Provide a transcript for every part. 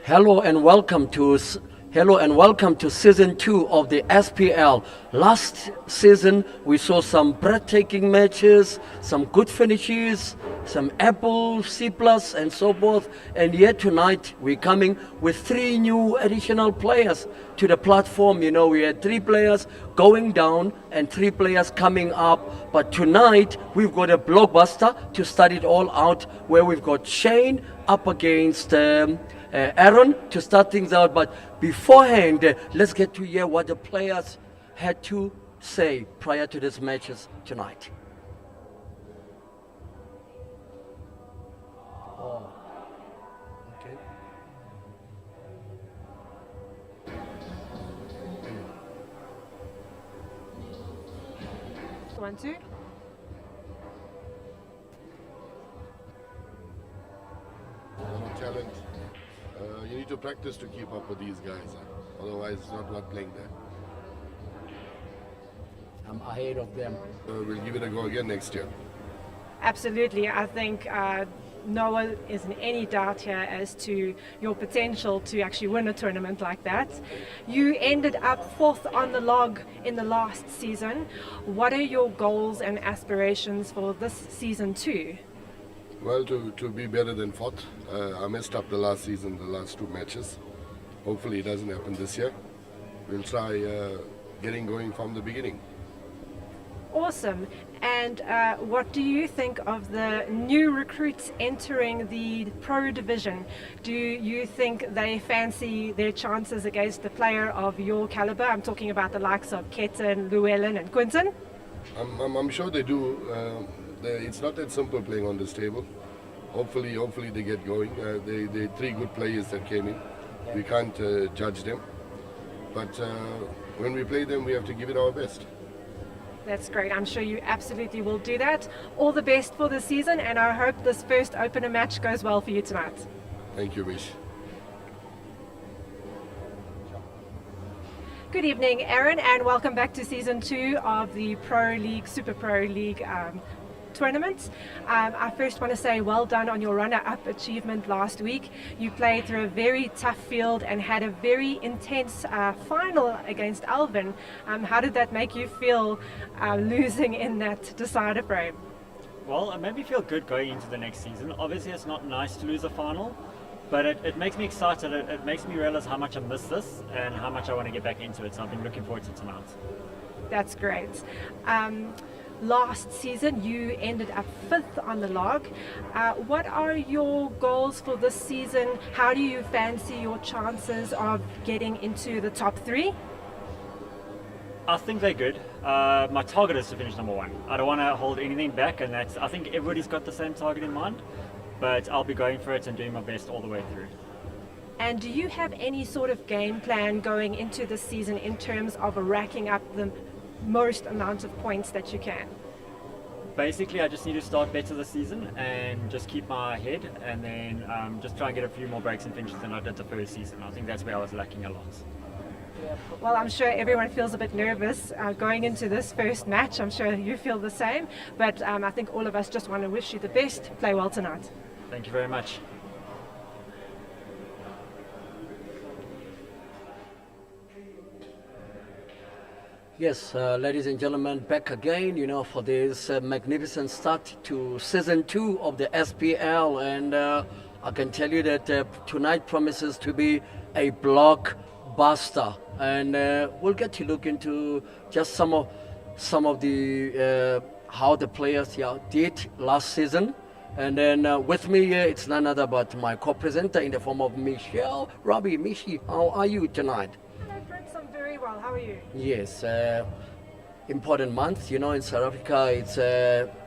Hello and welcome to season 2 of the SPL. Last season we saw some breathtaking matches, some good finishes, some Apple, C+, and so forth. And yet tonight we're coming with 3 new additional players to the platform. You know, we had 3 players going down and 3 players coming up. But tonight we've got a blockbuster to start it all out, where we've got Shane up against Aaron to start things out. But beforehand, let's get to hear what the players had to say prior to these matches tonight. Oh, okay. 1, 2. Talent. You need to practice to keep up with these guys. Otherwise, it's not worth playing there. I'm ahead of them. We'll give it a go again next year. Absolutely. I think no one is in any doubt here as to your potential to actually win a tournament like that. You ended up 4th on the log in the last season. What are your goals and aspirations for this season too? Well, to be better than 4th. I messed up the last season, the last 2 matches. Hopefully it doesn't happen this year. We'll try getting going from the beginning. Awesome. And what do you think of the new recruits entering the pro division? Do you think they fancy their chances against a player of your caliber? I'm talking about the likes of Quinton, Luwellyn and Quinton. I'm sure they do. It's not that simple playing on this table. Hopefully they get going. They 3 good players that came in. We can't judge them. But when we play them, we have to give it our best. That's great. I'm sure you absolutely will do that. All the best for the season, and I hope this first opener match goes well for you tonight. Thank you, Mish. Good evening, Aaron, and welcome back to season 2 of the Pro League, Super Pro League tournament. I first want to say well done on your runner-up achievement last week. You played through a very tough field and had a very intense final against Alvin. How did that make you feel losing in that decider frame? Well, it made me feel good going into the next season. Obviously it's not nice to lose a final, but it makes me excited. It makes me realize how much I miss this and how much I want to get back into it. So I've been looking forward to tonight. That's great. Last season you ended up 5th on the log. What are your goals for this season? How do you fancy your chances of getting into the top 3? I think they're good. My target is to finish number 1. I don't want to hold anything back, and I think everybody's got the same target in mind, but I'll be going for it and doing my best all the way through. And do you have any sort of game plan going into this season in terms of racking up the most amount of points that you can? Basically, I just need to start better this season and just keep my head, and then just try and get a few more breaks and finishes than I did the first season. I think that's where I was lacking a lot. Well, I'm sure everyone feels a bit nervous going into this first match. I'm sure you feel the same, but I think all of us just want to wish you the best. Play well tonight. Thank you very much. Yes, ladies and gentlemen, back again, you know, for this magnificent start to season 2 of the SPL. And I can tell you that tonight promises to be a blockbuster. And we'll get to look into just some of the how the players did last season. And then with me here, it's none other but my co-presenter in the form of Michelle. Robbie, Michi, how are you tonight? Hello, Prince. I'm very well. How are you? Yes, important month. You know, in South Africa, it's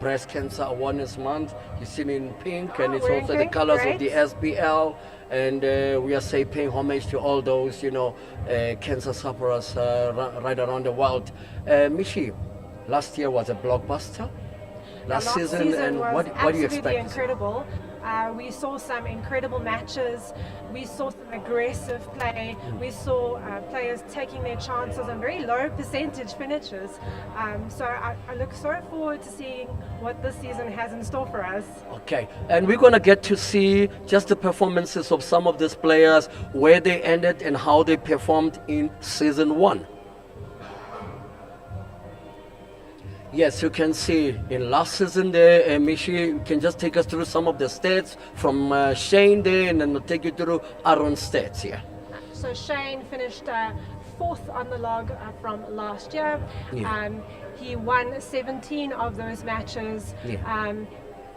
Breast Cancer Awareness Month. You see me in pink, and it's wearing also the pink, colors great. of the SPL. And we are paying homage to all those, you know, cancer sufferers right around the world. Michi, last year was a blockbuster. Last season, and was what do you absolutely expect? incredible. We saw some incredible matches. We saw some aggressive play. We saw players taking their chances on very low percentage finishes. So I look so forward to seeing what this season has in store for us. Okay, and we're going to get to see just the performances of some of these players, where they ended and how they performed in season 1. Yes, you can see in last season there, Mishi, you can just take us through some of the stats from Shane there, and then we'll take you through Aaron's stats here. So Shane finished 4th on the log from last year. Yeah. He won 17 of those matches. Yeah.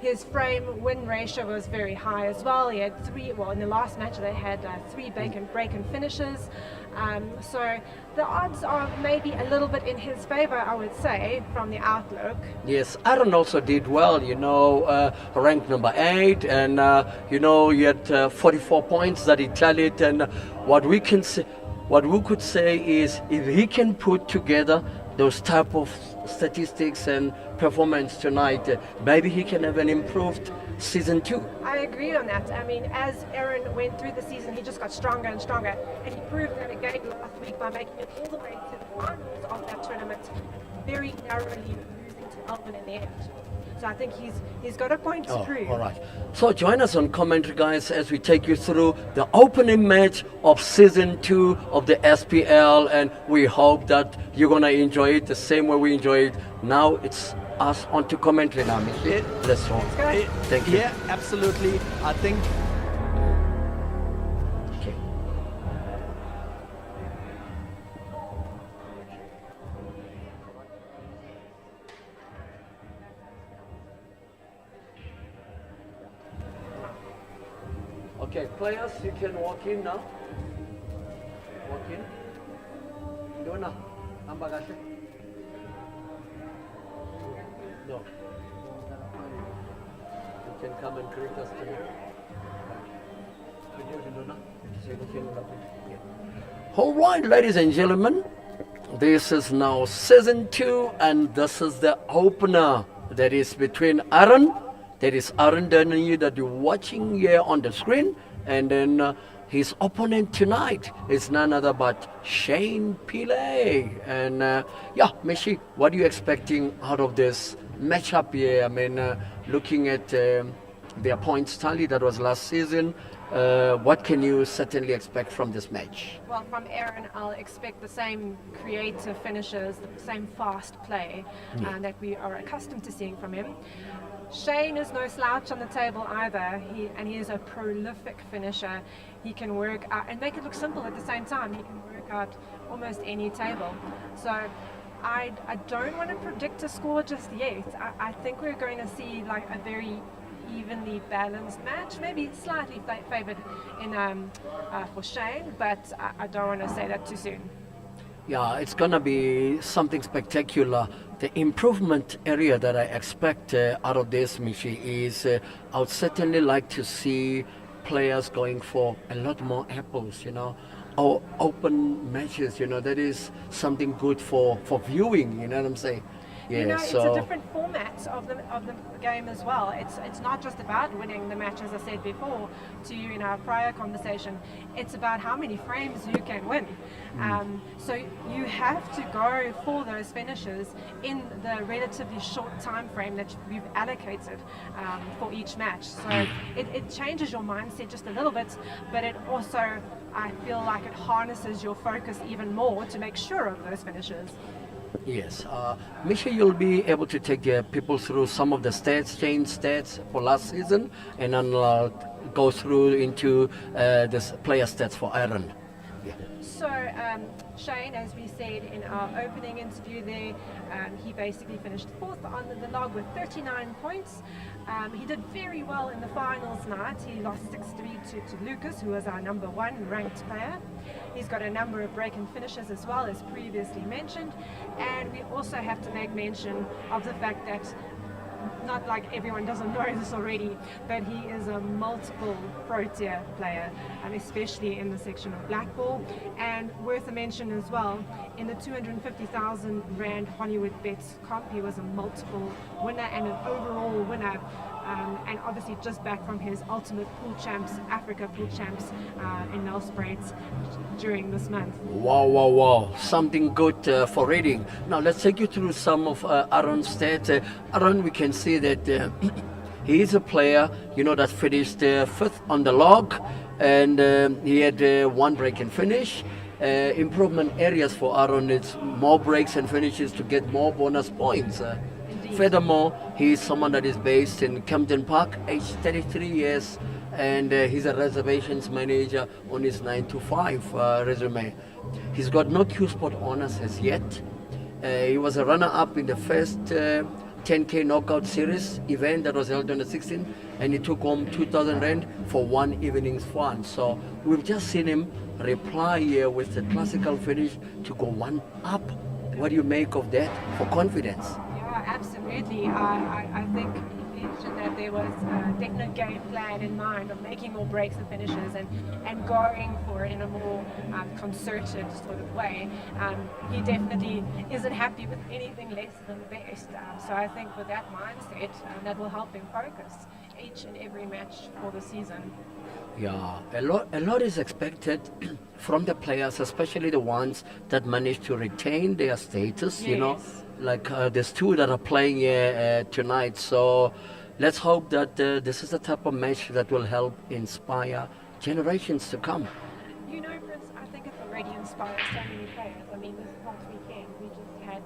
His frame win ratio was very high as well. He had in the last match they had 3 break and finishes. So the odds are maybe a little bit in his favor, I would say, from the outlook. Yes, Aaron also did well, ranked number 8, and he had 44 points that he tallied. And what we could say is, if he can put together those type of statistics and performance tonight, maybe he can have an improved season 2. I agree on that. I mean, as Aaron went through the season, he just got stronger and stronger, and he proved that again last week by making it all the way to the finals of that tournament, very narrowly losing to Melbourne in the end. So I think he's got a point to prove. All right. So join us on commentary, guys, as we take you through the opening match of season 2 of the SPL, and we hope that you're gonna enjoy it the same way we enjoy it. Now it's us on to commentary now, Michi. Let's go. Thank you. Yeah, absolutely. I think. Okay. Okay, players, you can walk in now. Walk in. Dona, Ambagashi. No. You can come and greet us today. All right, ladies and gentlemen, this is now season 2, and this is the opener that is between Aaron. That is Aaron Denny that you're watching here on the screen, and then his opponent tonight is none other but Shane Pillay. And Michi, what are you expecting out of this matchup here? I mean, looking at their points tally that was last season, what can you certainly expect from this match? Well, from Aaron, I'll expect the same creative finishes, the same fast play that we are accustomed to seeing from him. Shane is no slouch on the table either. He is a prolific finisher. He can work out and make it look simple at the same time. He can work out almost any table. So I don't want to predict a score just yet. I think we're going to see like a very evenly balanced match, maybe slightly favored for Shane, but I don't want to say that too soon. Yeah, it's going to be something spectacular. The improvement area that I expect out of this, Michi, is I would certainly like to see players going for a lot more apples, or open matches, that is something good for viewing, you know what I'm saying? Yeah, it's a different format of the game as well. It's not just about winning the match, as I said before to you in our prior conversation. It's about how many frames you can win. So you have to go for those finishes in the relatively short time frame that we've allocated for each match. So it changes your mindset just a little bit, but it also, I feel like it harnesses your focus even more to make sure of those finishes. Yes, Misha, you'll be able to take people through some of the change stats for last season, and then go through into this player stats for Aaron. Yeah. So Shane, as we said in our opening interview there, he basically finished 4th on the log with 39 points. He did very well in the finals night. He lost 6-3 to Lucas, who was our number 1 ranked player. He's got a number of break-in finishes as well, as previously mentioned. And we also have to make mention of the fact that, not like everyone doesn't know this already, but he is a multiple pro-tier player, especially in the section of black ball. And worth a mention as well, in the 250,000 Rand Hollywood Bets comp, he was a multiple winner and an overall winner and obviously just back from his ultimate pool champs, Africa pool champs in Nelspruit during this month. Wow. Something good for reading. Now let's take you through some of Aaron's stats. Aaron, we can see that he is a player, that finished fifth on the log, and he had one break and finish. Improvement areas for Aaron is more breaks and finishes to get more bonus points. Furthermore, he is someone that is based in Quinton Park, aged 33 years, and he's a reservations manager on his 9 to 5 resume. He's got no Q Sport honors as yet. He was a runner-up in the first 10K knockout series event that was held on the 16th, and he took home 2,000 Rand for one evening's fun. So we've just seen him reply here with the classical finish to go one up. What do you make of that for confidence? Yeah, absolutely. I think he mentioned that there was a definite game plan in mind of making more breaks and finishes and going for it in a more concerted sort of way. He definitely isn't happy with anything less than the best. So I think with that mindset, that will help him focus each and every match for the season. Yeah, a lot is expected from the players, especially the ones that manage to retain their status. Yes. Like there's two that are playing here tonight. So let's hope that this is the type of match that will help inspire generations to come. Prince, I think it's already inspired so many players. I mean, this past weekend we just had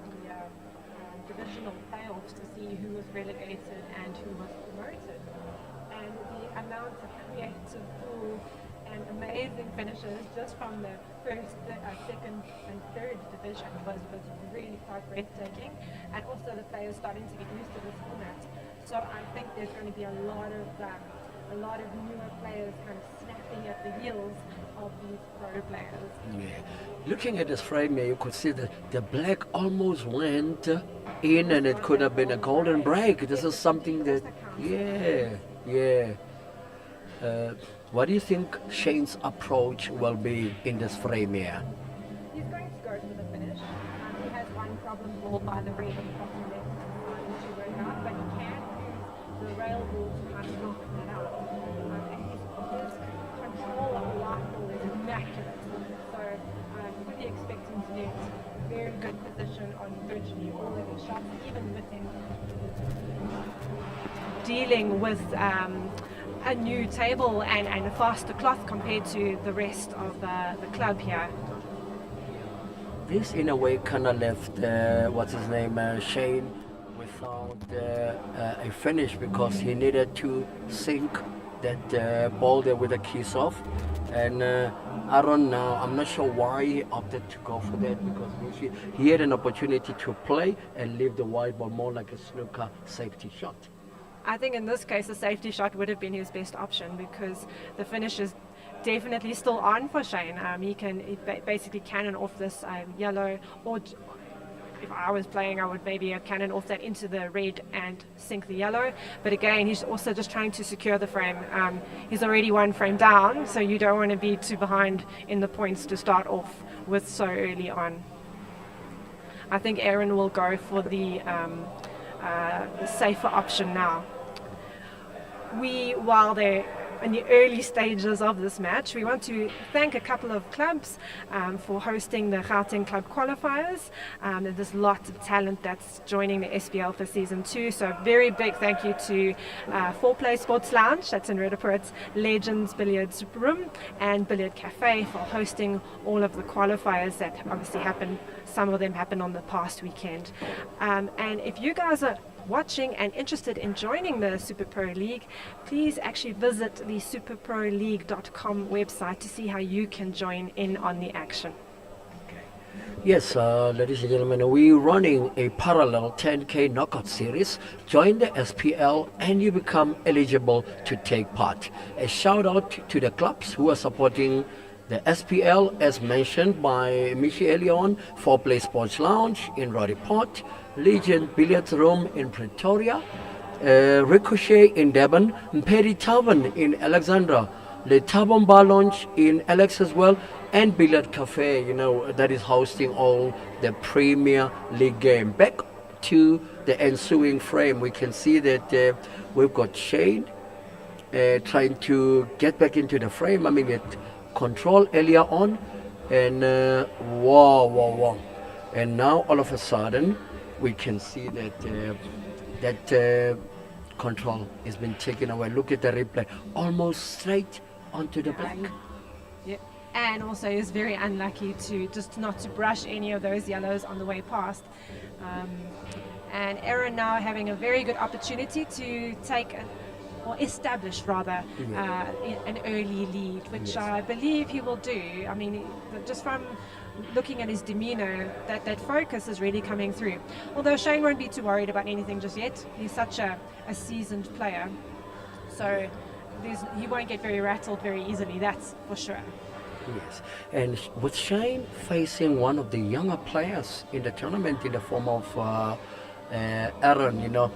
the divisional playoffs to see who was relegated and who was promoted. And the amount of creative, cool, and amazing finishes just from the first, second, and third division was really quite breathtaking. And also the players starting to get used to this format. So I think there's going to be a lot of newer players kind of snapping at the heels of these pro players. Yeah. Looking at this frame here, you could see that the black almost went in, and it could have been a golden break. This is something that, yeah. What do you think Shane's approach will be in this frame here? He's going to go for the finish. He has one problem ball by the red and bottom left to work out, but he can use the rail ball to kind of knock that out. And his control of the light ball is immaculate. So fully expect him to get very good position on virtually all of his shots, even with him dealing with a new table and a faster cloth compared to the rest of the club here. This in a way kind of left Shane without a finish, because he needed to sink that ball there with a kiss off. And Aaron, I'm not sure why he opted to go for that, because he had an opportunity to play and leave the wide ball more like a snooker safety shot. I think in this case, a safety shot would have been his best option, because the finish is definitely still on for Shane. He basically cannon off this yellow, or if I was playing, I would maybe cannon off that into the red and sink the yellow. But again, he's also just trying to secure the frame. He's already one frame down, so you don't want to be too behind in the points to start off with so early on. I think Aaron will go for the safer option now. While they're in the early stages of this match, we want to thank a couple of clubs for hosting the Gauteng Club qualifiers. There's lots of talent that's joining the SPL for season 2, so a very big thank you to 4Play Sports Lounge, that's in Rudaport, Legends Billiards Room and Billiard Cafe for hosting all of the qualifiers that obviously happen. Some of them happened on the past weekend. And if you guys are watching and interested in joining the Super Pro League, please actually visit the superproleague.com website to see how you can join in on the action. Yes, ladies and gentlemen, we're running a parallel 10K knockout series. Join the SPL and you become eligible to take part. A shout out to the clubs who are supporting the SPL, as mentioned by Michi Elion, 4Play Sports Lounge in Rudaport, Legion Billiards Room in Pretoria, Ricochet in Devon, Mpedi Tavern in Alexandra, Le Tabon Bar Lounge in Alex as well, and Billiard Cafe, that is hosting all the Premier League game. Back to the ensuing frame. We can see that we've got Shane trying to get back into the frame. I mean, it control earlier on, and wow. And now all of a sudden, we can see that control has been taken away. Look at the replay, almost straight onto the black. Yeah. And also is very unlucky to just not to brush any of those yellows on the way past. And Aaron now having a very good opportunity to or establish rather an early lead, which I believe he will do. I mean, just from looking at his demeanor, that focus is really coming through. Although Shane won't be too worried about anything just yet. He's such a seasoned player. So he won't get very rattled very easily, that's for sure. Yes, and with Shane facing one of the younger players in the tournament in the form of Aaron, you know,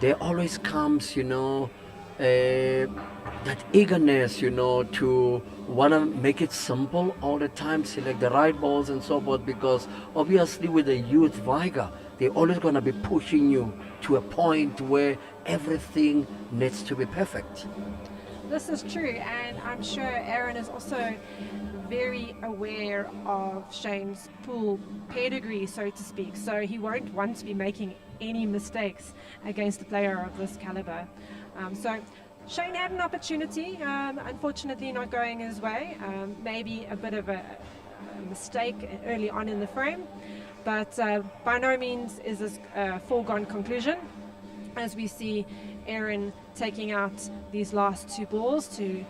there always comes, you know, that eagerness, you know, to want to make it simple all the time, select the right balls and so forth, because obviously with the youth vigor, they're always going to be pushing you to a point where everything needs to be perfect. This is true, and I'm sure Aaron is also very aware of Shane's pool pedigree, so to speak, so he won't want to be making any mistakes against a player of this caliber. So Shane had an opportunity, unfortunately not going his way, maybe a bit of a mistake early on in the frame, but by no means is this a foregone conclusion, as we see Aaron taking out these last two balls to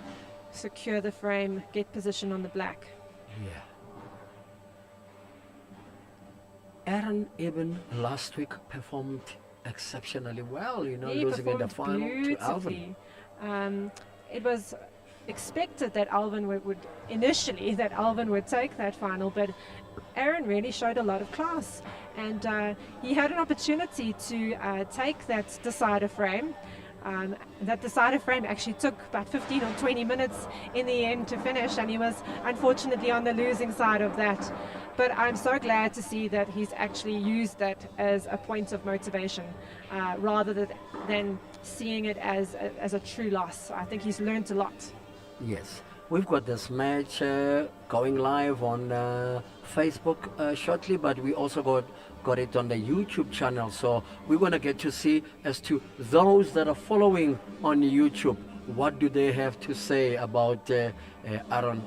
secure the frame, get position on the black. Yeah. Aaron even last week performed exceptionally well, you know, He losing in the performed final to Alvin. beautifully. It was expected that Alvin would take that final, but Aaron really showed a lot of class, and he had an opportunity to take that decider frame. That decider frame actually took about 15 or 20 minutes in the end to finish, and he was unfortunately on the losing side of that. But I'm so glad to see that he's actually used that as a point of motivation rather than seeing it as a true loss. I think he's learned a lot. Yes, we've got this match going live on Facebook shortly, but we also got it on the YouTube channel. So we're going to get to see as to those that are following on YouTube, what do they have to say about Aaron.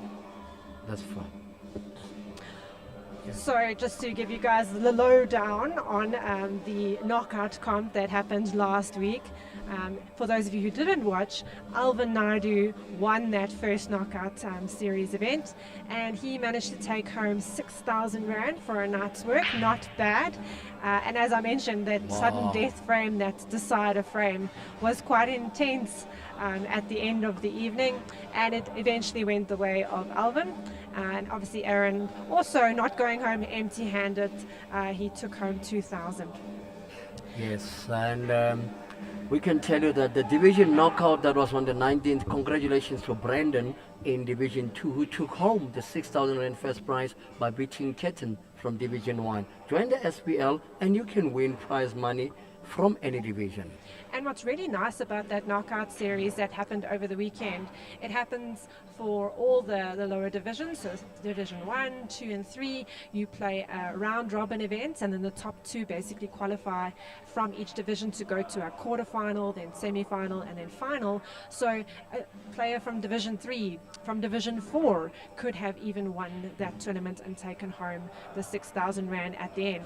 That's fun. So just to give you guys the lowdown on the knockout comp that happened last week. For those of you who didn't watch, Alvin Naidu won that first knockout series event, and he managed to take home 6,000 Rand for a night's work. Not bad. And as I mentioned, that sudden death frame, that decider frame, was quite intense at the end of the evening, and it eventually went the way of Alvin. And obviously Aaron also not going home empty-handed. He took home 2,000. Yes, and we can tell you that the division knockout that was on the 19th, congratulations to Brandon in Division 2, who took home the 6,000 Rand first prize by beating Quinton from Division 1. Join the SPL and you can win prize money from any division. And what's really nice about that knockout series that happened over the weekend, it happens for all the lower divisions, so Division 1, 2 and 3, you play round robin events, and then the top two basically qualify from each division to go to a quarterfinal, then semi-final and then final. So a player from Division 3, from Division 4 could have even won that tournament and taken home the 6,000 Rand at the end.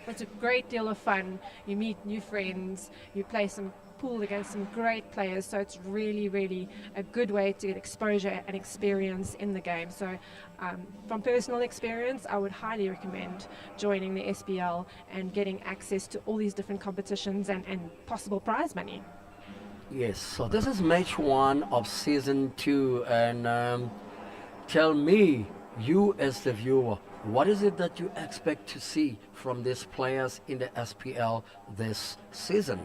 It's a great deal of fun. You meet new friends, you play some pool against some great players, so it's really, really a good way to get exposure and experience in the game. So from personal experience, I would highly recommend joining the SPL and getting access to all these different competitions and possible prize money. Yes, so this is match 1 of season 2, and tell me, you as the viewer, what is it that you expect to see from these players in the SPL this season?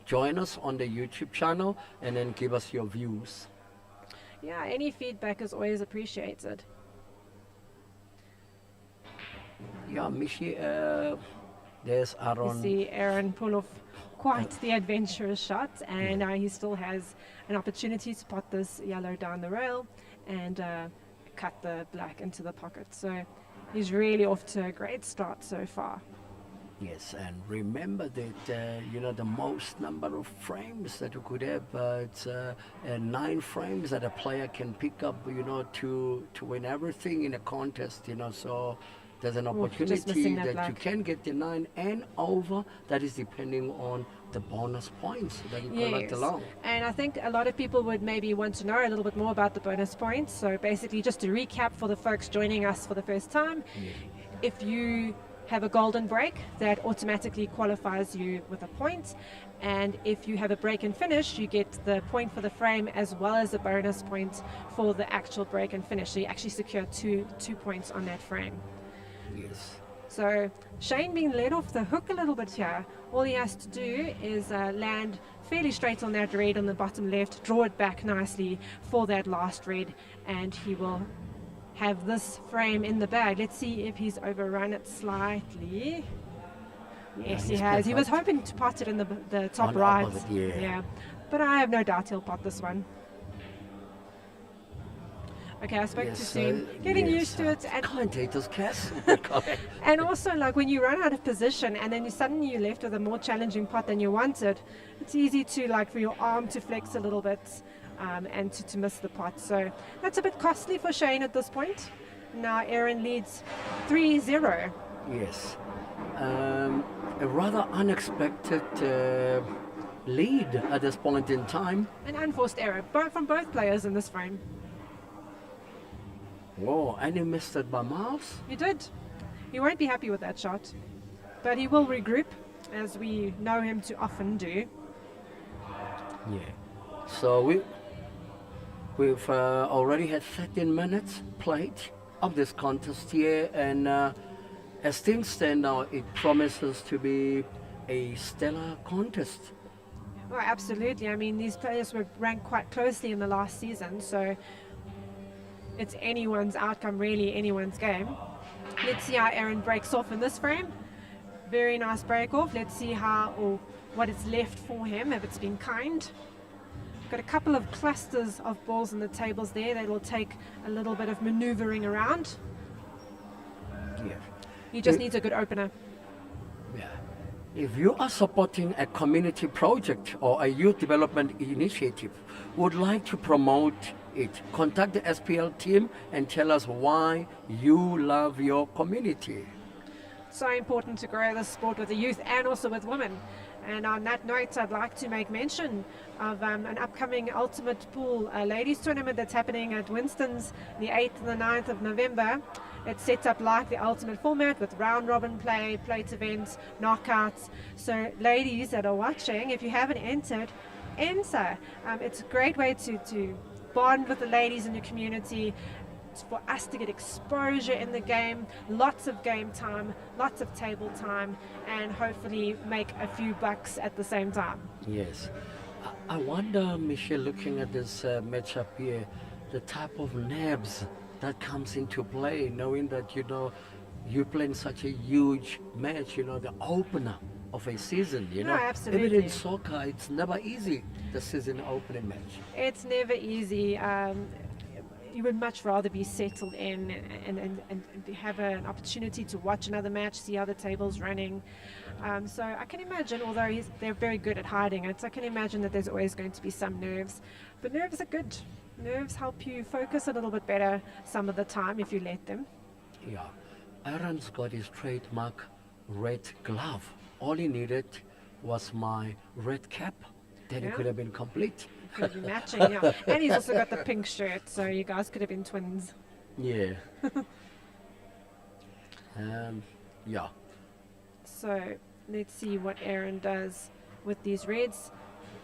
Join us on the YouTube channel and then give us your views. Yeah, any feedback is always appreciated. Yeah, Michi, There's You Aaron. see Aaron pull off quite the adventurous shot, and he still has an opportunity to pot this yellow down the rail and cut the black into the pocket. So he's really off to a great start so far. Yes, and remember that the most number of frames that you could have, it's 9 frames that a player can pick up, to win everything in a contest, So there's an just opportunity missing that that you black. can get the 9 and over. That is depending on the bonus points that you collect along. And I think a lot of people would maybe want to know a little bit more about the bonus points. So basically, just to recap for the folks joining us for the first time, if you have a golden break, that automatically qualifies you with a point. And if you have a break and finish, you get the point for the frame as well as a bonus point for the actual break and finish. So you actually secure two points on that frame. Yes. So Shane being let off the hook a little bit here. All he has to do is land fairly straight on that red on the bottom left, draw it back nicely for that last red, and he will have this frame in the bag. Let's see if he's overrun it slightly. Yes, he he's has. He was perfect. hoping to pot it in the top On right. opposite, yeah. But I have no doubt he'll pot this one. Okay, I spoke too soon. Getting used to it. And Commentators, Cass. And also, like when you run out of position and then suddenly you're left with a more challenging pot than you wanted, it's easy to for your arm to flex a little bit and to miss the pot. So that's a bit costly for Shane at this point. Now Aaron leads 3-0. Yes. A rather unexpected lead at this point in time. An unforced error from both players in this frame. Whoa, and he missed it by miles. He did. He won't be happy with that shot, but he will regroup, as we know him to often do. Yeah. So we've already had 13 minutes played of this contest here, and as things stand now, it promises to be a stellar contest. Oh, absolutely. I mean, these players were ranked quite closely in the last season, so it's anyone's outcome, really, anyone's game. Let's see how Aaron breaks off in this frame. Very nice break off. Let's see what is left for him, if it's been kind. Got a couple of clusters of balls on the tables there that will take a little bit of maneuvering around. Yeah. He just needs a good opener. Yeah. If you are supporting a community project or a youth development initiative, would like to promote it, contact the SPL team and tell us why you love your community. So important to grow this sport with the youth and also with women. And on that note, I'd like to make mention of an upcoming Ultimate Pool ladies tournament that's happening at Winston's the 8th and the 9th of November. It's set up like the Ultimate format with round robin play, plate events, knockouts. So ladies that are watching, if you haven't entered, enter. It's a great way to bond with the ladies in your community. It's for us to get exposure in the game, lots of game time, lots of table time, and hopefully make a few bucks at the same time. Yes. I wonder, Michelle, looking at this matchup here, the type of nerves that comes into play, knowing that, you're playing such a huge match, the opener of a season, No, absolutely. Even in soccer, it's never easy, the season opening match. It's never easy. You would much rather be settled in and have an opportunity to watch another match, see how the table's running. So I can imagine, although they're very good at hiding it, I can imagine that there's always going to be some nerves. But nerves are good. Nerves help you focus a little bit better some of the time if you let them. Yeah. Aaron's got his trademark red glove. All he needed was my red cap. Then it Yeah. could have been complete. Could be matching, yeah. And he's also got the pink shirt, so you guys could have been twins. Yeah. Yeah. So let's see what Aaron does with these reds.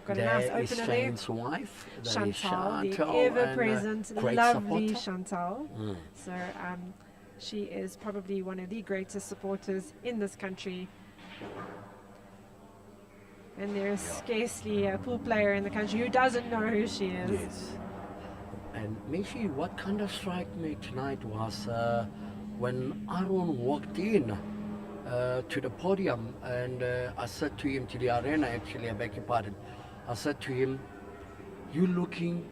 Got a nice There is opener there. Shane's wife. There is Chantal, the Chantal, ever-present, and, great lovely supporter. Chantal. Mm. So she is probably one of the greatest supporters in this country. And there is scarcely a pool player in the country who doesn't know who she is. Yes. And Michi, what kind of struck me tonight was when Aaron walked in, to the podium, and I said to him, to the arena actually, I beg your pardon, I said to him, you looking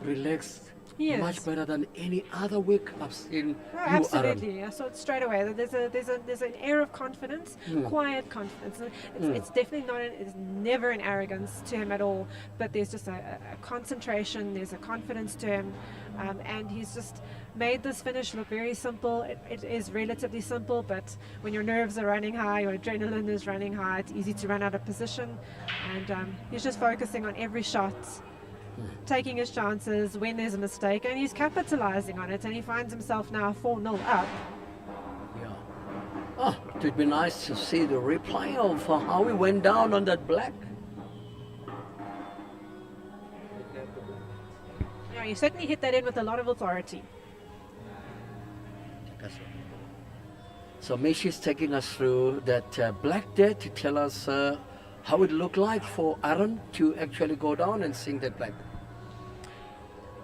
relaxed, Yes. much better than any other week I've seen Oh, you, Aaron. absolutely. I saw it straight away. There's an air of confidence, quiet confidence. It's definitely not. It's never an arrogance to him at all. But there's just a concentration. There's a confidence to him, and he's just made this finish look very simple. It is relatively simple, but when your nerves are running high, your adrenaline is running high, it's easy to run out of position. And he's just focusing on every shot, taking his chances when there's a mistake, and he's capitalizing on it, and he finds himself now 4-0 up. Yeah. Oh, it would be nice to see the replay of how he went down on that black. Yeah, he certainly hit that in with a lot of authority. That's right. So Mishi's taking us through that black there to tell us how it looked like for Aaron to actually go down and sing that black.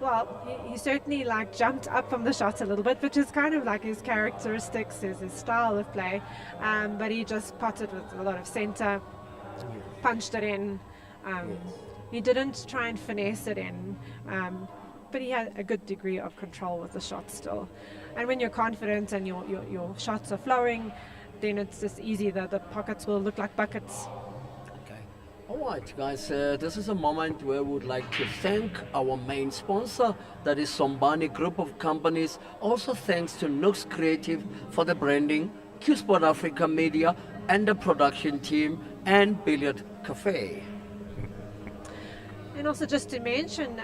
Well, he certainly like jumped up from the shot a little bit, which is kind of like his characteristics, his style of play. But he just potted with a lot of center, punched it in. He didn't try and finesse it in, but he had a good degree of control with the shot still. And when you're confident and your shots are flowing, then it's just easy that the pockets will look like buckets. All right, guys, this is a moment where we would like to thank our main sponsor, that is Sombani Group of Companies. Also thanks to Nooks Creative for the branding, Q Sport Africa Media and the production team, and Billiard Cafe. And also just to mention,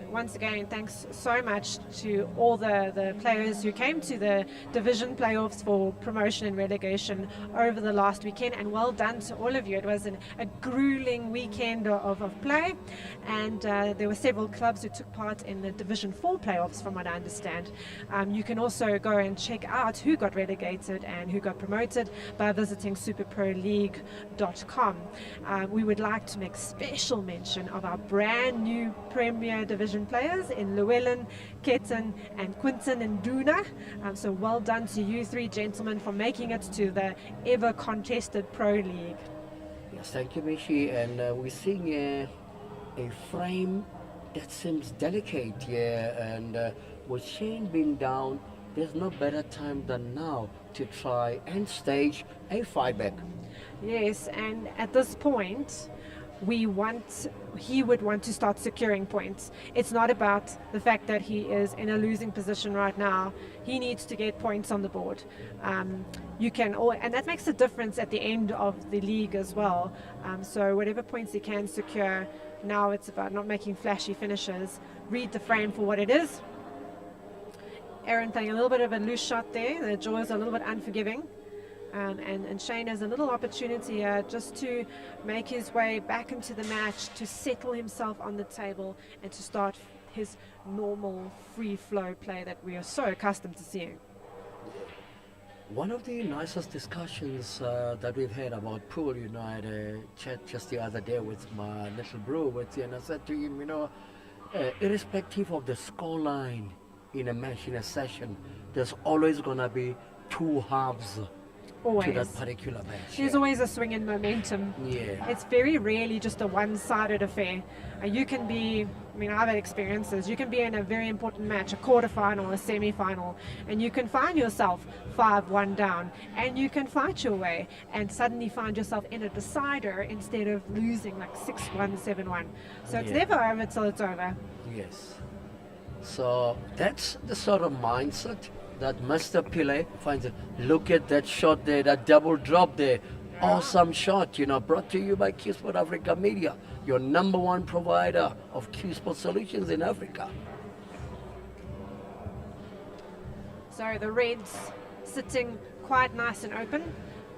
once again, thanks so much to all the players who came to the division playoffs for promotion and relegation over the last weekend, and well done to all of you. It was a grueling weekend of play, and there were several clubs who took part in the Division 4 playoffs, from what I understand. You can also go and check out who got relegated and who got promoted by visiting superproleague.com. We would like to make special mention of our brand new Premier Division players in Luwellyn, Quinton and Quinton and Duna. So well done to you three gentlemen for making it to the ever contested Pro League. Yes, thank you, Mishi. And we're seeing a frame that seems delicate here. And with Shane being down, there's no better time than now to try and stage a fight back. Yes, and at this point, he would want to start securing points. It's not about the fact that he is in a losing position right now. He needs to get points on the board. And that makes a difference at the end of the league as well. So whatever points he can secure, now it's about not making flashy finishes. Read the frame for what it is. Aaron playing a little bit of a loose shot there. The jaws are a little bit unforgiving. And Shane has a little opportunity here just to make his way back into the match, to settle himself on the table and to start his normal free flow play that we are so accustomed to seeing. One of the nicest discussions that we've had about pool, I had a chat just the other day with my little bro, and I said to him, irrespective of the scoreline in a match, in a session, there's always going to be two halves. Always. To that particular match. There's always a swing in momentum. Yeah. It's very rarely just a one-sided affair. You can be, I've had experiences, you can be in a very important match, a quarterfinal, a semi-final, and you can find yourself 5-1 down, and you can fight your way, and suddenly find yourself in a decider instead of losing like 6-1, 7-1. So it's never over till it's over. Yes. So that's the sort of mindset that Mr. Pillay finds. Look at that shot there, that double drop there. Awesome shot, brought to you by Q Sport Africa Media, your number one provider of Q Sport solutions in Africa. So the Reds sitting quite nice and open.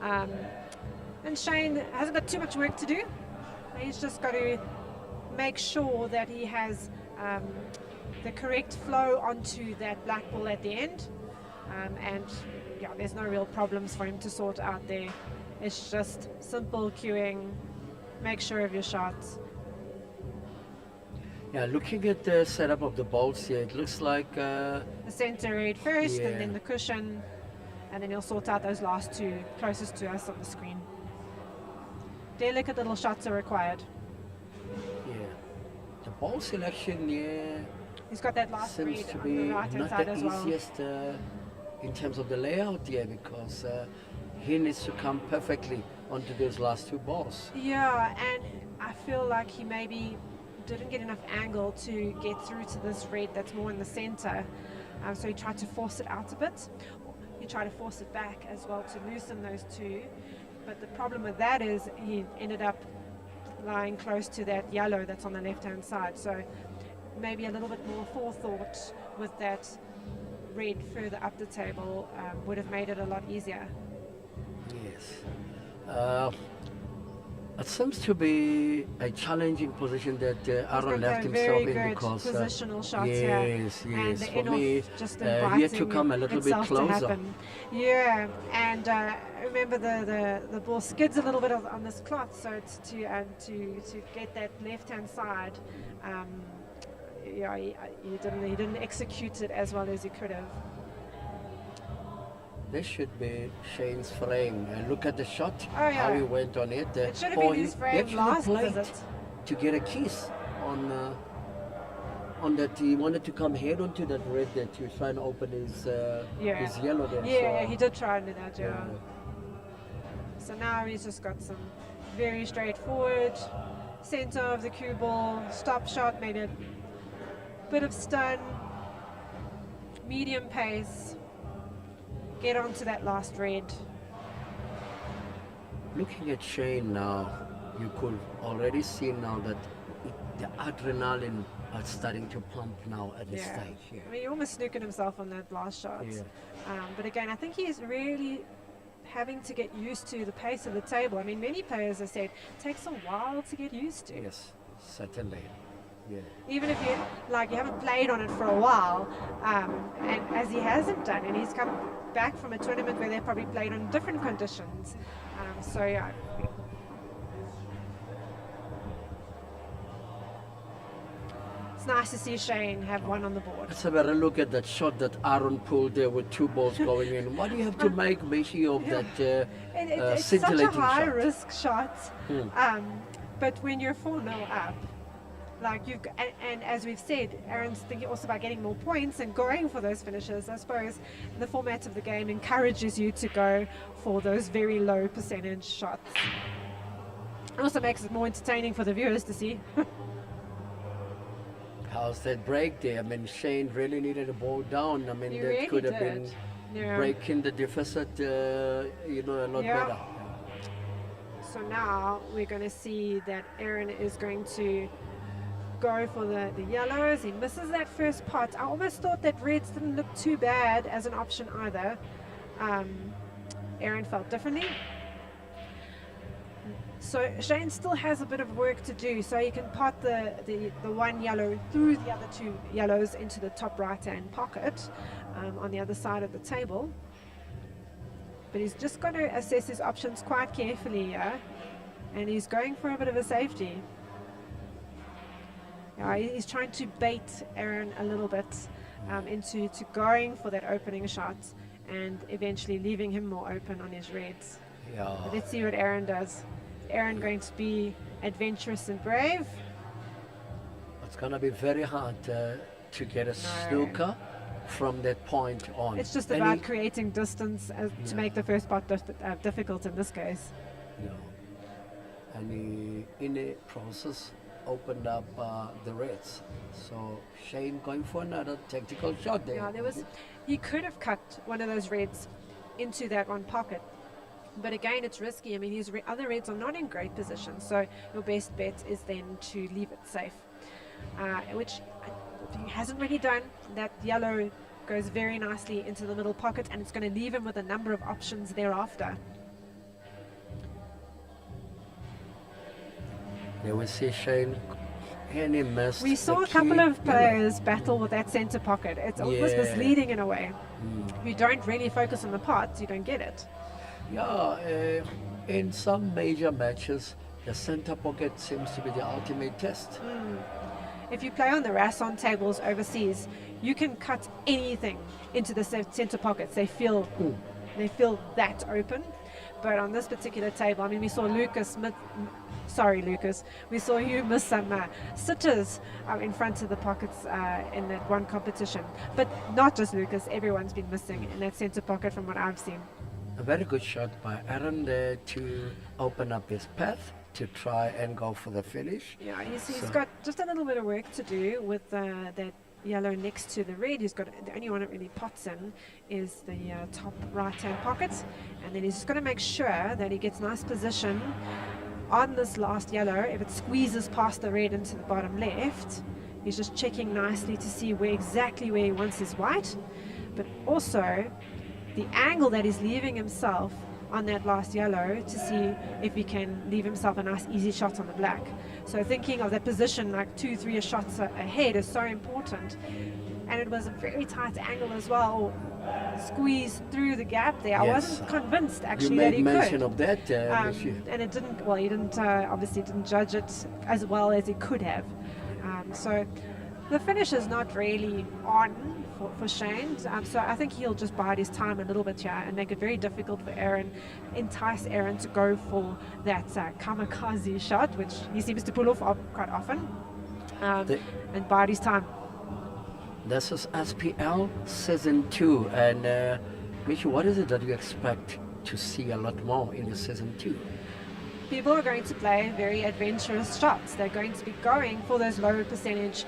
And Shane hasn't got too much work to do. He's just got to make sure that he has the correct flow onto that black ball at the end. There's no real problems for him to sort out there. It's just simple cueing, make sure of your shots. Yeah, looking at the setup of the balls here, it looks like... the center red first, and then the cushion. and then he'll sort out those last two closest to us on the screen. Delicate little shots are required. Yeah. The ball selection, yeah, He's got that last seems read to on be the right hand not side the as well. easiest in terms of the layout there, because he needs to come perfectly onto those last two balls. Yeah, and I feel like he maybe didn't get enough angle to get through to this red that's more in the center. So he tried to force it out a bit. He tried to force it back as well to loosen those two. But the problem with that is he ended up lying close to that yellow that's on the left-hand side. So maybe a little bit more forethought with that red further up the table would have made it a lot easier. Yes. It seems to be a challenging position that Aaron left himself very in, good because positional shots yes, here. yes. And For the me, just he had to come a little bit itself to closer. happen. Yeah, and remember the ball skids a little bit on this cloth, so it's to get that left hand side. Yeah, he didn't execute it as well as he could have. This should be Shane's frame. And look at the shot, Oh, yeah. how he went on it. It should have been his He frame actually last played visit. to get a kiss on that. He wanted to come head onto that red that he was trying to open his yellow there. Yeah, so, he did try to do that, yeah. yeah. So now he's just got some very straightforward center of the cue ball, stop shot, maybe a bit of stun, medium pace, get onto that last red. Looking at Shane now, you could already see now that the adrenaline is starting to pump now at this stage. Yeah. I mean, he almost snookered himself on that last shot. Yeah. But again, I think he's really having to get used to the pace of the table. I mean, many players have said it takes a while to get used to. Yes, certainly. Yeah. Even if you haven't played on it for a while, and as he hasn't done, and he's come back from a tournament where they probably played on different conditions. So yeah. It's nice to see Shane have one on the board. Let's have a look at that shot that Aaron pulled there with two balls going in. What do you have to make sure of that It's such a scintillating high shot? risk shot. But when you're 4-0 up, and as we've said, Aaron's thinking also about getting more points and going for those finishes. I suppose the format of the game encourages you to go for those very low percentage shots. It also makes it more entertaining for the viewers to see. How's that break there? I mean, Shane really needed a ball down. I mean, He that really could have did. been Yeah. breaking the deficit, a lot Yeah. better. So now we're going to see that Aaron is going to go for the yellows. He misses that first pot. I almost thought that reds didn't look too bad as an option either. Aaron felt differently. So Shane still has a bit of work to do, so he can pot the one yellow through the other two yellows into the top right hand pocket on the other side of the table. But he's just got to assess his options quite carefully here, and he's going for a bit of a safety. He's trying to bait Aaron a little bit into going for that opening shot and eventually leaving him more open on his reds. Yeah. But let's see what Aaron does. Is Aaron going to be adventurous and brave? It's going to be very hard to get a snooker from that point on. It's just And about he- creating distance to make the first part difficult in this case. Yeah. And he, in the process, opened up the reds. So Shane going for another tactical shot there. Yeah, he could have cut one of those reds into that one pocket. But again, it's risky. I mean, his other reds are not in great position. So your best bet is then to leave it safe, which he hasn't really done. That yellow goes very nicely into the middle pocket, and it's going to leave him with a number of options thereafter. There we see Shane, and he missed. We saw the a couple key of players yellow. battle with that center pocket. It's almost Yeah. misleading in a way. If you don't really focus on the pots, you don't get it. Yeah, in some major matches, the center pocket seems to be the ultimate test. If you play on the Rasson tables overseas, you can cut anything into the center pockets. They feel they feel that open. But on this particular table, I mean, we saw we saw you miss some sitters in front of the pockets in that one competition. But not just Lucas, everyone's been missing in that centre pocket from what I've seen. A very good shot by Aaron there to open up his path to try and go for the finish. Yeah, he's So- got just a little bit of work to do with that yellow next to the red. He's got the only one that really pots in is the top right-hand pocket, and then he's just got to make sure that he gets nice position on this last yellow. If it squeezes past the red into the bottom left, he's just checking nicely to see exactly where he wants his white, but also the angle that he's leaving himself on that last yellow to see if he can leave himself a nice easy shot on the black. So thinking of that position like 2-3 shots ahead is so important. And it was a very tight angle as well, squeezed through the gap there. I Yes. wasn't convinced You actually that made he mention could. of that, Monsieur. And it didn't, well, he didn't, obviously didn't judge it as well as he could have. So the finish is not really on for Shane. So I think he'll just bide his time a little bit here and make it very difficult for Aaron, entice Aaron to go for that kamikaze shot, which he seems to pull off quite often, and bide his time. This is SPL Season 2, and Michi, what is it that you expect to see a lot more in the Season 2? People are going to play very adventurous shots. They're going to be going for those lower percentage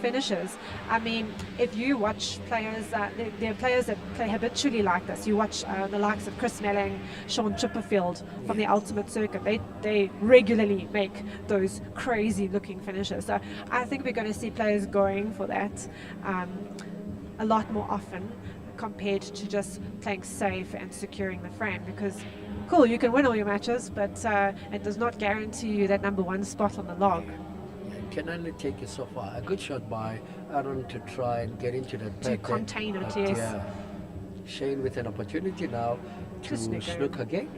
finishes. I mean, if you watch players, there are players that play habitually like this. You watch the likes of Chris Melling, Sean Chipperfield from the Ultimate Circuit. They regularly make those crazy looking finishes. So I think we're going to see players going for that a lot more often compared to just playing safe and securing the frame, because cool, you can win all your matches, but it does not guarantee you that number one spot on the log. It can only take you so far. A good shot by Aaron to try and get into that To back there. contain it, But, yes. yeah, Shane with an opportunity now to snook again.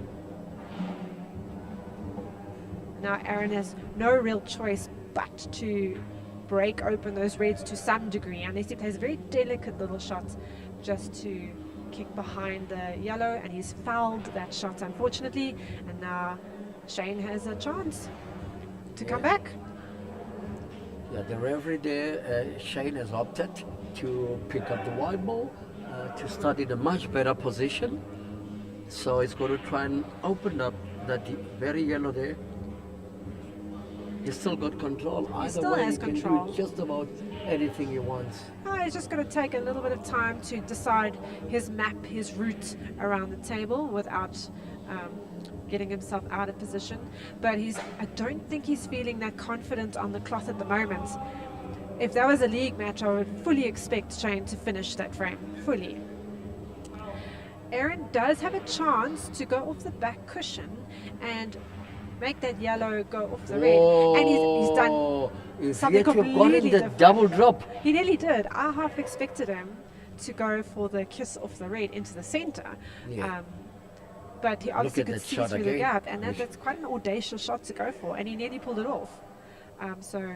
Now Aaron has no real choice but to break open those reds to some degree, unless he plays a very delicate little shot just to kick behind the yellow, and he's fouled that shot unfortunately, and now Shane has a chance to come back. Yeah, the referee there, Shane has opted to pick up the white ball to start in a much better position. So he's going to try and open up that very yellow there. He's still got control. Either still way, has he can control. do just about anything he wants. He's just going to take a little bit of time to decide his map, his route around the table without getting himself out of position. But I don't think he's feeling that confident on the cloth at the moment. If that was a league match, I would fully expect Shane to finish that frame, fully. Aaron does have a chance to go off the back cushion and make that yellow go off the red. And he's done If something yet you've gotten completely the different. double drop. He nearly did. I half expected him to go for the kiss off the red into the center. Yeah. But he obviously at could that see shot through the again. gap, and that's quite an audacious shot to go for, and he nearly pulled it off. So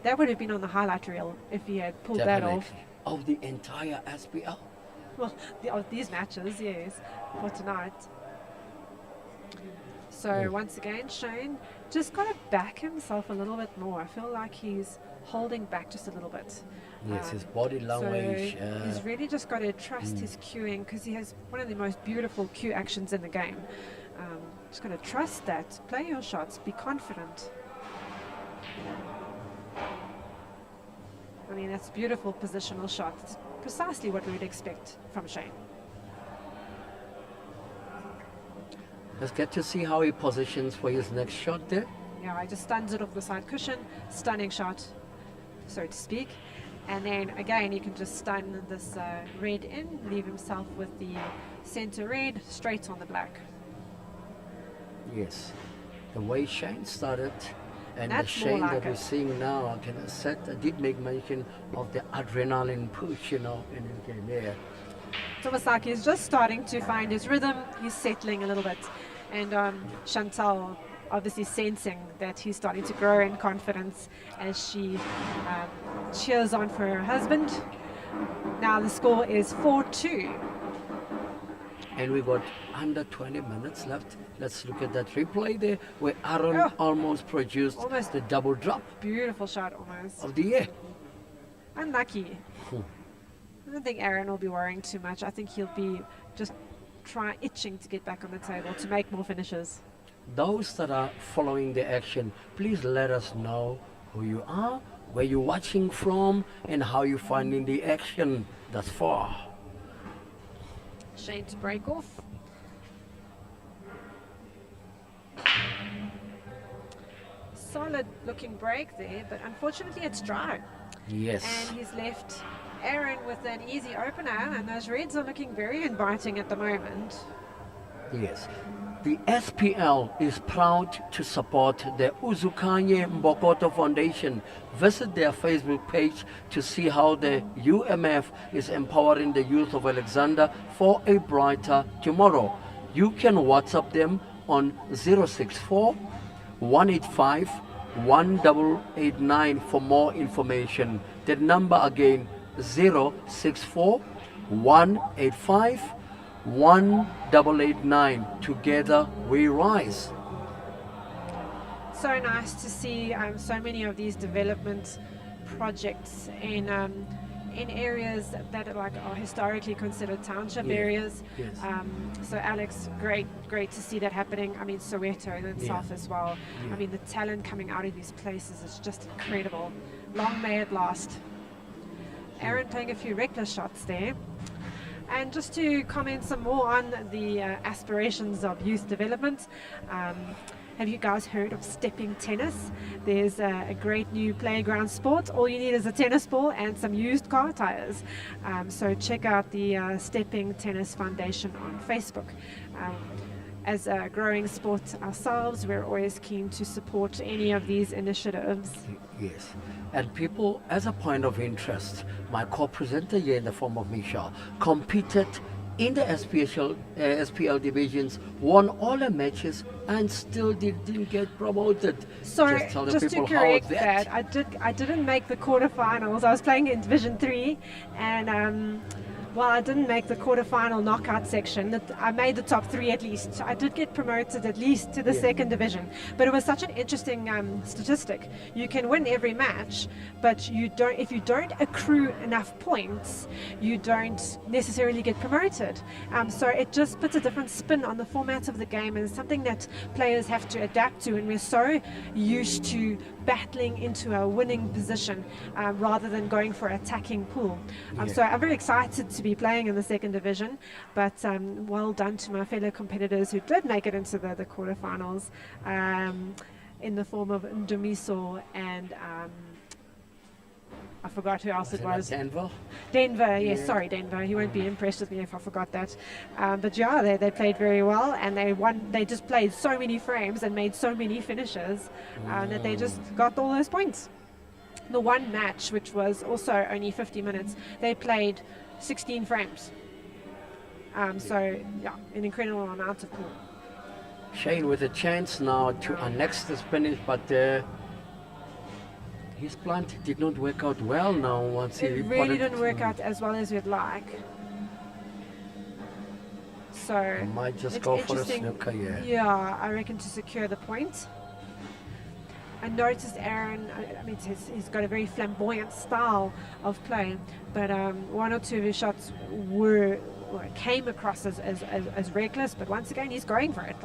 that would have been on the highlight reel if he had pulled that off. Definitely. Of the entire SPL. Well, of these matches, yes, for tonight. So once again, Shane just got to back himself a little bit more. I feel like he's holding back just a little bit. Yes, his body language. So he's really just got to trust his cueing, because he has one of the most beautiful cue actions in the game. Just got to trust that. Play your shots. Be confident. I mean, that's a beautiful positional shot. It's precisely what we would expect from Shane. Let's get to see how he positions for his next shot there. Yeah, he just stuns it off the side cushion. Stunning shot, so to speak. And then again, he can just stun this red in, leave himself with the center red straight on the black. Yes. The way Shane started and the That's more Shane like that we're it. seeing now, I did make mention of the adrenaline push, in the game there. It's almost like he's just starting to find his rhythm. He's settling a little bit. And Chantal obviously sensing that he's starting to grow in confidence as she cheers on for her husband. Now the score is 4-2. And we got under 20 minutes left. Let's look at that replay there where Aaron Oh. almost produced Almost. the double drop Beautiful shot almost. of the year. Unlucky. I don't think Aaron will be worrying too much. I think he'll be just itching to get back on the table to make more finishes. Those that are following the action, please let us know who you are, where you're watching from, and how you're finding the action thus far. Shane to break off. Solid looking break there, but unfortunately it's dry. Yes. And he's left Aaron with an easy opener, and those reds are looking very inviting at the moment. Yes. The SPL is proud to support the Uzukanye Mbokoto Foundation. Visit their Facebook page to see how the UMF is empowering the youth of Alexander for a brighter tomorrow. You can WhatsApp them on 064 185 1889 for more information. The number again 064 185 1889. Together we rise. So nice to see so many of these development projects in areas that are historically considered township Yeah. areas. Yes. So Alex, great to see that happening. I mean, Soweto itself Yeah. as well. Yeah. I mean, the talent coming out of these places is just incredible. Long may it last. Aaron playing a few reckless shots there. And just to comment some more on the aspirations of youth development, have you guys heard of stepping tennis? There's a great new playground sport. All you need is a tennis ball and some used car tires. So check out the Stepping Tennis Foundation on Facebook. As a growing sport ourselves, we're always keen to support any of these initiatives. Yes. And people, as a point of interest, my co-presenter here in the form of Michelle competed in the SPL divisions, won all the matches, and still didn't get promoted. So tell the just to people how correct was that, I didn't make the quarterfinals. I was playing in Division 3, and while I didn't make the quarterfinal knockout section, I made the top 3 at least. So I did get promoted at least to the second division. But it was such an interesting statistic. You can win every match, but if you don't accrue enough points, you don't necessarily get promoted. So it just puts a different spin on the format of the game, and it's something that players have to adapt to. And we're so used to battling into a winning position rather than going for attacking pool. So I'm very excited to be playing in the second division, but well done to my fellow competitors who did make it into the quarterfinals in the form of Ndumiso and I forgot who else it was. Denver? Denver, yes, Yeah. sorry Denver. He won't be impressed with me if I forgot that. But yeah, they played very well, and they won. They just played so many frames and made so many finishes that they just got all those points. The one match, which was also only 50 minutes, they played 16 frames. So yeah, an incredible amount of pool. Shane with a chance now to annex this finish, but his plant did not work out well now once he It reported. really didn't work out as well as we'd like. So Might just it's go for a interesting. snooker, yeah. Yeah, I reckon to secure the point. I noticed Aaron, I mean, he's got a very flamboyant style of play, but one or two of his shots came across as reckless, but once again, he's going for it,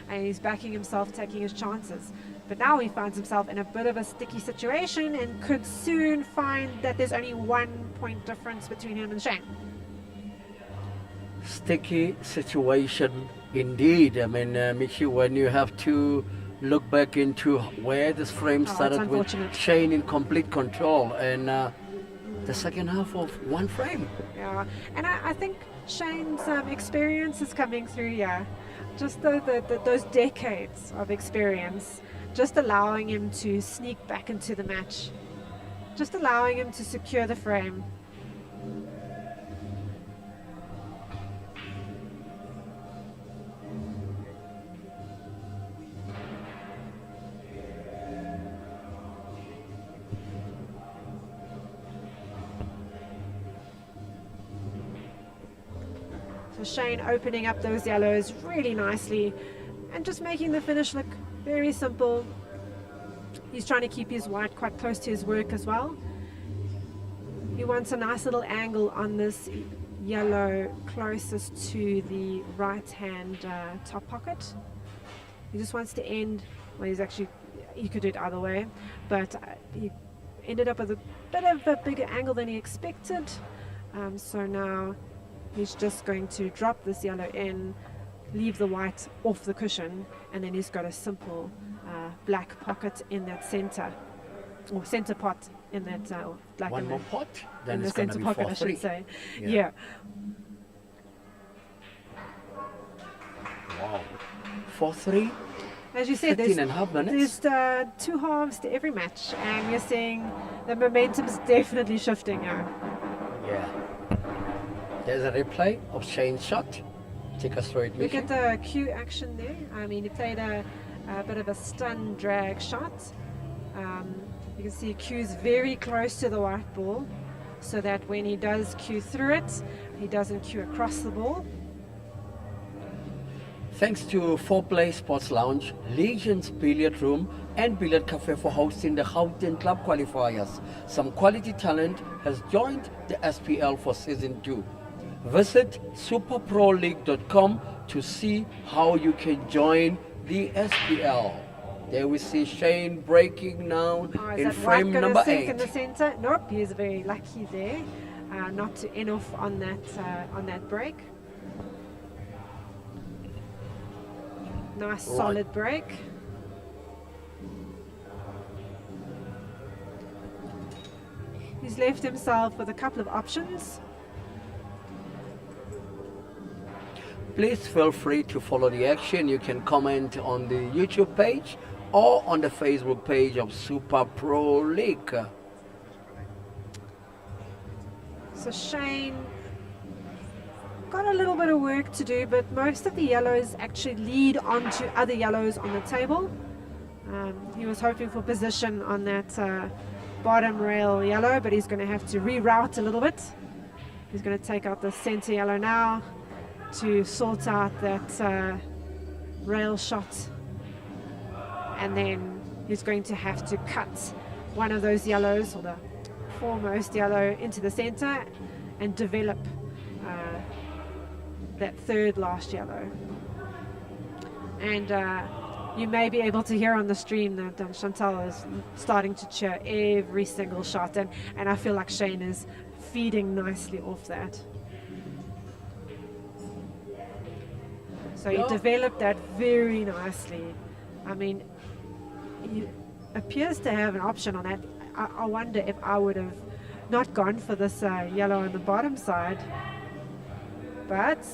and he's backing himself, taking his chances. But now he finds himself in a bit of a sticky situation and could soon find that there's only 1 point difference between him and Shane. Sticky situation indeed. I mean, Michi, when you have to look back into where this frame Oh, it's started with unfortunate. Shane in complete control and the second half of one frame. Yeah, and I think Shane's experience is coming through. Yeah, just those decades of experience, just allowing him to sneak back into the match, just allowing him to secure the frame. So Shane opening up those yellows really nicely and just making the finish look very simple. He's trying to keep his white quite close to his work as well. He wants a nice little angle on this yellow closest to the right hand top pocket. He just wants to end, well, he could do it either way, but he ended up with a bit of a bigger angle than he expected. So now he's just going to drop this yellow in, leave the white off the cushion, and then he's got a simple black pocket in that center, or center pot in that black. One more pot, then in it's the going to center be pocket, I 4-3. should say. Yeah. Yeah. Wow. 4-3. As you said, 15 and a half minutes. there's 2 halves to every match, and we're seeing the momentum's definitely shifting now. Yeah. There's a replay of Shane's shot. Take us through it, Look Mickey. at the cue action there. I mean, he played a bit of a stun drag shot. You can see Q's very close to the white ball, so that when he does cue through it, he doesn't cue across the ball. Thanks to 4Play Sports Lounge, Legends Billiard Room and Billiard Cafe for hosting the Quinton Club qualifiers. Some quality talent has joined the SPL for Season 2. Visit superproleague.com to see how you can join the SPL. There we see Shane breaking now Is in that frame white gonna number sink 8. in the center? Nope, he's very lucky there, not to end off on that break. Nice Right. solid break. He's left himself with a couple of options. Please feel free to follow the action. You can comment on the YouTube page or on the Facebook page of Super Pro League. So Shane got a little bit of work to do, but most of the yellows actually lead onto other yellows on the table. He was hoping for position on that bottom rail yellow, but he's going to have to reroute a little bit. He's going to take out the center yellow now to sort out that rail shot, and then he's going to have to cut one of those yellows, or the foremost yellow, into the center and develop that third last yellow. And you may be able to hear on the stream that Chantal is starting to cheer every single shot, and I feel like Shane is feeding nicely off that. So he developed that very nicely. I mean, he appears to have an option on that. I wonder if I would have not gone for this yellow on the bottom side. But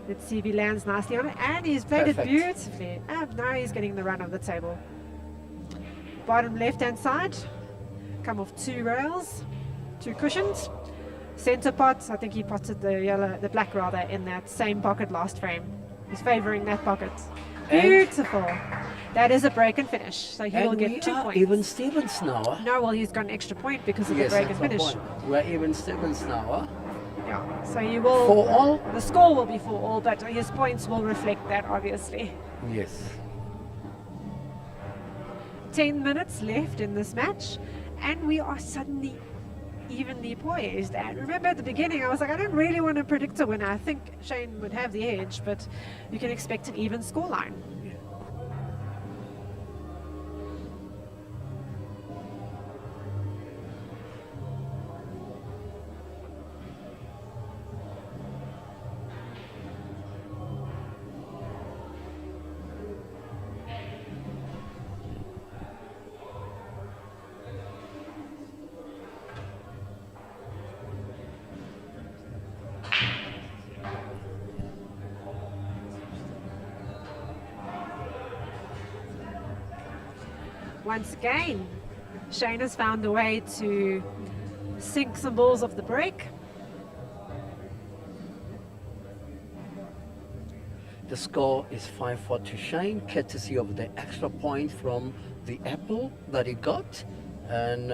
let's see if he lands nicely on it. And he's played Perfect. it beautifully. And now he's getting the run of the table. Bottom left-hand side. Come off 2 rails, 2 cushions. Center pot, I think he potted the black rather, in that same pocket last frame. He's favoring that pocket. And- Beautiful. That is a break and finish. So he will And get we 2 are points. even Stevens now. Huh? No, well, he's got an extra point because of the Yes, break and that's my finish. point. We're even Stevens now. Huh? Yeah. So you will. For all? The score will be for all, but his points will reflect that, obviously. Yes. 10 minutes left in this match, and we are suddenly evenly poised. And remember at the beginning, I was like, I don't really want to predict a winner. I think Shane would have the edge, but you can expect an even scoreline. Once again, Shane has found a way to sink some balls off the break. The score is 5-4 to Shane, courtesy of the extra point from the apple that he got. And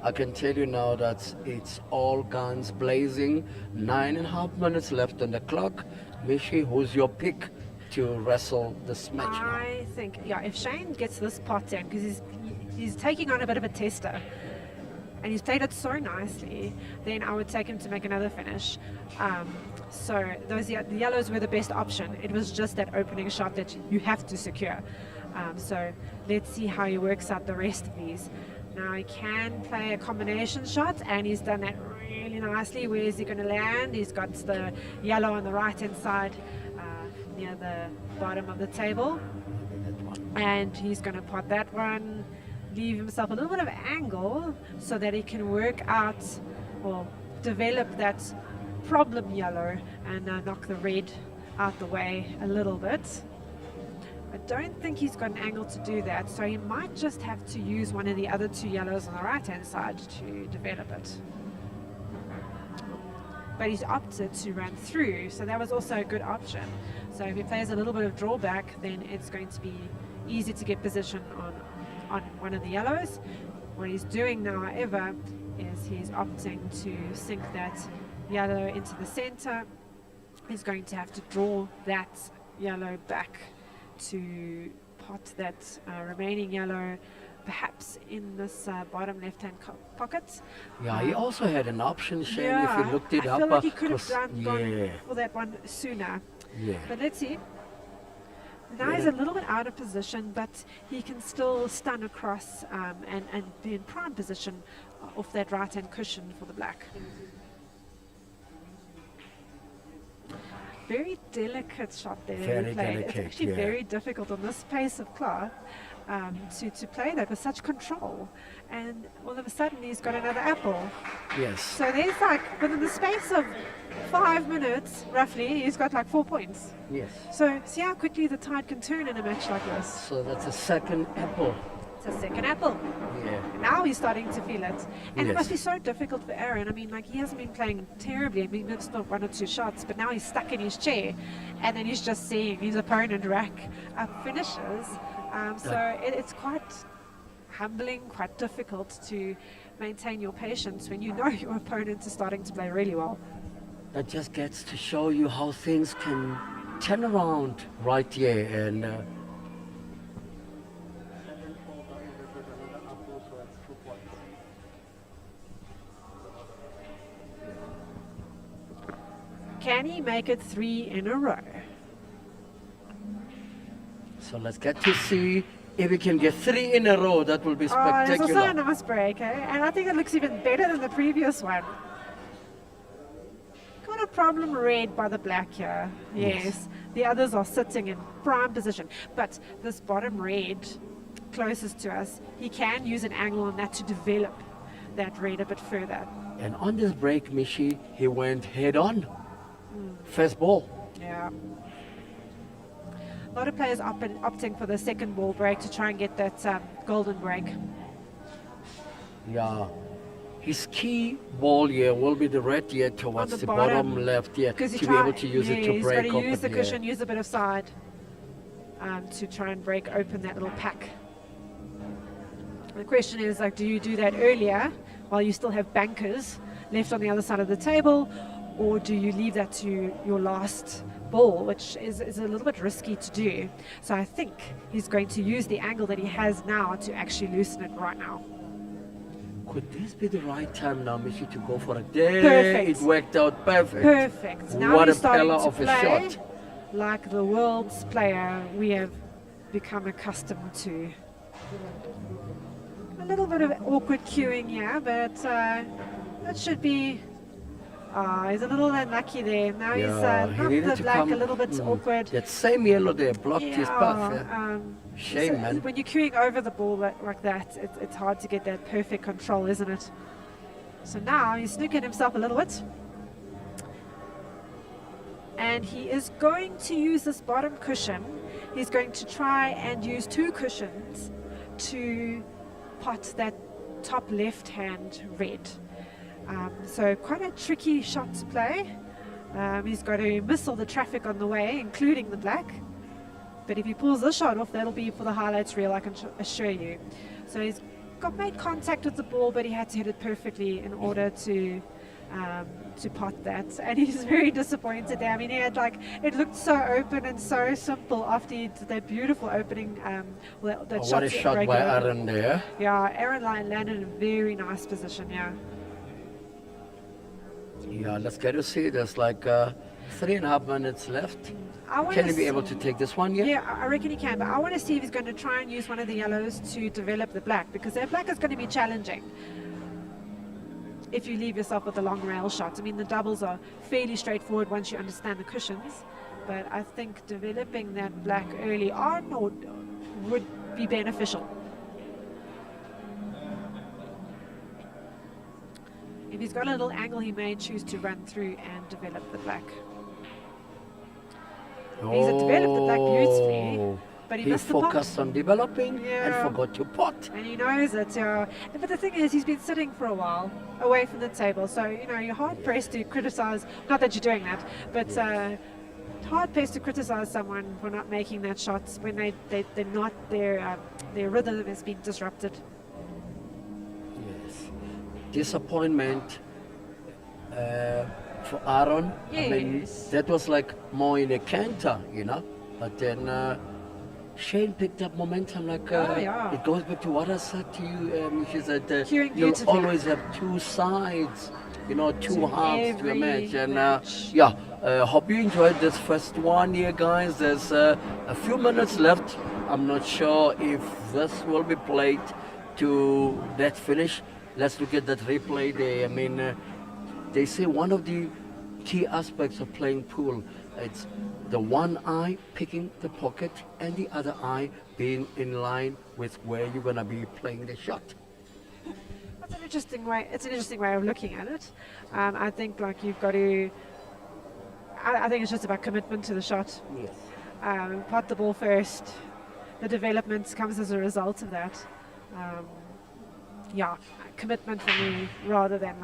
I can tell you now that it's all guns blazing. 9.5 minutes left on the clock. Mishi, who's your pick to wrestle this match now? I think, yeah, if Shane gets this pot in, because he's taking on a bit of a tester, and he's played it so nicely, then I would take him to make another finish. So the yellows were the best option. It was just that opening shot that you have to secure. So let's see how he works out the rest of these. Now he can play a combination shot, and he's done that really nicely. Where is he going to land? He's got the yellow on the right hand side near the bottom of the table, and he's going to pot that one, leave himself a little bit of angle so that he can work out or develop that problem yellow and knock the red out the way a little bit. I don't think he's got an angle to do that, so he might just have to use one of the other two yellows on the right hand side to develop it. But he's opted to run through, so that was also a good option. So if he plays a little bit of drawback, then it's going to be easy to get position on one of the yellows. What he's doing now, however, is he's opting to sink that yellow into the center. He's going to have to draw that yellow back to pot that remaining yellow perhaps in this bottom left-hand pocket. Yeah, he also had an option, Shane, if Yeah, you looked it I up. feel like he could have gone yeah, for that one sooner. yeah. But let's see. Now he's a little bit out of position, but he can still stun across and be in prime position off that right-hand cushion for the black. Very delicate shot there. Very played. It's delicate, actually yeah. very difficult on this pace of cloth to play that with such control. And all of a sudden he's got another apple. Yes. So there's like, within the space of 5 minutes, roughly, he's got like 4 points. Yes. So see how quickly the tide can turn in a match like this. So that's a second apple. It's a second apple. Yeah. Now he's starting to feel it. And it Yes. must be so difficult for Aaron. I mean, like, he hasn't been playing terribly. I mean, he missed not 1 or 2 shots, but now he's stuck in his chair. And then he's just seeing his opponent rack up finishes. So it's quite humbling, quite difficult to maintain your patience when you know your opponent is starting to play really well. That just gets to show you how things can turn around right here. And Can he make it 3 in a row? so let's get to see if we can get 3 in a row. That will be Oh, there's also a spectacular. nice break, eh? And I think it looks even better than the previous one. Got a problem red by the black here. Yes. The others are sitting in prime position. But this bottom red closest to us, he can use an angle on that to develop that red a bit further. And on this break, Mishi, he went head on. First ball. Yeah. A lot of players opting for the second ball break to try and get that golden break. Yeah. His key ball here will be the red here towards the the bottom, bottom left here to Because be able to use it to he's break got to open use the here. cushion, use a bit of side to try and break open that little pack. The question is, like, do you do that earlier while you still have bankers left on the other side of the table, or do you leave that to your last ball, which is a little bit risky to do? So I think he's going to use the angle that he has now to actually loosen it right now. Could this be the right time now, Mishi, to go for it? There, Perfect. it worked out perfect. Perfect. Now What he's a starting pillar to of a play shot. like the world's player we have become accustomed to. A little bit of awkward queuing here, but that should be. He's a little unlucky there. Now Yeah, he's he not needed the to black, come- a little bit awkward. That same yellow there blocked his path. Yeah. Shame, so man. when you're queuing over the ball like that, it's hard to get that perfect control, isn't it? So now he's snookered himself a little bit. And he is going to use this bottom cushion. He's going to try and use 2 cushions to pot that top left-hand red. So quite a tricky shot to play. He's got to miss all the traffic on the way, including the black. But if he pulls this shot off, that'll be for the highlights reel, I can assure you. So he's made contact with the ball, but he had to hit it perfectly in order to pot that, and he's very disappointed there. I mean, he had it looked so open and so simple after he did that beautiful opening. That What a shot by Aaron there. Yeah, Aaron landed in a very nice position. Yeah. Yeah, let's get to see. There's 3.5 minutes left. Can he be able to take this one? Yeah, I reckon he can, but I want to see if he's going to try and use one of the yellows to develop the black, because that black is going to be challenging if you leave yourself with a long rail shot. I mean, the doubles are fairly straightforward once you understand the cushions, but I think developing that black early on would be beneficial. If he's got a little angle, he may choose to run through and develop the black. He's developed the black beautifully, but he missed the pot. Focused on developing and forgot to pot. And he knows it. But the thing is, he's been sitting for a while away from the table, so you're hard pressed to criticize. Not that you're doing that, but hard pressed to criticize someone for not making that shot when they're not their rhythm has been disrupted. Yes, disappointment. For Aaron, Yes. I mean, that was more in a canter, but then Shane picked up momentum. It goes back to what I said to you. She said Cueing you'll beautifully. always have two sides, two halves to a every match. And match. hope you enjoyed this first one here, guys. There's a few minutes left. I'm not sure if this will be played to that finish. Let's look at that replay there. I mean, they say one of the key aspects of playing pool, it's the one eye picking the pocket and the other eye being in line with where you're going to be playing the shot. That's an interesting way. It's an interesting way of looking at it. I think you've got to. I think it's just about commitment to the shot. Yes. Pot the ball first. The development comes as a result of that. Commitment for me rather than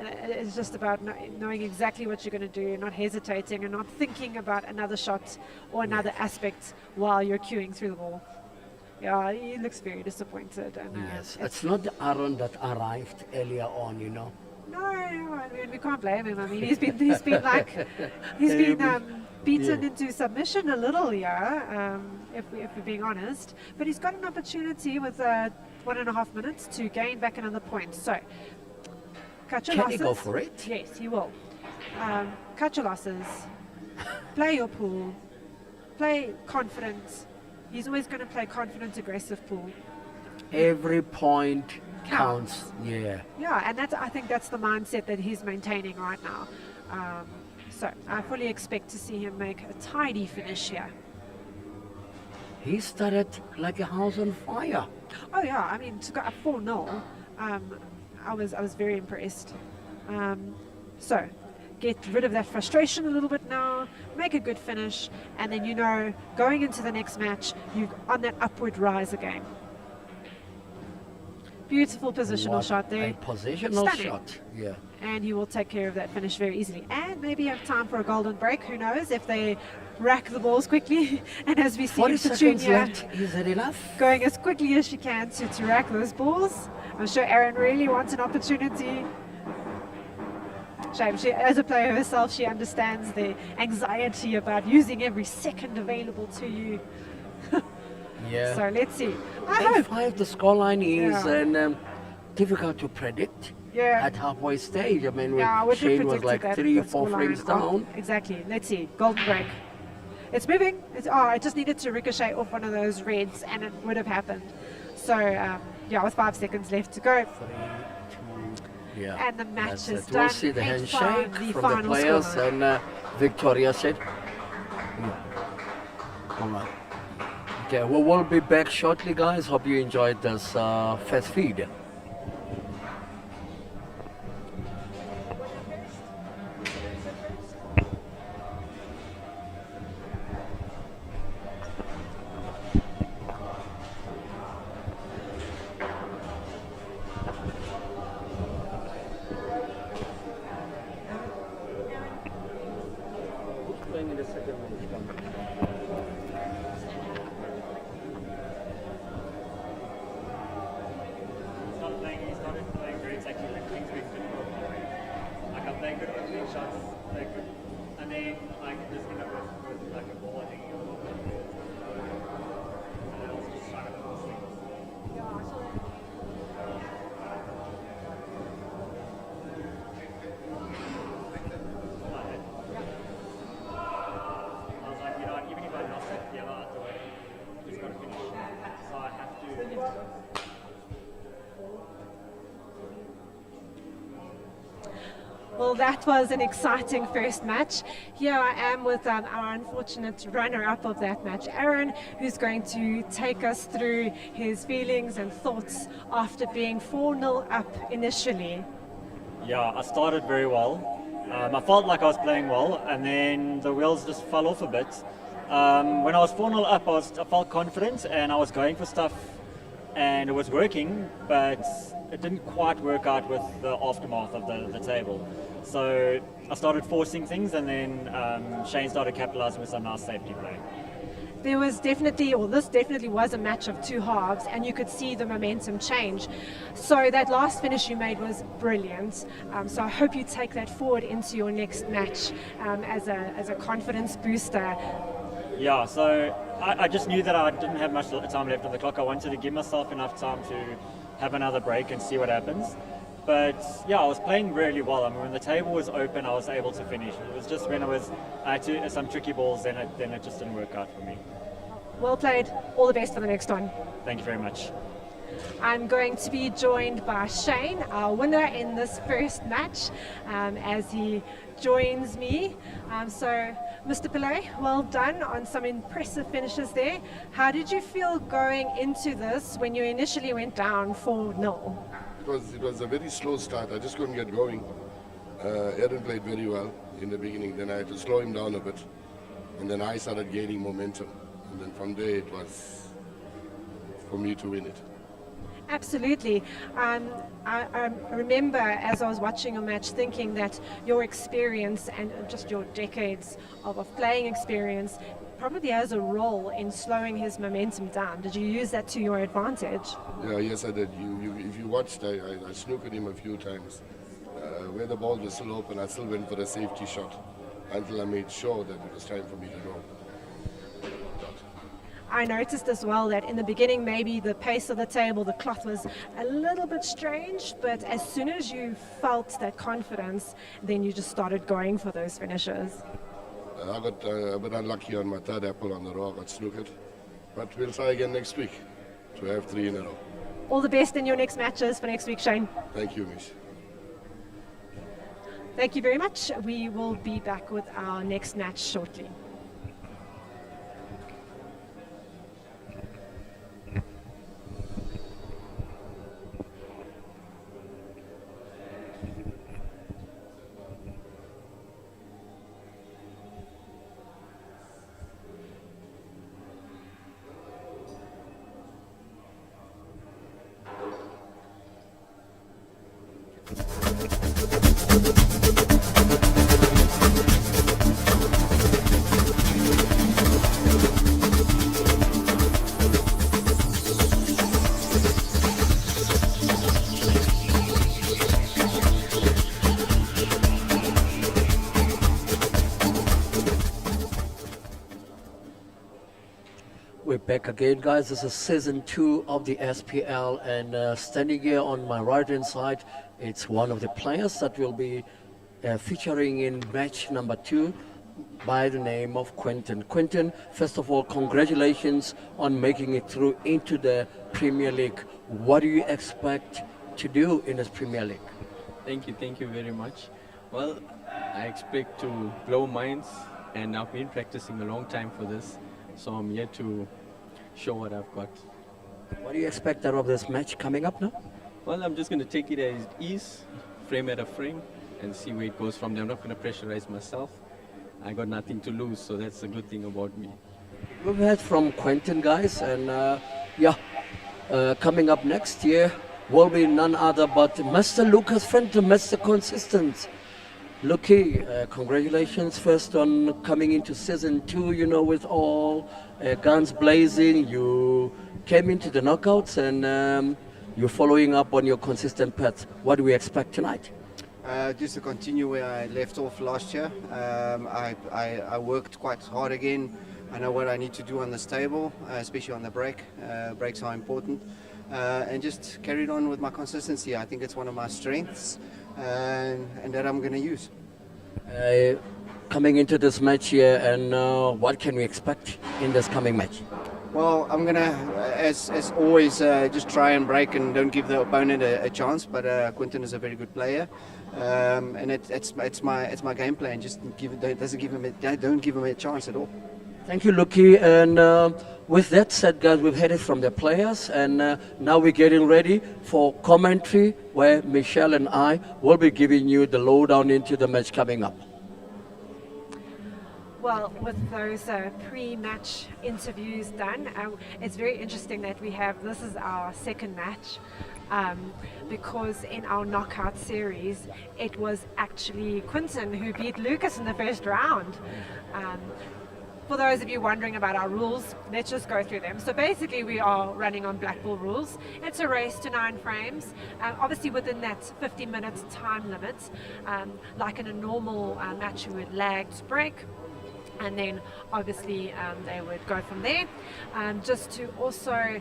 it's just about knowing exactly what you're going to do, not hesitating and not thinking about another shot or another aspect while you're queuing through the ball. Yeah, he looks very disappointed. And, Yes, it's not the Aaron that arrived earlier on, No, I mean, we can't blame him. I mean, he's been beaten into submission a little, if we're being honest. But he's got an opportunity with 1.5 minutes to gain back another point. So, cut your losses. Can he go for it? Yes, he will. Cut your losses. Play your pool. Play confident. He's always going to play confident, aggressive pool. Every point counts. Yeah. Yeah, and I think that's the mindset that he's maintaining right now. So I fully expect to see him make a tidy finish here. He started like a house on fire. Oh yeah, I mean, to go up 4-0, I was very impressed. So get rid of that frustration a little bit now, make a good finish, and then going into the next match, you're on that upward rise again. Beautiful positional shot there. A positional Stunning. shot, yeah. And he will take care of that finish very easily. And maybe have time for a golden break, who knows, if they rack the balls quickly. And as we see 40 seconds Petunia left, is that enough? going as quickly as she can to rack those balls. I'm sure Erin really wants an opportunity. Shame, as a player herself, she understands the anxiety about using every second available to you. Yeah. So let's see. I hope. 5 the scoreline is Yeah. difficult to predict Yeah. at halfway stage. I mean, Yeah, I would have Shane was predicted like that, 3 or that 4 scoreline. frames down. Exactly. Let's see. Golden break. It's moving. It just needed to ricochet off one of those reds, and it would have happened. So, with 5 seconds left to go. 3, 2, yeah. And the match That's is it. done. We'll see the 8-5, handshake the from the final players, scoreline. and Victoria said, all right. Okay, well, we'll be back shortly, guys. Hope you enjoyed this fast feed. Well, that was an exciting first match. Here I am with our unfortunate runner-up of that match, Aaron, who's going to take us through his feelings and thoughts after being 4-0 up initially. Yeah, I started very well. I felt like I was playing well, and then the wheels just fell off a bit. When I was 4-0 up, I felt confident, and I was going for stuff, and it was working, but it didn't quite work out with the aftermath of the table. So I started forcing things, and then Shane started capitalizing with some nice safety play. There was definitely, or this definitely was a match of two halves, and you could see the momentum change. So that last finish you made was brilliant. So I hope you take that forward into your next match as a confidence booster. Yeah, so I just knew that I didn't have much time left on the clock. I wanted to give myself enough time to have another break and see what happens. But yeah, I was playing really well. I mean, when the table was open, I was able to finish. It was just when I had to some tricky balls, then it just didn't work out for me. Well played. All the best for the next one. Thank you very much. I'm going to be joined by Shane, our winner in this first match, as he joins me. So, Mr. Pillay, well done on some impressive finishes there. How did you feel going into this when you initially went down 4-0? It was a very slow start. I just couldn't get going. Aaron played very well in the beginning. Then I had to slow him down a bit, and then I started gaining momentum. And then from there it was for me to win it. Absolutely. I remember as I was watching your match thinking that your experience and just your decades of playing experience probably has a role in slowing his momentum down. Did you use that to your advantage? Yeah, yes I did. If you watched, I snookered him a few times. Where the ball was still open, I still went for a safety shot until I made sure that it was time for me to go. I noticed as well that in the beginning maybe the pace of the table, the cloth was a little bit strange, but as soon as you felt that confidence, then you just started going for those finishes. I got a bit unlucky on my third apple on the row, I got snookered. But we'll try again next week to have 3 in a row. All the best in your next matches for next week, Shane. Thank you, Mish. Thank you very much. We will be back with our next match shortly. We're back again, guys. This is season 2 of the SPL, and standing here on my right hand side, it's one of the players that will be featuring in match number 2 by the name of Quinton. Quinton, first of all, congratulations on making it through into the Premier League. What do you expect to do in this Premier League? Thank you very much. Well, I expect to blow minds, and I've been practicing a long time for this, so I'm here to show what I've got. What do you expect out of this match coming up now? Well, I'm just going to take it as ease, frame at a frame, and see where it goes from there. I'm not going to pressurize myself. I got nothing to lose, so that's the good thing about me. We've heard from Quinton, guys, and coming up next year will be none other but Mr. Lucas Fenton, Mr. Consistent. Lucky, congratulations first on coming into season 2, you know, with all guns blazing. You came into the knockouts, and you're following up on your consistent path. What do we expect tonight? Just to continue where I left off last year. I worked quite hard again. I know what I need to do on this table, especially on the break. Breaks are important. And just carried on with my consistency. I think it's one of my strengths, and that I'm going to use. Coming into this match here, and what can we expect in this coming match? Well, I'm gonna, as always, just try and break and don't give the opponent a chance. But Quinton is a very good player, and it's my game plan. Just don't give him a chance at all. Thank you, Luki. And with that said, guys, we've heard it from the players, and now we're getting ready for commentary, where Michelle and I will be giving you the lowdown into the match coming up. Well, with those pre-match interviews done, it's very interesting that this is our second match, because in our knockout series, it was actually Quinton who beat Lucas in the first round. For those of you wondering about our rules, let's just go through them. So basically we are running on black ball rules. It's a race to 9 frames, obviously within that 50-minute time limit, like in a normal match we would lag to break. And then obviously they would go from there. Just to also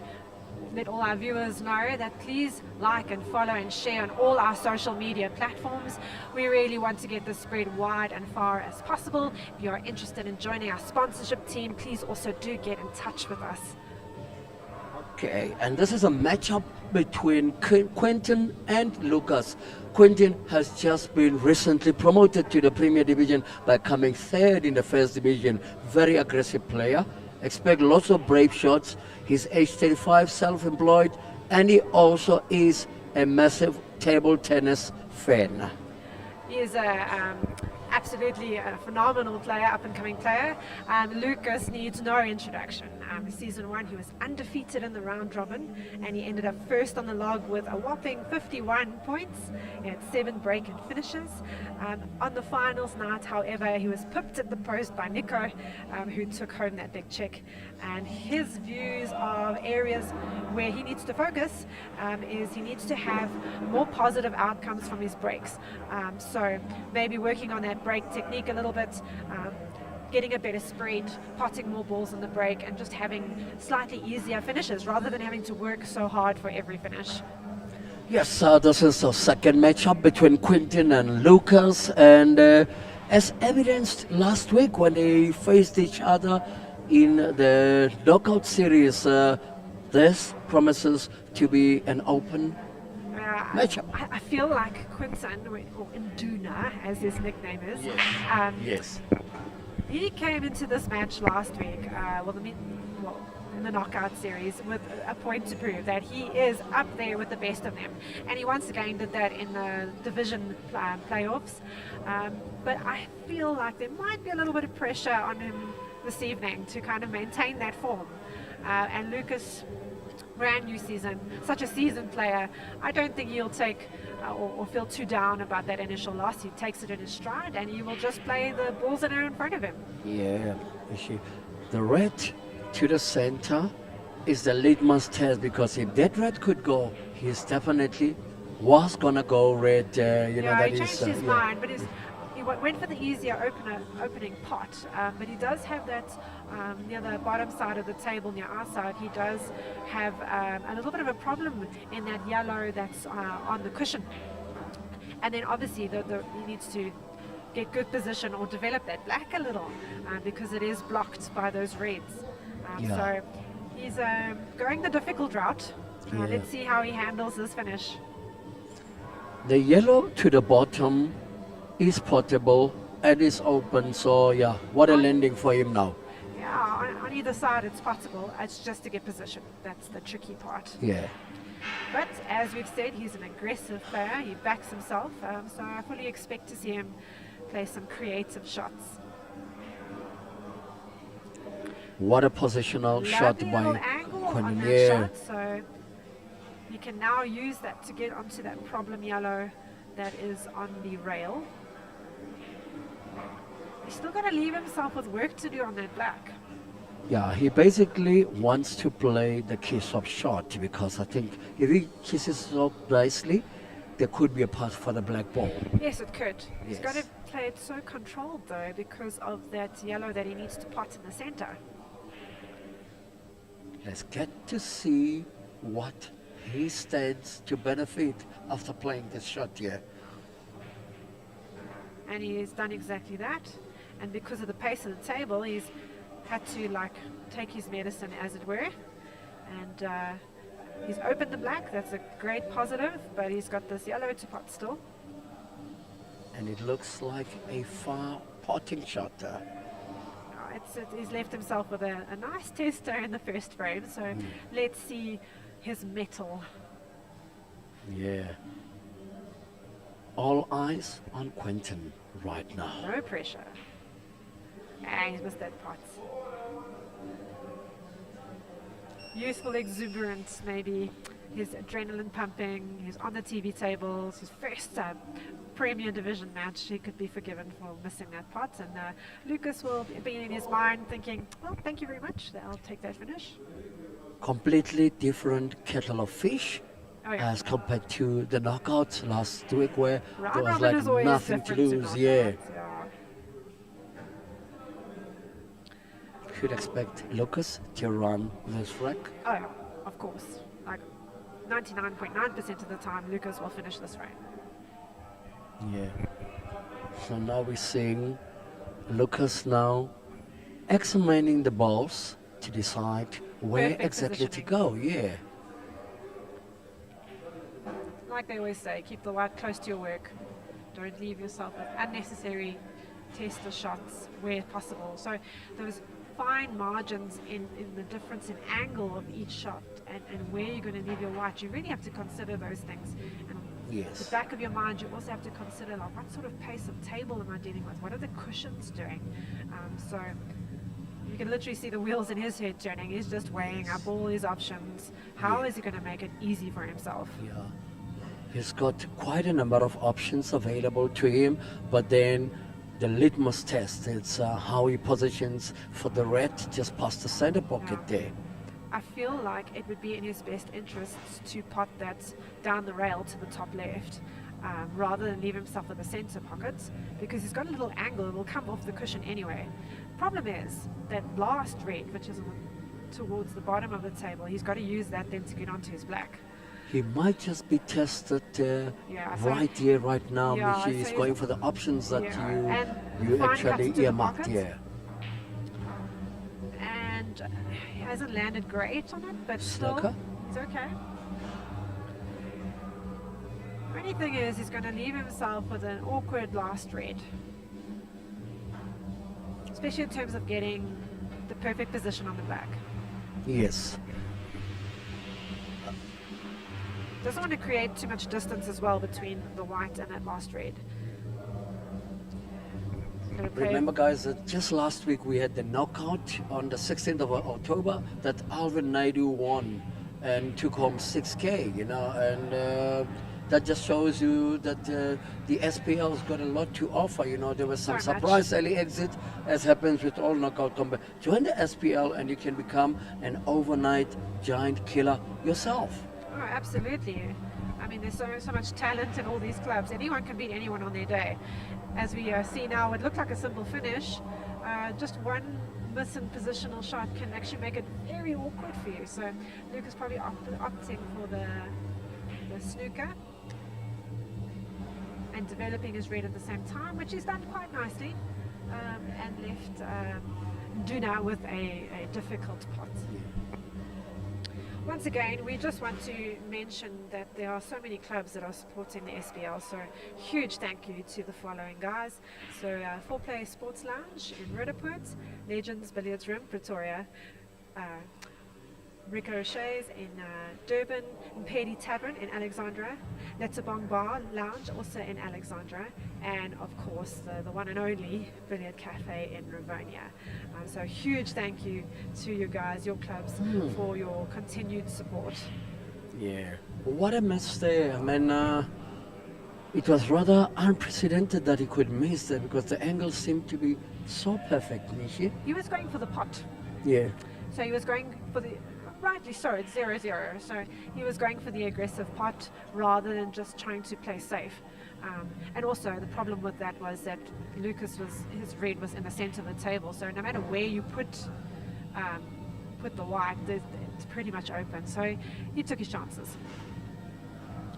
let all our viewers know that please like and follow and share on all our social media platforms. We really want to get this spread wide and far as possible. If you are interested in joining our sponsorship team, please also do get in touch with us. Okay, and this is a matchup between Quinton and Lucas. Quinton has just been recently promoted to the Premier Division by coming third in the First Division. Very aggressive player. Expect lots of brave shots. He's age 35, self-employed, and he also is a massive table tennis fan. He is absolutely a phenomenal player, up-and-coming player. Lucas needs no introduction. Season 1, he was undefeated in the round robin, and he ended up first on the log with a whopping 51 points. He had 7 break and finishes. On the finals night, however, he was pipped at the post by Niko, who took home that big check. And his views of areas where he needs to focus is he needs to have more positive outcomes from his breaks. So maybe working on that break technique a little bit, getting a better spread, potting more balls in the break, and just having slightly easier finishes rather than having to work so hard for every finish. Yes, this is the second matchup between Quinton and Lucas, and as evidenced last week when they faced each other in the knockout series, this promises to be an open matchup. I feel like Quinton, or Nduna as his nickname is, Yes. he came into this match last week, in the knockout series, with a point to prove that he is up there with the best of them. And he once again did that in the division playoffs. But I feel like there might be a little bit of pressure on him this evening to kind of maintain that form. And Lucas, brand new season, such a seasoned player, I don't think he'll take or feel too down about that initial loss. He takes it in his stride, and he will just play the balls that are in front of him. Yeah, the red to the center is the litmus test, because if that red could go, he's definitely was gonna go red. He changed his mind, but he went for the easier opening pot. But he does have that near the bottom side of the table, near our side. He does have a little bit of a problem in that yellow that's on the cushion. And then obviously he needs to get good position or develop that black a little, because it is blocked by those reds. So he's going the difficult route. Let's see how he handles this finish. The yellow to the bottom is potable and is open, so yeah, what a landing for him now. Yeah, on either side it's possible. It's just to get position. That's the tricky part. Yeah. But as we've said, he's an aggressive player. He backs himself, so I fully expect to see him play some creative shots. What a positional shot Lovely by little angle on Quinton. that shot, so he can now use that to get onto that problem yellow that is on the rail. He's still going to leave himself with work to do on that black. Yeah, he basically wants to play the kiss-off shot, because I think if he kisses it off nicely, there could be a pass for the black ball. Yes, it could. He's Yes. got to play it so controlled, though, because of that yellow that he needs to pot in the center. Let's get to see what he stands to benefit after playing this shot here. And he's done exactly that. And because of the pace of the table, he's had to like take his medicine, as it were, and he's opened the black. That's a great positive, but he's got this yellow to pot still. And it looks like a far potting shot. He's left himself with a nice tester in the first frame, so let's see his mettle. Yeah. All eyes on Quinton right now. No pressure. And he's missed that pot. Youthful exuberance, maybe. His adrenaline pumping. He's on the TV tables. His first Premier Division match. He could be forgiven for missing that pot. And Lucas will be in his mind thinking, well, thank you very much. I'll take that finish. Completely different kettle of fish. Oh, yeah. As compared to the knockouts last week, where Round there was robin is like always nothing to different lose. knockouts, Yeah, yeah. should expect Lucas to run this wreck. Oh, yeah, of course. Like 99.9% of the time, Lucas will finish this frame. Yeah. So now we're seeing Lucas now examining the balls to decide where Perfect exactly to positioning. go. Yeah. Like they always say, keep the white close to your work. Don't leave yourself with unnecessary tester shots where possible. So those fine margins in the difference in angle of each shot and where you're going to leave your white, you really have to consider those things. And Yes. the back of your mind, you also have to consider like what sort of pace of table am I dealing with? What are the cushions doing? So you can literally see the wheels in his head turning. He's just weighing up all his options. How is he going to make it easy for himself? Yeah. He's got quite a number of options available to him, but then the litmus test, it's how he positions for the red just past the center pocket there. I feel like it would be in his best interests to pot that down the rail to the top left, rather than leave himself with the center pocket, because he's got a little angle, it will come off the cushion anyway. Problem is, that last red, which is towards the bottom of the table, he's got to use that then to get onto his black. He might just be tested Yeah, so- right here, right now. Yeah, He's so going he's- for the options that Yeah, and you fine actually cuts to the earmarked. pockets. Yeah. And he hasn't landed great on it, but still, Snooker? he's okay. Only thing is, he's going to leave himself with an awkward last red. Especially in terms of getting the perfect position on the black. Yes. Doesn't want to create too much distance as well between the white and that last red. Gonna play- Remember, guys, that just last week we had the knockout on the 16th of October that Alvin Naidu won and took home 6K, you know, and that just shows you that the SPL's got a lot to offer. You know, there was some So much. surprise early exit, as happens with all knockout combat. Join the SPL and you can become an overnight giant killer yourself. Oh, absolutely. I mean, there's so much talent in all these clubs. Anyone can beat anyone on their day. As we see now, it looked like a simple finish. Just one miss in positional shot can actually make it very awkward for you. So Luke is probably opting for the snooker and developing his red at the same time, which he's done quite nicely, and left Duna with a difficult pot. Once again, we just want to mention that there are so many clubs that are supporting the SPL, so huge thank you to the following guys. So 4Play Sports Lounge in Rudderpoort, Legends Billiards Room, Pretoria, Ricochets in Durban, Mpedi Tavern in Alexandra, Letterbong Bar Lounge also in Alexandra, and of course the one and only Billiard Cafe in Rivonia. So huge thank you to you guys, your clubs, for your continued support. Yeah. What a miss there. I mean, it was rather unprecedented that he could miss there because the angle seemed to be so perfect, Nishi. He was going for the pot. Yeah. So he was going for the, rightly so, it's 0-0. So he was going for the aggressive pot rather than just trying to play safe. And also the problem with that was that his red was in the center of the table. So no matter where you put the white, it's pretty much open. So he took his chances.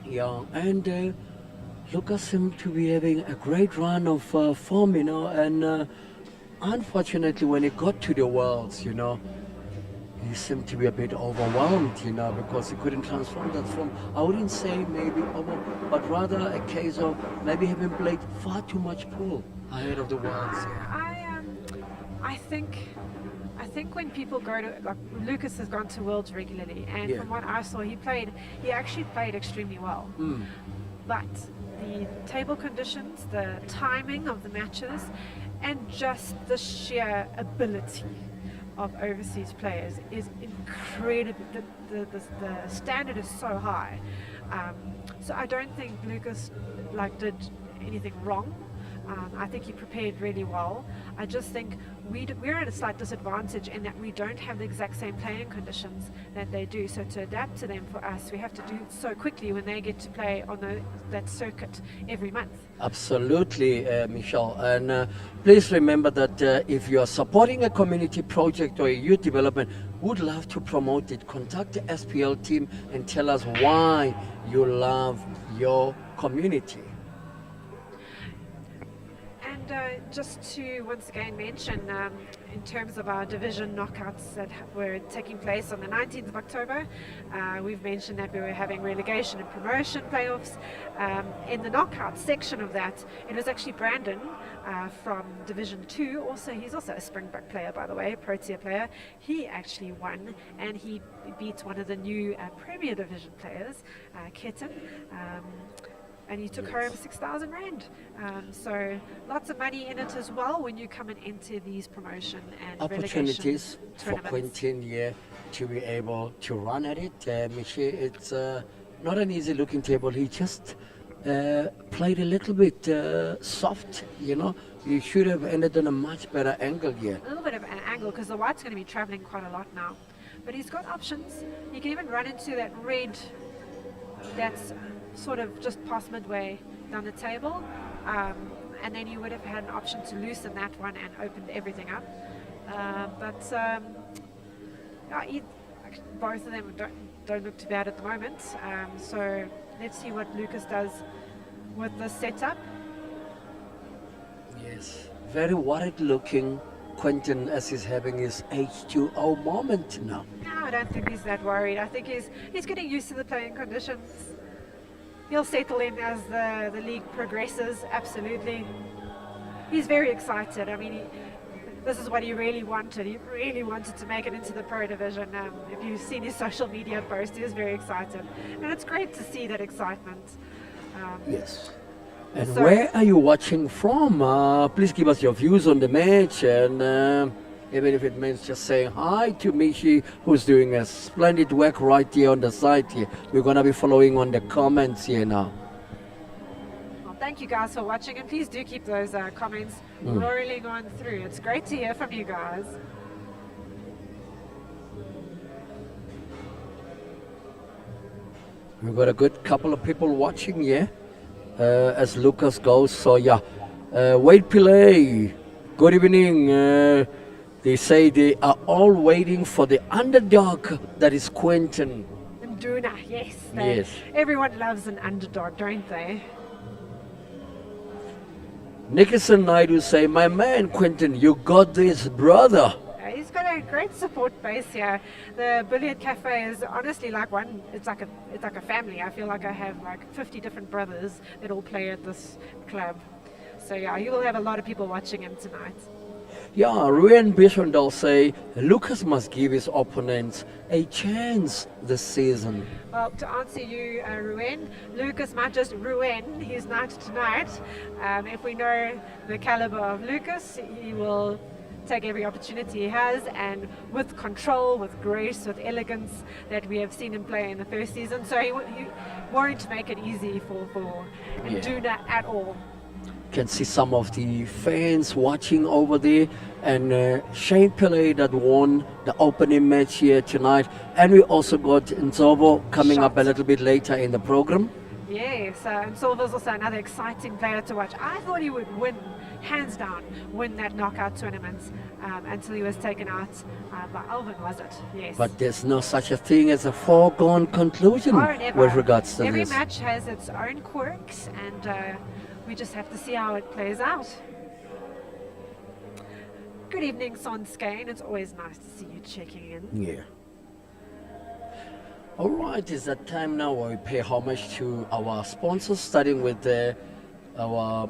Yeah, and Lucas seemed to be having a great run of form, you know, and unfortunately, when he got to the Worlds, he seemed to be a bit overwhelmed, because he couldn't transform that form. I wouldn't say maybe over, but rather a case of maybe having played far too much pool ahead of the Worlds. I think when people go to, like, Lucas has gone to Worlds regularly, and from what I saw, he actually played extremely well. But the table conditions, the timing of the matches, and just the sheer ability of overseas players is incredible. The standard is so high. So I don't think Lucas did anything wrong. I think he prepared really well. I just think we're at a slight disadvantage in that we don't have the exact same playing conditions that they do. So to adapt to them for us, we have to do it so quickly when they get to play on that circuit every month. Absolutely, Michelle. And please remember that if you are supporting a community project or a youth development, would love to promote it, contact the SPL team and tell us why you love your community. Just to once again mention, in terms of our division knockouts that were taking place on the 19th of October, we've mentioned that we were having relegation and promotion playoffs. In the knockout section of that, it was actually Brandon from Division 2. He's also a Springbok player, by the way, Protea player. He actually won, and he beat one of the new Premier Division players, Quinton. And he took home 6,000 Rand. So lots of money in it as well when you come and enter these promotion and opportunities for Quinton to be able to run at it. Michi, it's not an easy looking table. He just played a little bit soft, He should have ended on a much better angle here. A little bit of an angle because the white's going to be traveling quite a lot now. But he's got options. He can even run into that red that's sort of just past midway down the table, and then you would have had an option to loosen that one and opened everything up. Both of them don't look too bad at the moment. So let's see what Lucas does with the setup. Yes, very worried looking Quinton as he's having his H2O moment now. No, I don't think he's that worried. I think he's getting used to the playing conditions. He'll settle in as the league progresses, absolutely. He's very excited. I mean, this is what he really wanted. He really wanted to make it into the Pro Division. If you've seen his social media post, he was very excited. And it's great to see that excitement. Yes. And where are you watching from? Please give us your views on the match, and even if it means just saying hi to Michi, who's doing a splendid work right here on the side here. We're going to be following on the comments here now. Well, thank you guys for watching, and please do keep those comments rolling on through. It's great to hear from you guys. We've got a good couple of people watching here as Lucas goes. So Wade Pillay, good evening. They say they are all waiting for the underdog that is Quinton. Nduna, yes. Everyone loves an underdog, don't they? Nickerson Naidu say, my man Quinton, you got this, brother. He's got a great support base here. The Billiard Cafe is honestly like it's like a family. I feel like I have like 50 different brothers that all play at this club. So you will have a lot of people watching him tonight. Ruwen Bishondal say Lucas must give his opponents a chance this season. Well, to answer you, Ruwen, Lucas might just ruin his night tonight. If we know the caliber of Lucas, he will take every opportunity he has, and with control, with grace, with elegance that we have seen him play in the first season. So he won't make it easy for Nduna at all. Can see some of the fans watching over there, and Shane Pillay that won the opening match here tonight, and we also got Inso coming up a little bit later in the program. Yes, and Silver's also another exciting player to watch. I thought he would hands down win that knockout tournament until he was taken out by Alvin, was it? Yes. But there's no such a thing as a foregone conclusion with regards to every this. match has its own quirks, and we just have to see how it plays out. Good evening, Sonskane. It's always nice to see you checking in. Yeah. All right, it's that time now where we pay homage to our sponsors, starting with our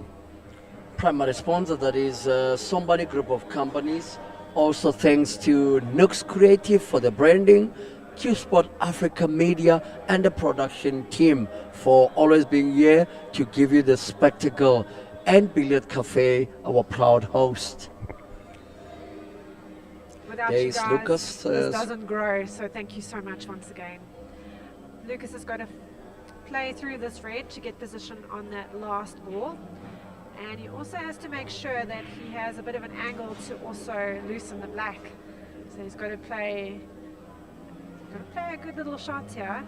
primary sponsor, that is Somebody Group of Companies. Also thanks to Nooks Creative for the branding, Q-Sport Africa Media, and the production team for always being here to give you the spectacle, and Billiard Cafe, our proud host. Without There you is guys, Lucas, this doesn't grow, so thank you so much once again. Lucas has got to play through this red to get position on that last ball. And he also has to make sure that he has a bit of an angle to also loosen the black. So he's got to play a good little shot here.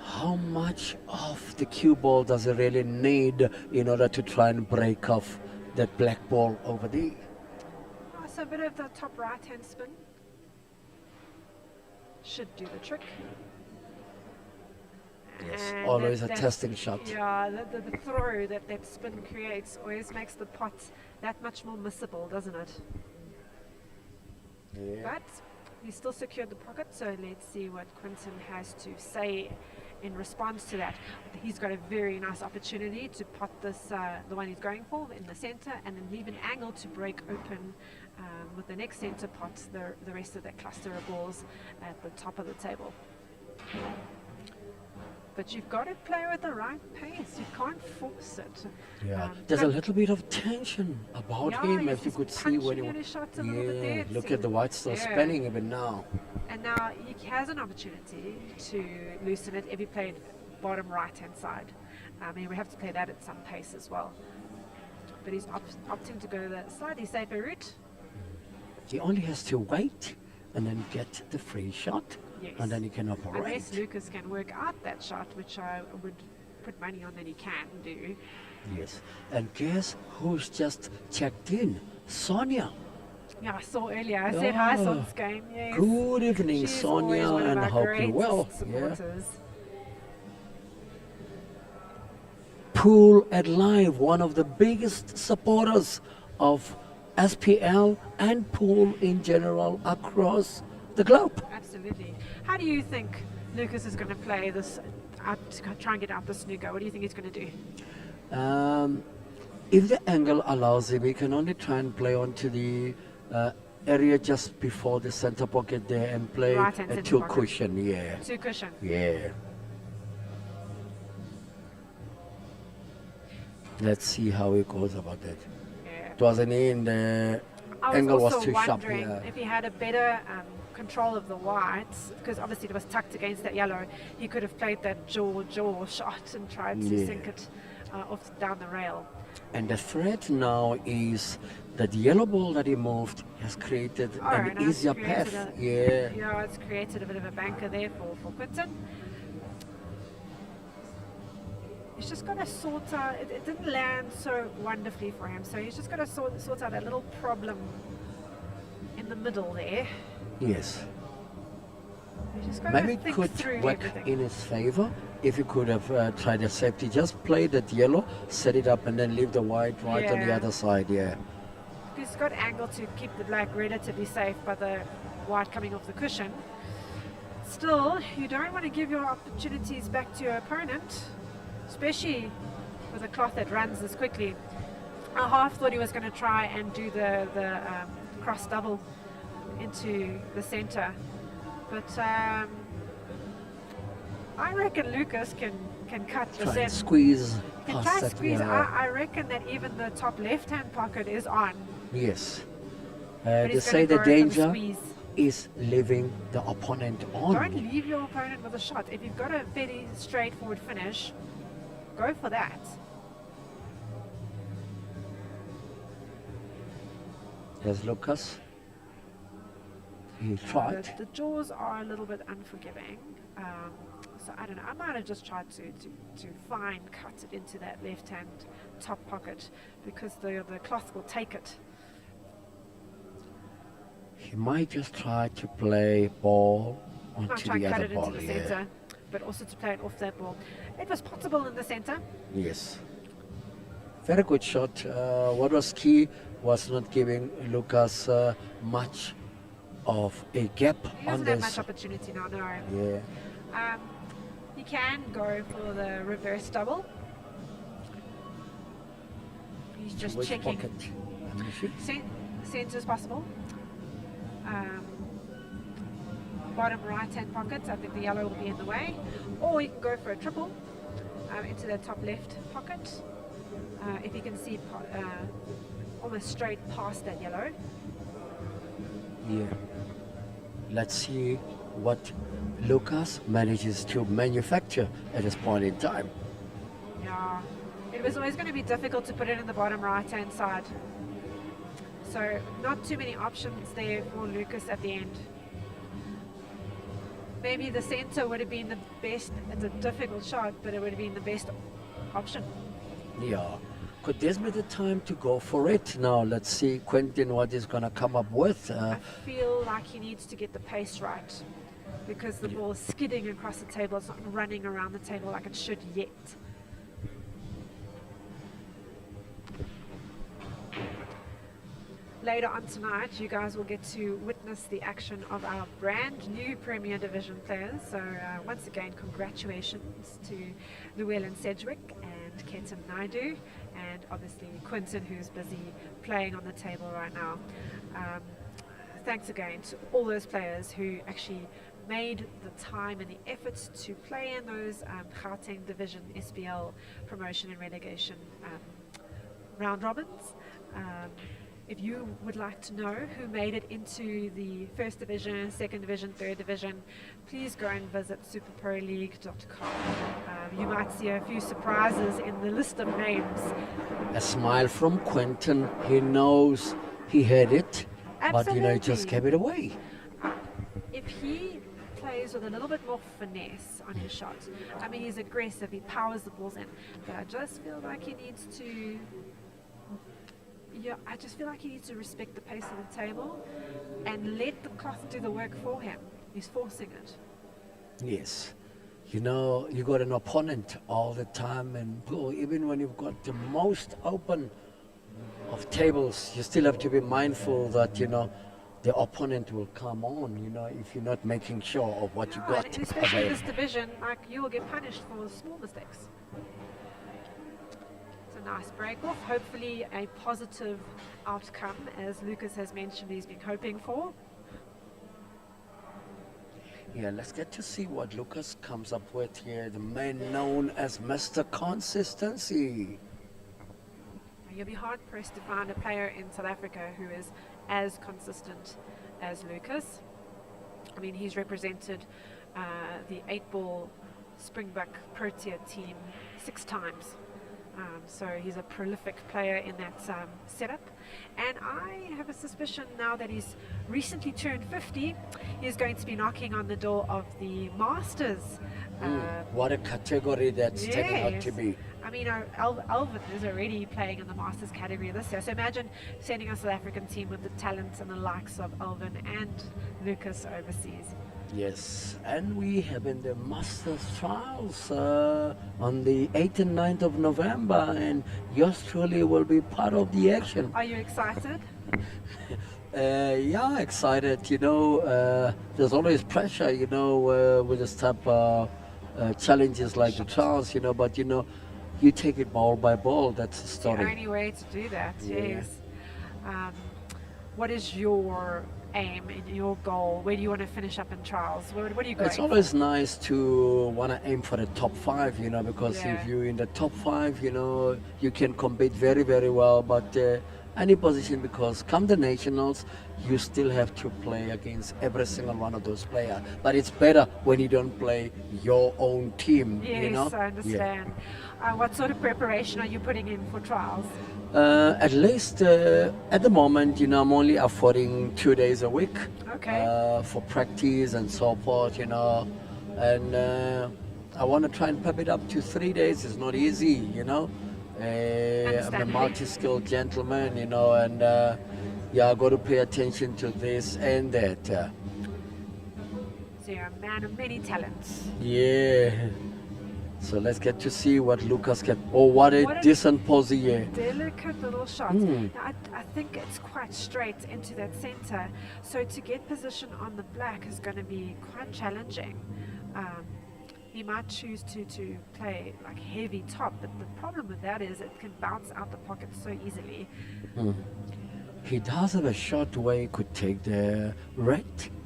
How much of the cue ball does it really need in order to try and break off that black ball over there? Oh, so a bit of the top right hand spin should do the trick. Yes, And always a that- testing shot. Yeah, the throw that spin creates always makes the pot that much more missable, doesn't it? Yeah. But he still secured the pocket, so let's see what Quinton has to say in response to that. He's got a very nice opportunity to pot this, the one he's going for, in the center, and then leave an angle to break open with the next center pot, the rest of that cluster of balls at the top of the table. But you've got to play with the right pace. You can't force it. Yeah, there's a little bit of tension about Yeah, him, he's as you just could see when he punching at his shots a little bit there, yeah, it look at seems. the white still Yeah. spinning even now. And now he has an opportunity to loosen it if he played bottom right hand side. I mean, we have to play that at some pace as well. But he's opting to go the slightly safer route. He only has to wait and then get the free shot, Yes. and then he can operate. Unless Lucas can work out that shot, which I would put money on that he can do. Yes, and guess who's just checked in? Sonia. Yeah, I saw earlier. I said hi, Oh, Sonskane. Yes. Good evening, She's Sonia, always one of and I our hope you're greatest well. Yeah. supporters. Pool at Live, one of the biggest supporters of SPL and pool in general across the globe. Absolutely. How do you think Lucas is going to play this out to try and get out the snooker? What do you think he's going to do? If the angle allows him, he can only try and play onto the area just before the center pocket there and play Right-hand a center two pocket. cushion. Yeah, Two cushion. yeah. Let's see how he goes about that. Yeah. It wasn't in the I angle was was also too sharp. wondering Yeah. if he had a better control of the whites, because obviously it was tucked against that yellow. He could have played that jaw shot and tried to Yeah. sink it off down the rail. And the threat now is that the yellow ball that he moved has created Oh, an and it's easier created path. a- Yeah. Yeah, it's created a bit of a banker there for Quinton. He's just got to sort out, it didn't land so wonderfully for him, so he's just got to sort out a little problem in the middle there. Yes. He's just got Maybe to it think could through work everything. in his favor if he could have tried a safety. Just play that yellow, set it up, and then leave the white right on the Yeah. other side. Yeah. He's got angle to keep the black relatively safe by the white coming off the cushion. Still, you don't want to give your opportunities back to your opponent, especially with a cloth that runs this quickly. I half thought he was going to try and do the cross double into the center, but I reckon Lucas can cut the Try and center. squeeze Can past try that. squeeze. Yeah. I reckon that even the top left-hand pocket is on. Yes. But They he's say gonna the go for the danger squeeze. is leaving the opponent on. Don't leave your opponent with a shot. If you've got a fairly straightforward finish, go for that. There's Lucas. He tried. The jaws are a little bit unforgiving. So I don't know. I might have just tried to fine cut it into that left-hand top pocket because the cloth will take it. He might just try to play ball Might onto try and the cut other it ball. into the Yeah. center, but also to play it off that ball. It was possible in the center. Yes. Very good shot. What was key was not giving Lucas much of a gap He on doesn't have this. much opportunity now, no. Yeah. He can go for the reverse double. He's just Which checking pocket? Amishi? centre as possible. Bottom right hand pocket, I think the yellow will be in the way. Or he can go for a triple into the top left pocket. If you can see almost straight past that yellow. Yeah. Let's see what Lucas manages to manufacture at this point in time. Yeah, it was always going to be difficult to put it in the bottom right hand side. So not too many options there for Lucas at the end. Maybe the centre would have been the best. It's a difficult shot, but it would have been the best option. Yeah. Could this be the time to go for it? Now let's see Quinton what he's going to come up with. I feel like he needs to get the pace right because the ball is skidding across the table. It's not running around the table like it should yet. Later on tonight, you guys will get to witness the action of our brand new Premier Division players. So once again, congratulations to Luwellyn Sedgwick and Quinton Naidu, and obviously Quinton, who's busy playing on the table right now. Thanks again to all those players who actually made the time and the efforts to play in those Gauteng Division SPL promotion and relegation round robins. If you would like to know who made it into the First Division, Second Division, Third Division, please go and visit superproleague.com. You might see a few surprises in the list of names. A smile from Quinton. He knows he had it, but he just Absolutely. gave it away. If he plays with a little bit more finesse on his shot, I mean, he's aggressive, he powers the balls in, but I just feel like he needs to respect the pace of the table and let the cloth do the work for him. He's forcing it. Yes. You know, you got an opponent all the time, and even when you've got the most open of tables, you still have to be mindful that, the opponent will come on, if you're not making sure of what you got. And especially in available. this division, like, you will get punished for small mistakes. Nice break off, hopefully a positive outcome, as Lucas has mentioned he's been hoping for. Yeah, let's get to see what Lucas comes up with here, the man known as Mr. Consistency. You'll be hard pressed to find a player in South Africa who is as consistent as Lucas. I mean, he's represented the 8-ball Springbok Protea team 6 times. So he's a prolific player in that setup, and I have a suspicion now that he's recently turned 50, he's going to be knocking on the door of the Masters. What a category that's turning out to Yes. be. I mean, Alvin is already playing in the Masters category this year, so imagine sending a South African team with the talent and the likes of Alvin and Lucas overseas. Yes, and we have in the Masters Trials on the 8th and 9th of November, and yours truly will be part of the action. Are you excited? Yeah, excited. There's always pressure, with this type of challenges like the trials, but you take it ball by ball. That's the The story. only way to do that, Yeah. yes. What is your aim and your goal? Where do you want to finish up in trials? What are you going It's always nice to want to aim for the top 5, because Yeah. if you're in the top 5, you can compete very, very well. But any position, because come the nationals, you still have to play against every single one of those players. But it's better when you don't play your own team, Yes, I understand. What sort of preparation are you putting in for trials? At least at the moment, I'm only affording 2 days a week Okay. for practice and so forth, and I want to try and pep it up to 3 days. It's not easy, I'm a Understandably. multi-skilled gentleman, and I got to pay attention to this and that. So you're a man of many talents. Yeah. So let's get to see what Lucas can. Oh, what a decent pose here. Delicate little shot. Now, I think it's quite straight into that center. So to get position on the black is going to be quite challenging. He might choose to play like heavy top, but the problem with that is it can bounce out the pocket so easily. He does have a shot where he could take the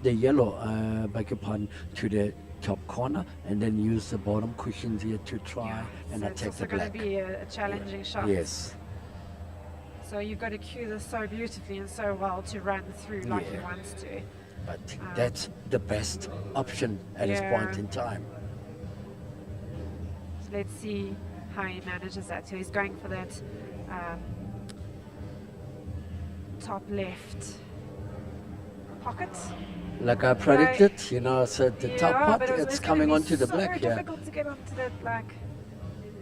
yellow, beg your pardon, to the top corner and then use the bottom cushions here to try and so attack it's the also going black. to be a challenging shot. Yes. So you've got to cue this so beautifully and so well to run through like he wants to. But that's the best option at this point in time. So let's see how he manages that. So he's going for that top left pocket. Like I predicted, you know, so the top part, but it's coming onto the black here. here. It's difficult to get onto that black.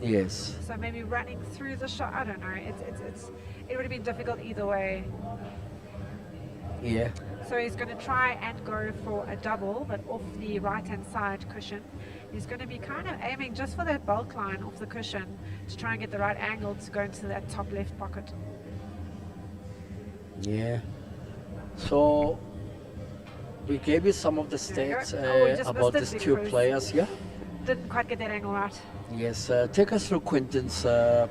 Yes. So maybe running through the shot, I don't know. It would have been difficult either way. Yeah. So he's going to try and go for a double, but off the right-hand side cushion. He's going to be kind of aiming just for that bulk line off the cushion to try and get the right angle to go into that top left pocket. Yeah. So we gave you some of the stats we just about missed these it two because- players. Yeah. Didn't quite get that angle right. Yes. Take us through Quinton's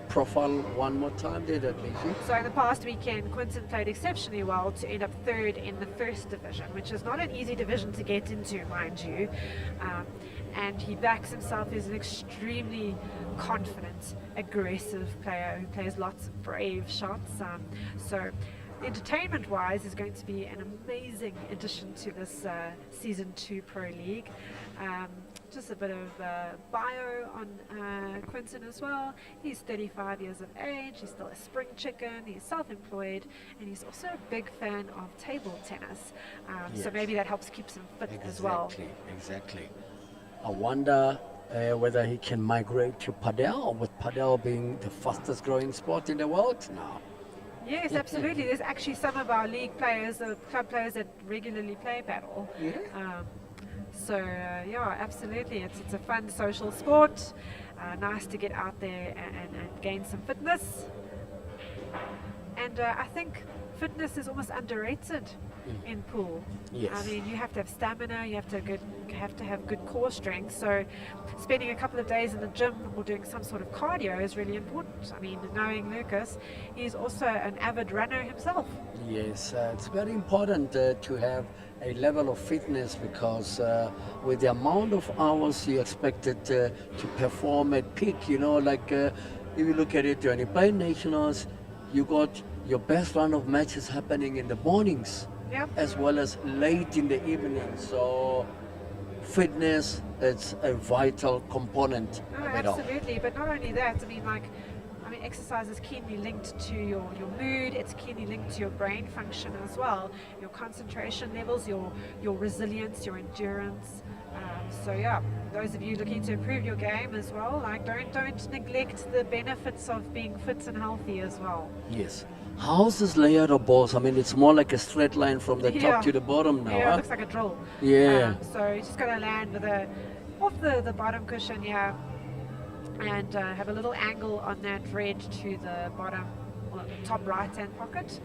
profile one more time, there, Michi. So in the past weekend, Quinton played exceptionally well to end up third in the first division, which is not an easy division to get into, mind you. And he backs himself as an extremely confident, aggressive player who plays lots of brave shots. So entertainment-wise is going to be an amazing addition to this Season 2 Pro League. Just a bit of bio on Quinton as well. He's 35 years of age, he's still a spring chicken, he's self-employed, and he's also a big fan of table tennis. So maybe that helps keep him fit as well. Exactly. I wonder whether he can migrate to padel, with padel being the fastest growing sport in the world now. Yes, absolutely. There's actually some of our league players, club players that regularly play paddle. So yeah, absolutely. It's a fun social sport. Nice to get out there and gain some fitness. And I think fitness is almost underrated in pool. Yes. I mean, you have to have stamina, you have to have good core strength. So spending a couple of days in the gym or doing some sort of cardio is really important. I mean, knowing Lucas, he's also an avid runner himself. Yes, it's very important to have a level of fitness because with the amount of hours you expected to perform at peak, you know, like if you look at it, when you play nationals, you got your best run of matches happening in the mornings as well as late in the evening. So fitness, it's a vital component of it all. Absolutely, but not only that, I mean, exercise is keenly linked to your mood, it's keenly linked to your brain function as well, your concentration levels, your resilience, your endurance. So yeah, those of you looking to improve your game as well, like don't neglect the benefits of being fit and healthy as well. Yes. How's this layout of balls? I mean, it's more like a straight line from the top to the bottom now. Yeah, it looks like a drill. Yeah. So you just got to land with off the bottom cushion here, and have a little angle on that red to the bottom, or the top right-hand pocket.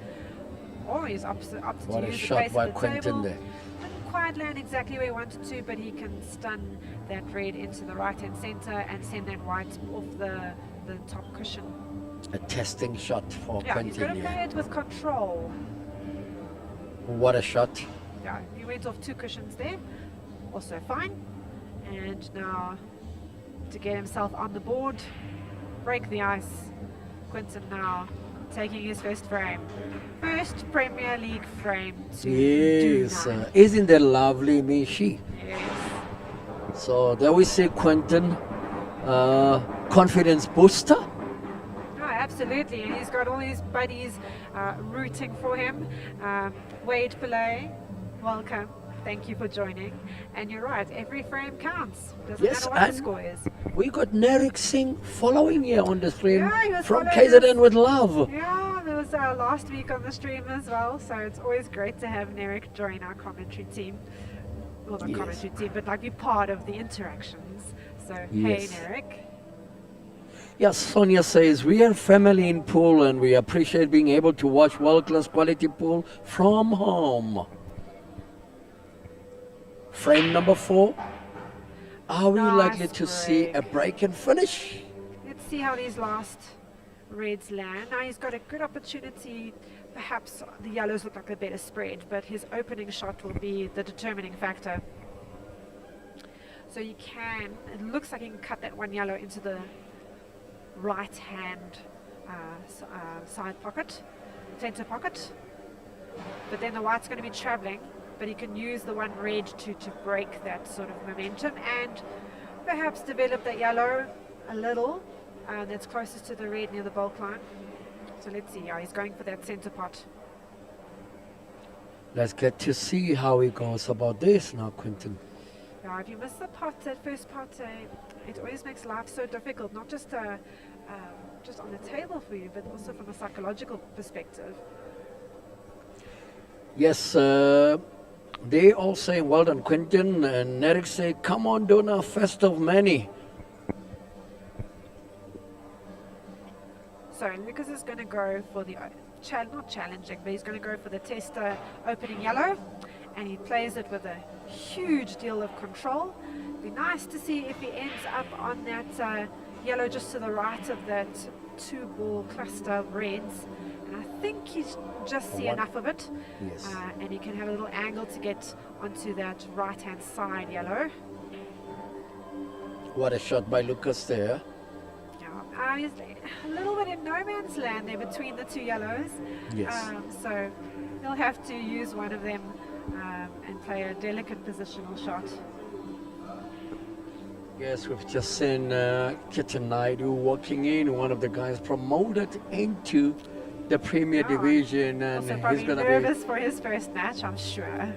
Or he's opted What to a use the shot place by of the Quinton table. there. Didn't quite land exactly where he wanted to, but he can stun that red into the right-hand center and send that white off the top cushion. A testing shot for Yeah, he's going Quinton. to play it with control. What a shot. Yeah, he went off 2 cushions there, also fine. And now to get himself on the board, break the ice. Quinton now taking his first frame. First Premier League frame to Yes. do now. Isn't that lovely, Michi? Yes. So there we see Quinton, confidence booster. No, absolutely. And he's got all his buddies rooting for him. Wade Pillay, welcome. Thank you for joining. And you're right, every frame counts. Doesn't Yes, matter what the and score is. we got Nerik Singh following here on the stream Yeah, he was from following KZN us. with love. Yeah, there was last week on the stream as well, so it's always great to have Nerik join our commentary team. Well, not Yes. commentary team, but like be part of the interactions. So, Yes. hey Nerik. Yes, Sonia says, we are family in pool and we appreciate being able to watch world-class quality pool from home. Frame number 4. Are we likely Nice to see a break. break and finish? Let's see how these last reds land. Now he's got a good opportunity. Perhaps the yellows look like a better spread, but his opening shot will be the determining factor. So you can, it looks like he can cut that one yellow into the right hand side pocket, center pocket. But then the white's going to be traveling, but he can use the one red to break that sort of momentum and perhaps develop that yellow a little that's closest to the red near the bulk line. So let's see, yeah, he's going for that center pot. Let's get to see how he goes about this now, Quinton. Yeah, if you miss the pot, that first pot, it always makes life so difficult, not just on the table for you, but also from a psychological perspective. Yes, they all say, well done, Quinton, and Eric say, come on, Donna, first of many. So Lucas is going to go for the, not challenging, but he's going to go for the tester opening yellow, and he plays it with a huge deal of control. Be nice to see if he ends up on that yellow just to the right of that 2-ball cluster of reds. And I think he's just see enough of it. Yes. And he can have a little angle to get onto that right-hand side yellow. What a shot by Lucas there. He's a little bit in no man's land there between the two yellows. Yes. So he'll have to use one of them and play a delicate positional shot. Yes, we've just seen Quinton walking in, one of the guys promoted into the Premier Division, and Also he's probably going to nervous for his first match, I'm sure.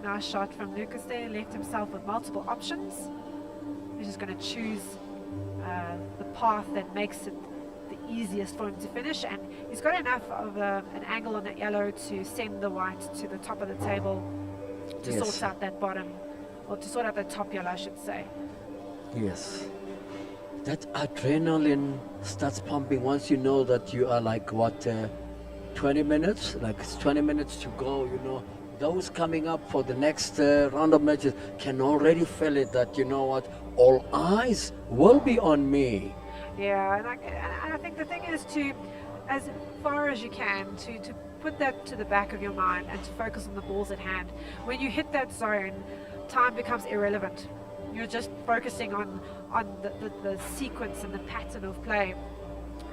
Nice shot from Lucas there, left himself with multiple options. He's just going to choose the path that makes it the easiest for him to finish, and he's got enough of an angle on that yellow to send the white to the top of the table to Yes. sort out that bottom, or to sort out the top yellow, I should say. Yes. That adrenaline starts pumping once you know that you are like, 20 minutes? Like it's 20 minutes to go, you know. Those coming up for the next round of matches can already feel it that, you know what, all eyes will be on me. Yeah, and I think the thing is to, as far as you can, to put that to the back of your mind and to focus on the balls at hand. When you hit that zone, time becomes irrelevant. You're just focusing on the sequence and the pattern of play.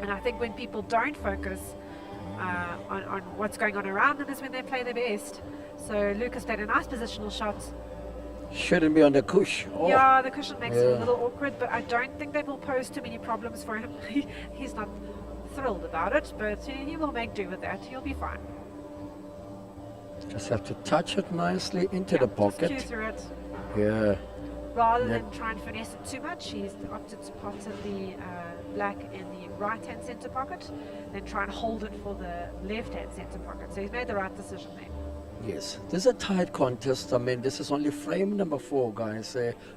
And I think when people don't focus on what's going on around them is when they play their best. So Lucas played a nice positional shot. Shouldn't be on the cush. Oh. Yeah, the cushion makes it Yeah. a little awkward, but I don't think that will pose too many problems for him. He's not thrilled about it, but he will make do with that. He'll be fine. Just have to touch it nicely into the Just pocket. cue through it. Yeah. Rather Yeah. than try and finesse it too much, he's opted to pot the black in the right-hand center pocket, then try and hold it for the left-hand center pocket. So he's made the right decision there. Yes, this is a tight contest. I mean, this is only frame number 4, guys.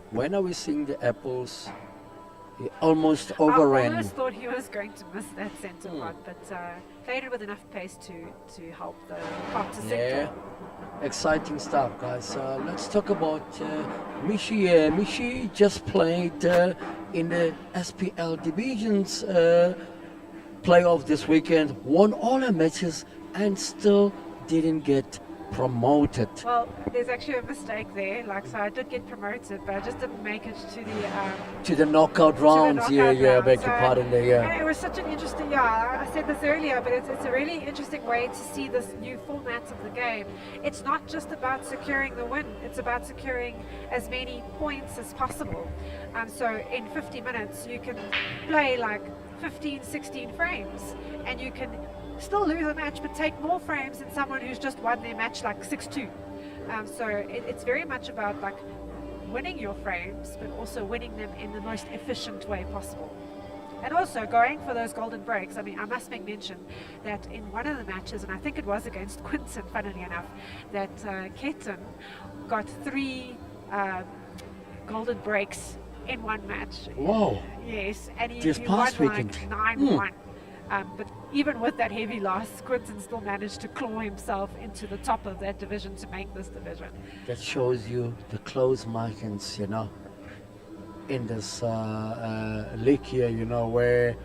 When are we seeing the apples? He almost I overran. almost thought he was going to miss that center pot, but played it with enough pace to help the pot to Yeah, center. exciting stuff, guys. Let's talk about Mishi. Mishi just played in the SPL Divisions playoff this weekend, won all her matches, and still didn't get promoted. Well, there's actually a mistake there. So I did get promoted, but I just didn't make it to the To the knockout rounds, knockout yeah, round. beg your pardon there, yeah. And it was such an interesting, I said this earlier, but it's a really interesting way to see this new format of the game. It's not just about securing the win, it's about securing as many points as possible. So in 50 minutes, you can play like 15, 16 frames, and you can still lose a match, but take more frames than someone who's just won their match like 6-2. So it's very much about like winning your frames, but also winning them in the most efficient way possible. And also going for those golden breaks. I mean, I must make mention that in one of the matches, and I think it was against Quinton, funnily enough, that Quinton got 3 golden breaks in one match. Whoa. Yes, and he This won past like weekend. 9-1. But even with that heavy loss, Quinton still managed to claw himself into the top of that division to make this division. That shows you the close margins, you know, in this league here, you know, where,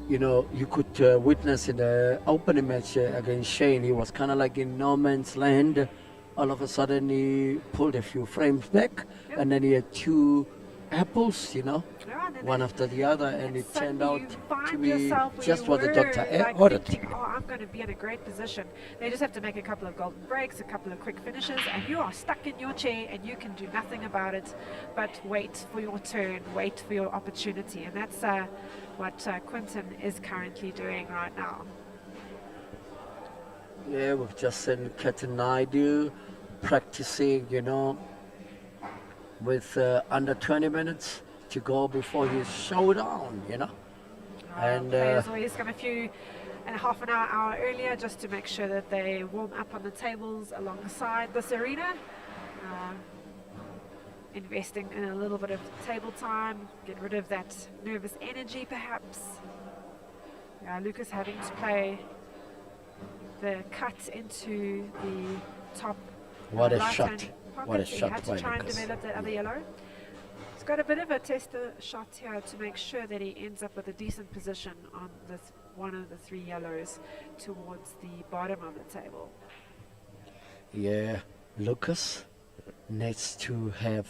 you know, you could witness in the opening match against Shane, he was kind of like in no man's land. All of a sudden he pulled a few frames back, and then he had two apples, you know, Yeah, and then one after the other, and it turned suddenly out you find to be yourself where just you what the were, doctor like ordered. thinking, oh, I'm going to be in a great position. They just have to make a couple of golden breaks, a couple of quick finishes, and you are stuck in your chair and you can do nothing about it but wait for your turn, wait for your opportunity. And that's what Quinton is currently doing right now. Yeah, we've just seen Captain Naidu practicing, you know, with under 20 minutes to go before his showdown, you know. And Players always come a few and half an hour earlier just to make sure that they warm up on the tables alongside this arena. Investing in a little bit of table time, get rid of that nervous energy perhaps. Lucas having to play the cut into the top what a right-hand shot. pocket. What a So shot he had by to try and Lucas. develop that other yellow. He's got a bit of a tester shot here to make sure that he ends up with a decent position on this one of the three yellows towards the bottom of the table. Yeah, Lucas needs to have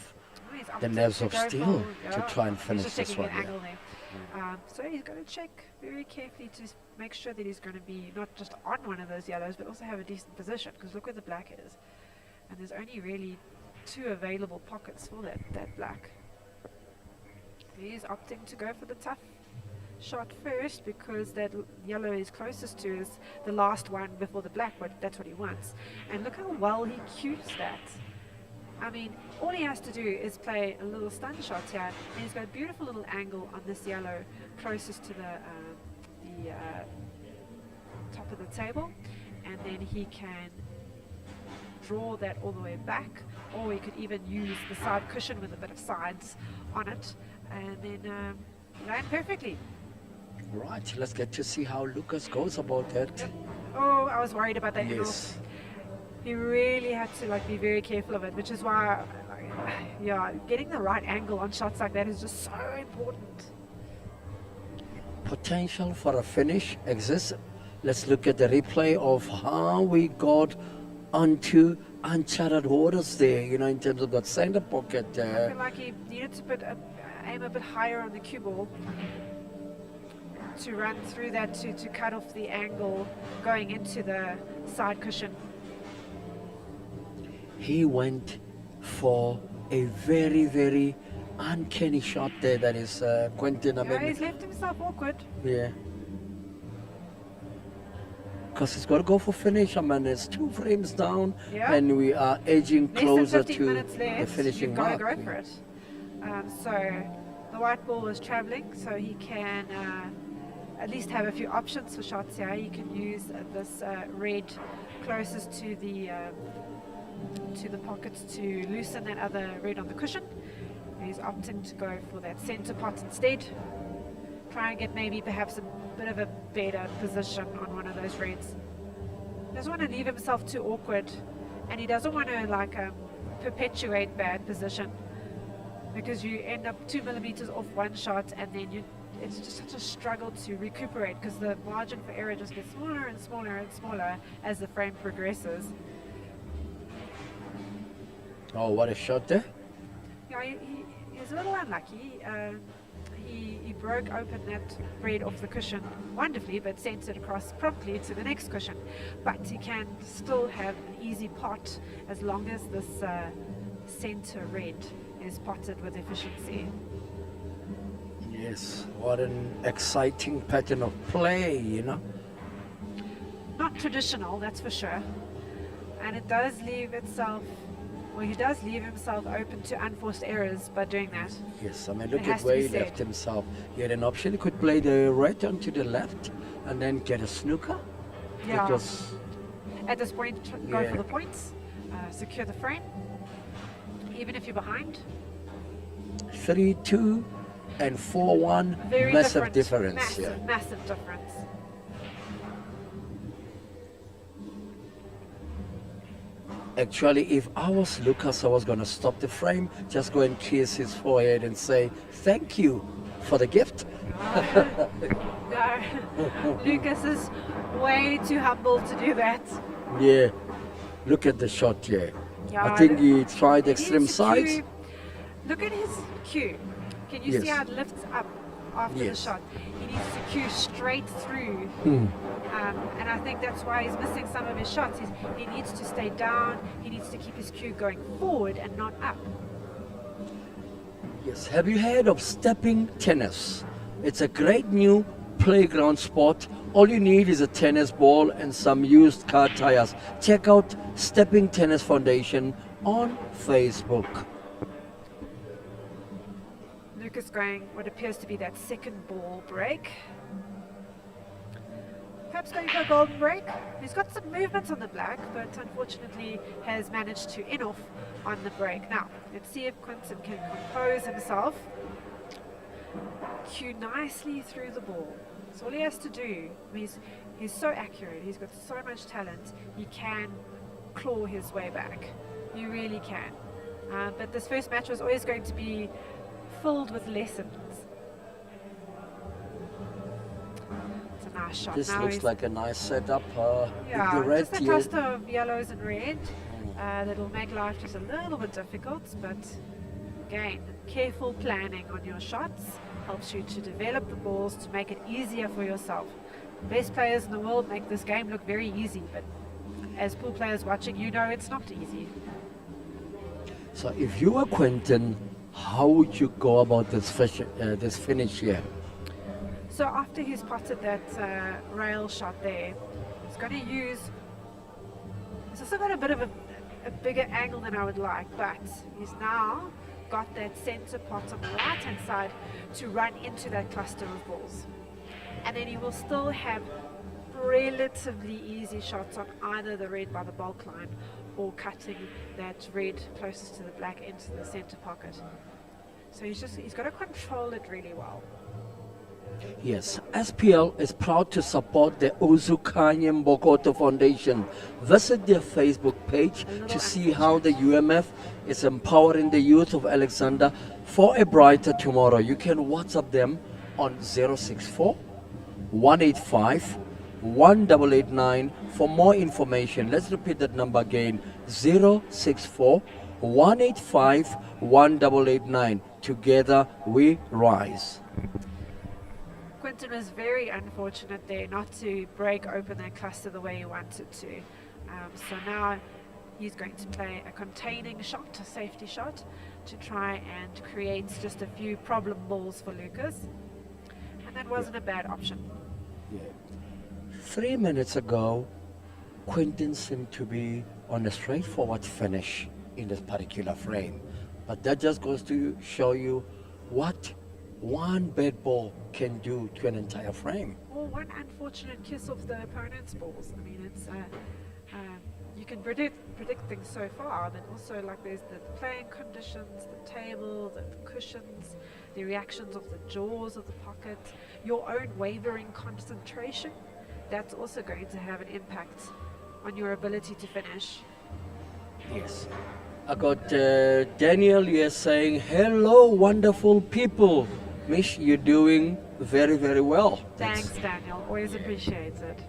Oh, he's the opted nerves to of go steel for- to try and he's finish just this checking one. an Yeah. angle there. So he's got to check very carefully to make sure that he's going to be not just on one of those yellows, but also have a decent position. Because look where the black is, and there's only really two available pockets for that black. He's opting to go for the tough shot first because that yellow is closest to is the last one before the black, but that's what he wants. And look how well he cues that. I mean, all he has to do is play a little stun shot here, and he's got a beautiful little angle on this yellow closest to the top of the table, and then he can draw that all the way back, or he could even use the side cushion with a bit of sides on it, and then land perfectly. Right, let's get to see how Lucas goes about that. Oh, I was worried about that. Yes. He really had to be very careful of it, which is why, yeah, getting the right angle on shots like that is just so important. Potential for a finish exists. Let's look at the replay of how we got onto uncharted waters there, you know, in terms of that center pocket. I feel like he needed to aim a bit higher on the cue ball to run through that to cut off the angle going into the side cushion. He went for a very, very uncanny shot there. That is Quinton. I Yeah, mean, he's left himself awkward. yeah. Because he's got to go for finish. I mean, it's 2 frames down, Yeah. and we are edging Less than closer 15 to minutes the left. finishing You've got mark. to go for it. So the white ball is traveling, so he can at least have a few options for shots here. He can use this red closest to the pockets to loosen that other red on the cushion. He's opting to go for that center pot instead. Try and get maybe perhaps a bit of a better position on one of those reds. Doesn't want to leave himself too awkward, and he doesn't want to perpetuate bad position, because you end up 2 millimeters off one shot, and then it's just such a struggle to recuperate, because the margin for error just gets smaller and smaller and smaller as the frame progresses. Oh, what a shot there. Yeah, he's a little unlucky. He broke open that red off the cushion wonderfully, but sent it across promptly to the next cushion. But he can still have an easy pot as long as this center red is potted with efficiency. Yes, what an exciting pattern of play, you know. Not traditional, that's for sure. And it does leave itself, well, he does leave himself open to unforced errors by doing that. Yes, I mean, look It at has to where be he said. left himself. He had an option. He could play the red onto the left and then get a snooker. Yeah. It was, At this point, go Yeah. for the points, secure the frame, even if you're behind. 3-2 and 4-1. Very Massive different. difference. Massive, Yeah. massive difference. Actually, if I was Lucas, I was going to stop the frame, just go and kiss his forehead and say, thank you for the gift. No, Lucas is way too humble to do that. Yeah, look at the shot here. Yeah, I think he tried he extreme needs to sides. cue. Look at his cue. Can you see Yes. how it lifts up after Yes. the shot? He needs to cue straight through. And I think that's why he's missing some of his shots. He needs to stay down. He needs to keep his cue going forward and not up. Yes, have you heard of stepping tennis? It's a great new playground sport. All you need is a tennis ball and some used car tires. Check out Stepping Tennis Foundation on Facebook. Lucas going what appears to be that second ball break. Perhaps going for a golden break. He's got some movement on the black, but unfortunately has managed to in off on the break. Now, let's see if Quinton can compose himself. Cue nicely through the ball. That's all he has to do. He's so accurate. He's got so much talent. He can claw his way back. He really can. But this first match was always going to be filled with lessons. It's a nice shot. This Now looks he's- like a nice setup. yeah, the red just a here. cluster of yellows and red that'll make life just a little bit difficult, but again, careful planning on your shots helps you to develop the balls to make it easier for yourself. The best players in the world make this game look very easy, but as pool players watching, you know it's not easy. So if you were Quinton, how would you go about this finish here? So after he's potted that rail shot there, he's going to use, he's also got a bit of a bigger angle than I would like, but he's now got that center pot on the right hand side to run into that cluster of balls. And then he will still have relatively easy shots on either the red by the bulk line or cutting that red closest to the black into the center pocket. So he's got to control it really well. Yes, SPL is proud to support the Uzukanye Mbokoto Foundation. Visit their Facebook page to see how the UMF is empowering the youth of Alexander for a brighter tomorrow. You can WhatsApp them on 064 185 1889 for more information. Let's repeat that number again, 064 185 1889. Together we rise. Quinton was very unfortunate there not to break open that cluster the way he wanted to. So now he's going to play a containing shot, a safety shot, to try and create just a few problem balls for Lucas. And that wasn't a bad option. Yeah. 3 minutes ago, Quinton seemed to be on a straightforward finish in this particular frame. But that just goes to show you what one bad ball can do to an entire frame. Or one unfortunate kiss of the opponent's balls. I mean, it's you can predict things so far, but also like there's the playing conditions, the table, the cushions, the reactions of the jaws of the pocket, your own wavering concentration. That's also going to have an impact on your ability to finish. Yes. I got Daniel here saying, hello, wonderful people. Mish, you're doing very, very well. Thanks, Daniel. Always appreciate it.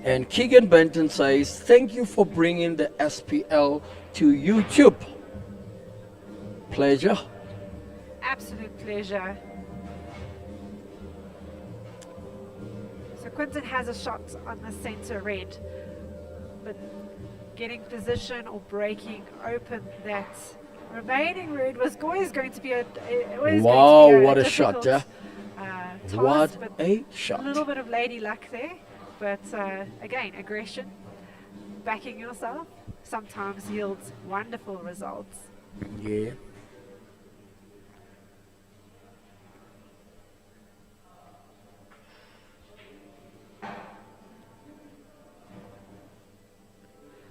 And Keegan Benton says, thank you for bringing the SPL to YouTube. Pleasure. Absolute pleasure. So Quinton has a shot on the center red, but getting position or breaking open that remaining red was always going to be a Wow, what a difficult, shot, yeah? task, What but a shot. a little bit of lady luck there, but again, aggression, backing yourself, sometimes yields wonderful results. Yeah.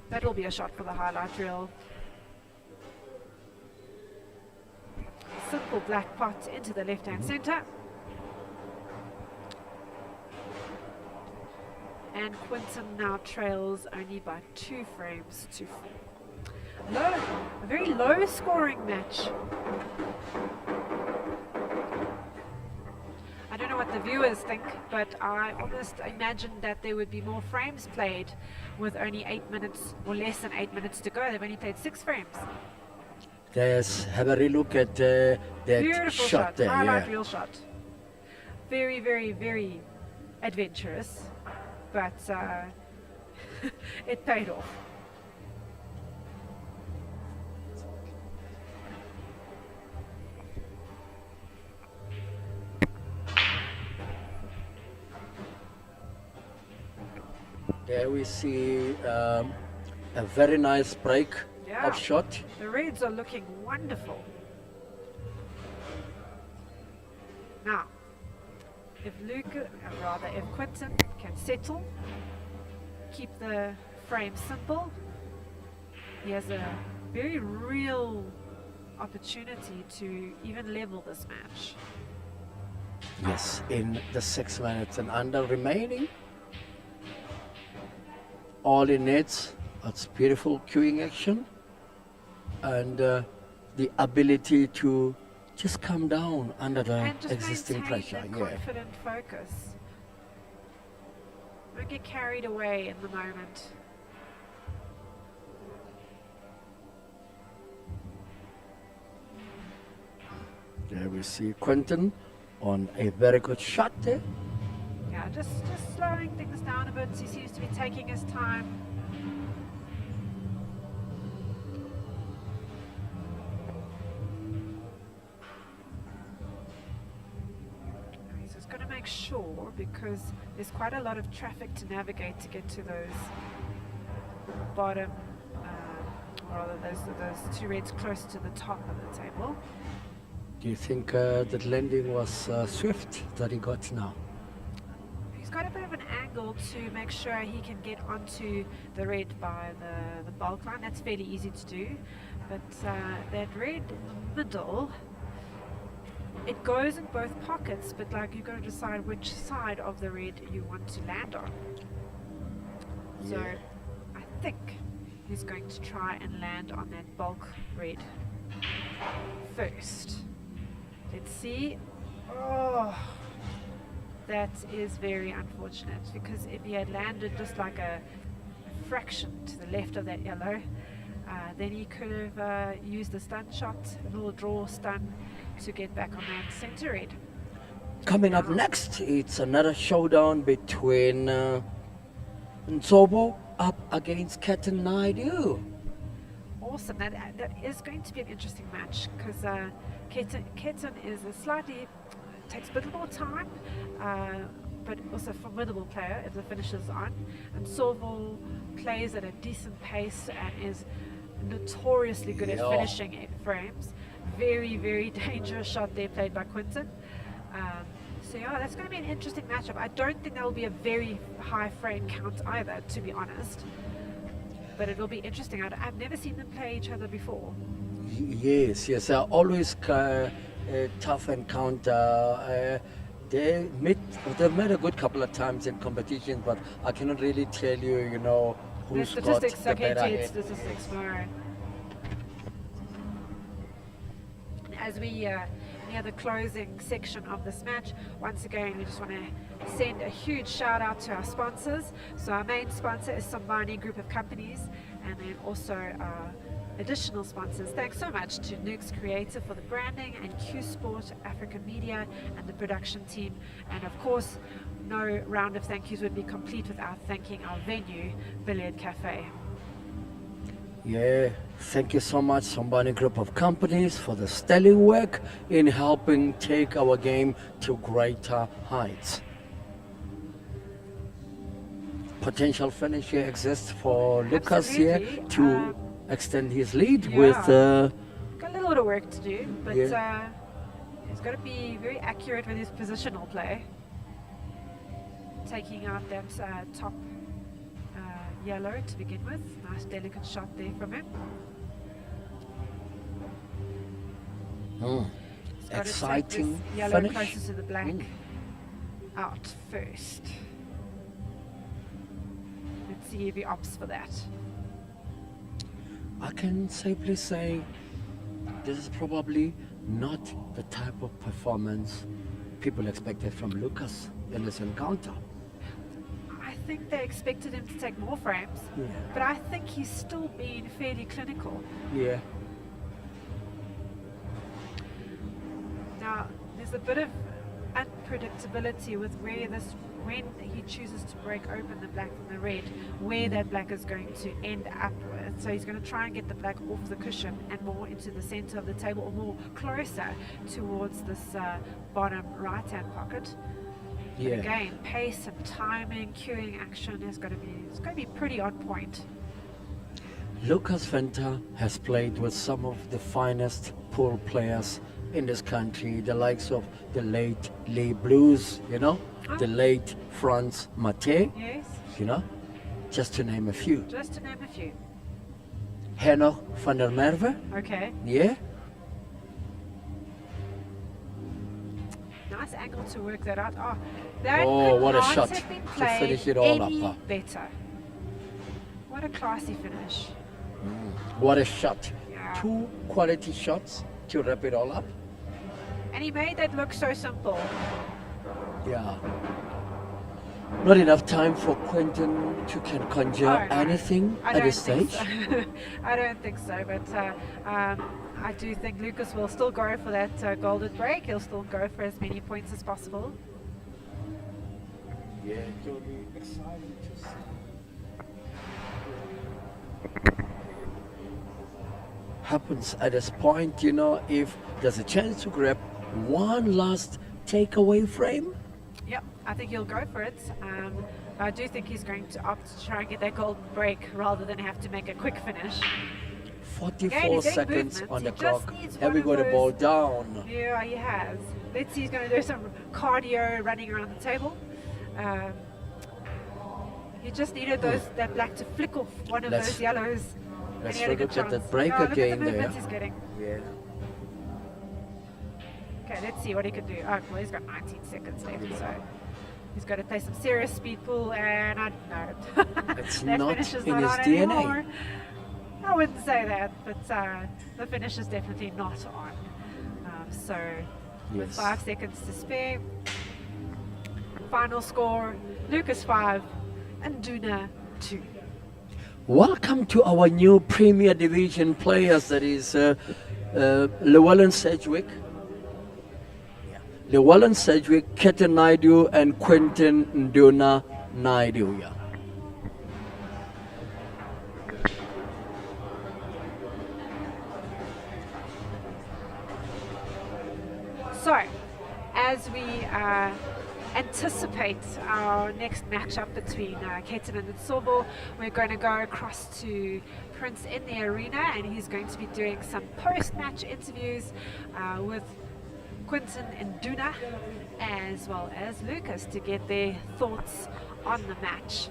That'll be a shot for the highlight reel. simple black pot into the left-hand center. And Quinton now trails only by 2 frames to 4. A very low scoring match. I don't know what the viewers think, but I almost imagined that there would be more frames played with only 8 minutes or less than 8 minutes to go. They've only played 6 frames. Let's have a relook at that Beautiful shot there. highlight Yeah. reel shot. Very, very, very adventurous, but it paid off. There we see a very nice break Yeah. of shot. The Reds are looking wonderful. Now, if Quinton can settle, keep the frame simple, he has a very real opportunity to even level this match. Yes, in the 6 minutes and under remaining. All in nets. That's beautiful queuing action. And the ability to just come down under the And just existing maintain pressure. that Yeah. confident focus. Don't get carried away in the moment. There we see Quinton on a very good shot there. Yeah, just slowing things down a bit. He seems to be taking his time. He's just got to make sure, because there's quite a lot of traffic to navigate to get to those bottom, or rather those 2 Reds close to the top of the table. Do you think that landing was swift that he got now? He's got a bit of an angle to make sure he can get onto the red by the bulk line. That's fairly easy to do. But that red in the middle, it goes in both pockets, but like you've got to decide which side of the red you want to land on. So Yeah. I think he's going to try and land on that bulk red first. Let's see. Oh, that is very unfortunate, because if he had landed just like a fraction to the left of that yellow, then he could have used the stun shot, a little draw stun, to get back on that center red. Coming up next, it's another showdown between Inso up against Quinton Naidu. Awesome. That is going to be an interesting match, because Quinton is takes a bit more time, but also a formidable player if the finish is on. And Sorval plays at a decent pace and is notoriously good at finishing frames. Very, very dangerous shot there played by Quinton. So yeah, that's going to be an interesting matchup. I don't think that will be a very high frame count either, to be honest. But it will be interesting. I've never seen them play each other before. Yes, always tough encounter. They've met a good couple of times in competition, but I cannot really tell you, who's The got statistics, the okay, better to head. statistics, no. As we near the closing section of this match, once again we just want to send a huge shout out to our sponsors. So our main sponsor is Sombani Group of Companies, and then also additional sponsors. Thanks so much to Nukes Creative for the branding, and Q Sport, African Media, and the production team. And of course, no round of thank yous would be complete without thanking our venue, Billiard Cafe. Yeah, thank you so much, Sombani Group of Companies, for the sterling work in helping take our game to greater heights. Potential finish here exists for Lucas here Absolutely. to extend his lead Yeah. with Got a little bit of work to do, but Yeah. he's got to be very accurate with his positional play. Taking out that top yellow to begin with. Nice delicate shot there from him. He's got to take exciting this yellow finish. closer to the black out first. Let's see if he opts for that. I can safely say this is probably not the type of performance people expected from Lucas in this encounter. I think they expected him to take more frames, Yeah. but I think he's still being fairly clinical. Yeah. Now, there's a bit of unpredictability with when he chooses to break open the black from the red, where that black is going to end up with. So he's going to try and get the black off the cushion and more into the center of the table, or more closer towards this bottom right-hand pocket. But Yeah. again, pace and timing, cueing action it's going to be pretty on point. Lucas Venter has played with some of the finest pool players in this country, the likes of the late Lee Blues, you know, the late Franz Mate, Yes, you know, just to name a few. just to name a few. Henoch van der Merwe, Okay, yeah, nice angle to work that out. Oh, that Oh, could what a not shot have been to played finish it all any up, huh? better. What a classy finish. what a shot. Yeah. 2 quality shots to wrap it all up. And he made that look so simple. Yeah. Not enough time for Quinton to can conjure Oh, no. anything I at don't this think stage. so. I don't think so, but I do think Lucas will still go for that golden break. He'll still go for as many points as possible. Yeah, it will be exciting to see. Happens at this point, you know, if there's a chance to grab one last takeaway frame. Yep, I think he'll go for it. I do think he's going to opt to try and get that golden break rather than have to make a quick finish. 44 Again, he's getting seconds movement. on the He just clock. needs Have we one got of the ball those- down? Yeah, he has. Let's see, he's going to do some cardio running around the table. He just needed that black to flick off one of Let's- those yellows. and let's he had a good look at that chance. break Yeah, look again at the movements there. he's getting. Yeah. Okay, let's see what he can do. Oh, well, he's got 19 seconds left, so he's got to play some serious speed pool, and I don't know. It's that not finish is in not his on DNA. anymore. I wouldn't say that, but the finish is definitely not on. So, with Yes. 5 seconds to spare, final score: Lucas 5 and Duna 2. Welcome to our new Premier Division players, that is Luwellyn Sedgwick, Luwellyn Sedgwick, Quinton Naidu, and Quinton Nduna Naidu. Yeah. So, as we anticipate our next matchup between Quinton and Inso, we're going to go across to Prince in the arena, and he's going to be doing some post-match interviews with Quinton and Duna, as well as Lucas, to get their thoughts on the match.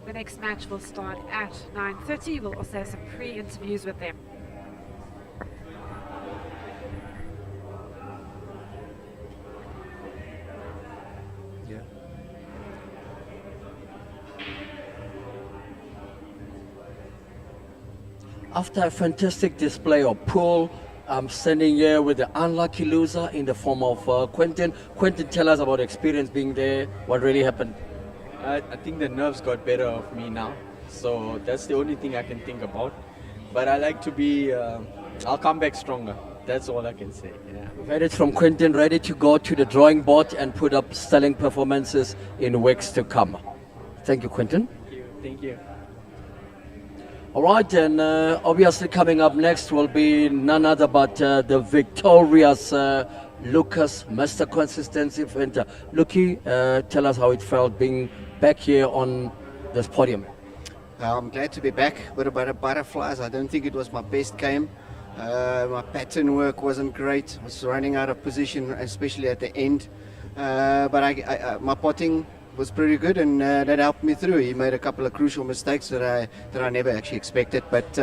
The next match will start at 9:30. We'll also have some pre-interviews with them. Yeah. After a fantastic display of pool, I'm standing here with the unlucky loser in the form of Quinton. Quinton, tell us about the experience being there. What really happened? I think the nerves got better of me now, so that's the only thing I can think about. But I like to be, I'll come back stronger. That's all I can say. Yeah. We've heard it from Quinton, ready to go to the drawing board and put up sterling performances in weeks to come. Thank you, Quinton. Thank you. Thank you. All right, and obviously coming up next will be none other but the victorious Lucas, Mr. Consistency Venter. Lucky, tell us how it felt being back here on this podium. I'm glad to be back. A bit of butterflies. I don't think it was my best game. My pattern work wasn't great. I was running out of position, especially at the end. But my potting, was pretty good, and that helped me through. He made a couple of crucial mistakes that I never actually expected, but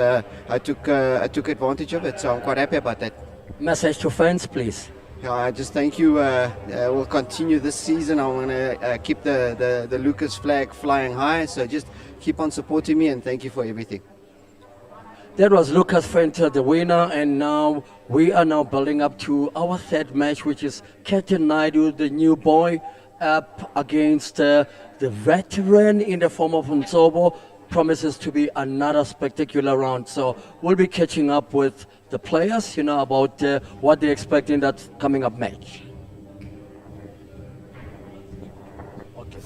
I took advantage of it. So I'm quite happy about that. Message to fans, please. Yeah, I just thank you. We'll continue this season. I want to keep the Lucas flag flying high. So just keep on supporting me, and thank you for everything. That was Lucas Venter, the winner, and now we are now building up to our third match, which is Quinton Naidu, the new boy, up against the veteran in the form of Inso. Promises to be another spectacular round. So we'll be catching up with the players, about what they expect in that coming up match. Okay.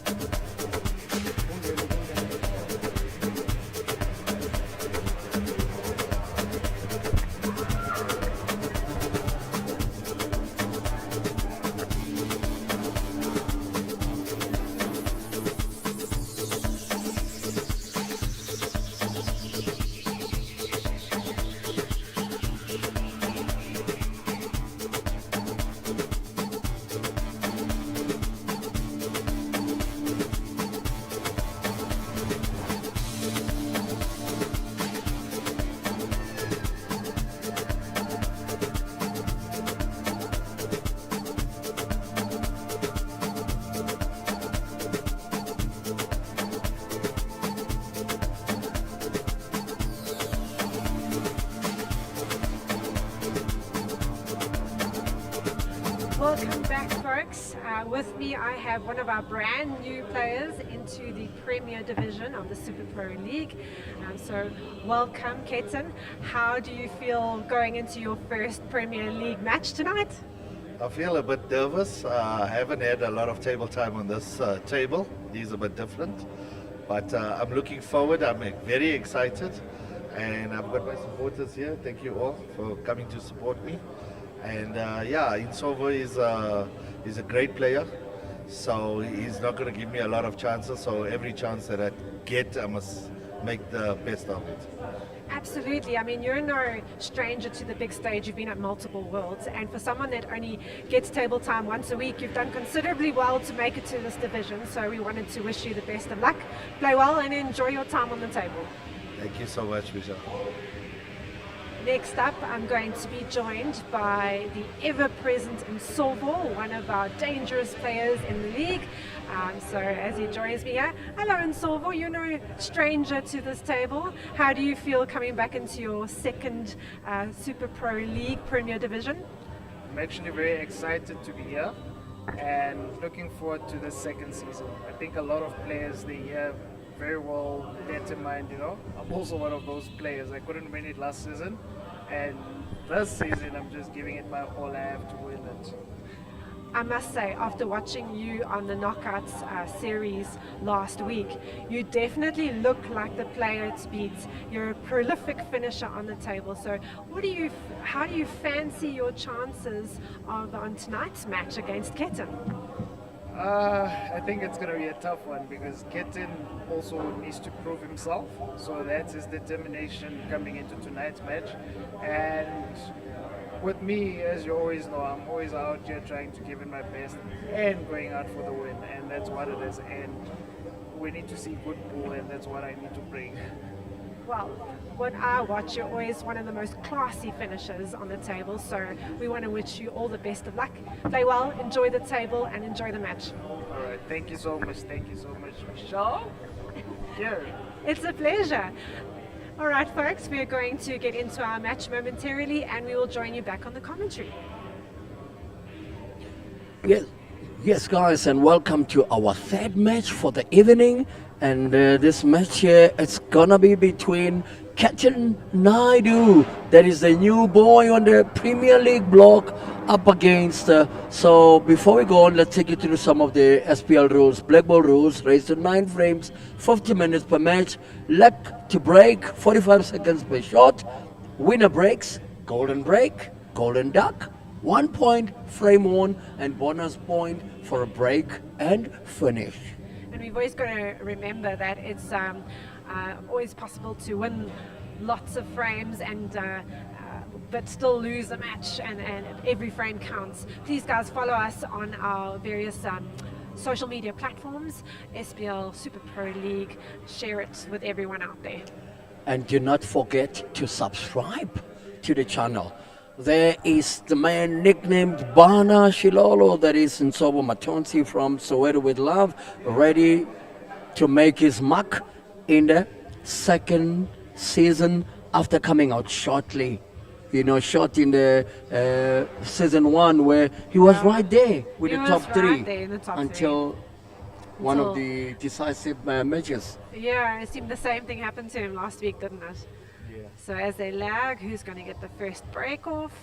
Welcome back, folks. With me, I have one of our brand new players into the Premier Division of the Super Pro League. So, welcome, Quinton. How do you feel going into your first Premier League match tonight? I feel a bit nervous. I haven't had a lot of table time on this table. These are a bit different. But I'm looking forward. I'm very excited. And I've got my supporters here. Thank you all for coming to support me. And Inso is a great player. So he's not going to give me a lot of chances. So every chance that I get, I must make the best of it. Absolutely. I mean, you're no stranger to the big stage. You've been at multiple worlds. And for someone that only gets table time once a week, you've done considerably well to make it to this division. So we wanted to wish you the best of luck. Play well and enjoy your time on the table. Thank you so much, Michelle. Next up, I'm going to be joined by the ever-present Inso, one of our dangerous players in the league. So as he joins me here, hello Inso, you're no stranger to this table. How do you feel coming back into your second Super Pro League Premier Division? I'm actually very excited to be here and looking forward to the second season. I think a lot of players, they here very well determined, I'm also one of those players. I couldn't win it last season, and this season I'm just giving it my all. I have to win it. I must say, after watching you on the Knockouts series last week, you definitely look like the player to beat. You're a prolific finisher on the table. So how do you fancy your chances on tonight's match against Quinton? I think it's going to be a tough one because Quinton also needs to prove himself. So that's his determination coming into tonight's match. And with me, as you always know, I'm always out here trying to give it my best and going out for the win. And that's what it is. And we need to see good ball, and that's what I need to bring. Well, when I watch, you're always one of the most classy finishers on the table, so we want to wish you all the best of luck. Play well, enjoy the table, and enjoy the match. All right, thank you so much, Michelle. Here. It's a pleasure. All right, folks, we are going to get into our match momentarily, and we will join you back on the commentary. Yes, guys, and welcome to our third match for the evening. And this match here, it's gonna be between Quinton Naidu, that is the new boy on the Premier League block, up against. So before we go on, let's take you through some of the SPL rules. Black ball rules: race to 9 frames, 50 minutes per match. Leg to break, 45 seconds per shot. Winner breaks, golden break, golden duck. 1 point, frame 1, and bonus point for a break and finish. And we've always got to remember that it's always possible to win lots of frames and but still lose a match, and every frame counts. Please, guys, follow us on our various social media platforms, SPL Super Pro League. Share it with everyone out there. And do not forget to subscribe to the channel. There is the man nicknamed Bana Shilolo, that is Inso Matonsi from Soweto with Love, ready to make his mark in the second season after coming out shortly. Short in the season 1 where he was right there with He the was top right three there in the top until one of Until- the decisive matches. Yeah, it seemed the same thing happened to him last week, didn't it? Yeah. So as they lag, who's going to get the first break off?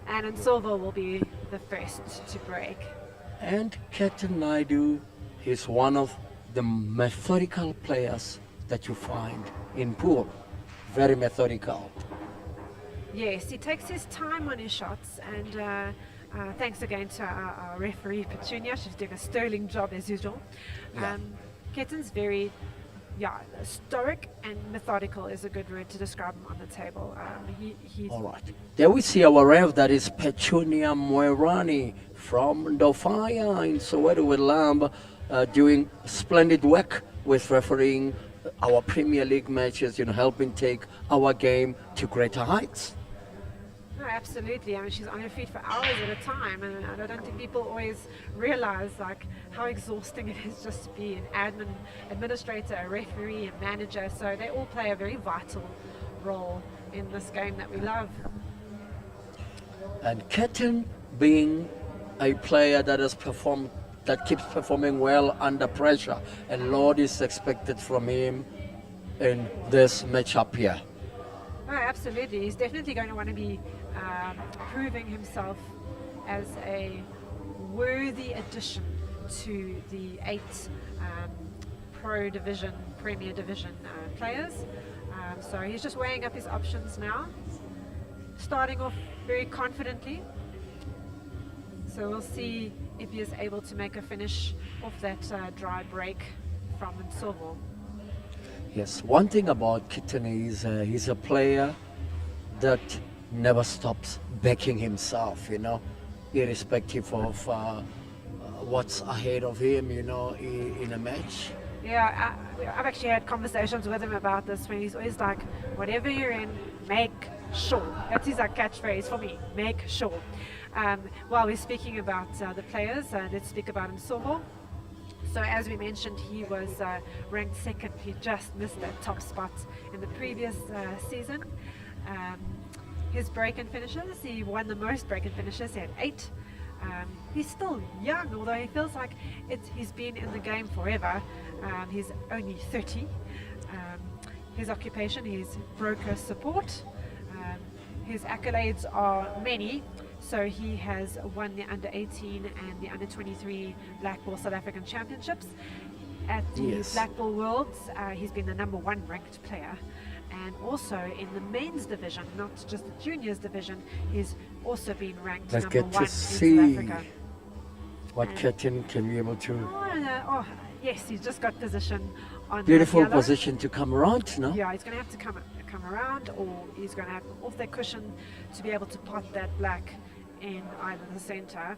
And Inso will be the first to break. And Captain Naidu is one of the methodical players that you find in pool. Very methodical. Yes, he takes his time on his shots, and thanks again to our referee Petunia. She's doing a sterling job as usual. Yeah. Keaton's very stoic and methodical is a good word to describe him on the table. He's All right. There we see our ref, that is Petunia Moerani from Dofaya in Soweto with Lamb, doing splendid work with refereeing our Premier League matches, helping take our game to greater heights. No, absolutely. I mean, she's on her feet for hours at a time, and I don't think people always realize how exhausting it is just to be an administrator, a referee, a manager. So they all play a very vital role in this game that we love. And Keaton, being a player that keeps performing well under pressure, a lot is expected from him in this matchup here. No, absolutely. He's definitely going to want to be proving himself as a worthy addition to the 8 Pro Division, Premier Division players. So he's just weighing up his options now, starting off very confidently. So we'll see if he is able to make a finish off that dry break from Inso. Yes, one thing about Quinton is he's a player that never stops backing himself, irrespective of what's ahead of him, in a match. Yeah, I've actually had conversations with him about this when he's always like, whatever you're in, make sure. That's his catchphrase for me, make sure. While we're speaking about the players, let's speak about Inso. So as we mentioned, he was ranked second. He just missed that top spot in the previous season. His break-in finishes, he won the most break-in finishes. He had 8. He's still young, although he feels like he's been in the game forever. He's only 30. His occupation is broker support. His accolades are many. So he has won the under-18 and the under-23 Black Ball South African Championships. At the Yes. Black Ball Worlds, he's been the #1 ranked player. And also in the men's division, not just the juniors division, he's also been ranked Let's #1 get in to South see Africa. what Quinton can be able to. Oh, yes, he's just got position on Beautiful that yellow. position to come around, no? Yeah, he's going to have to come around, or he's going to have off that cushion to be able to pot that black in either the center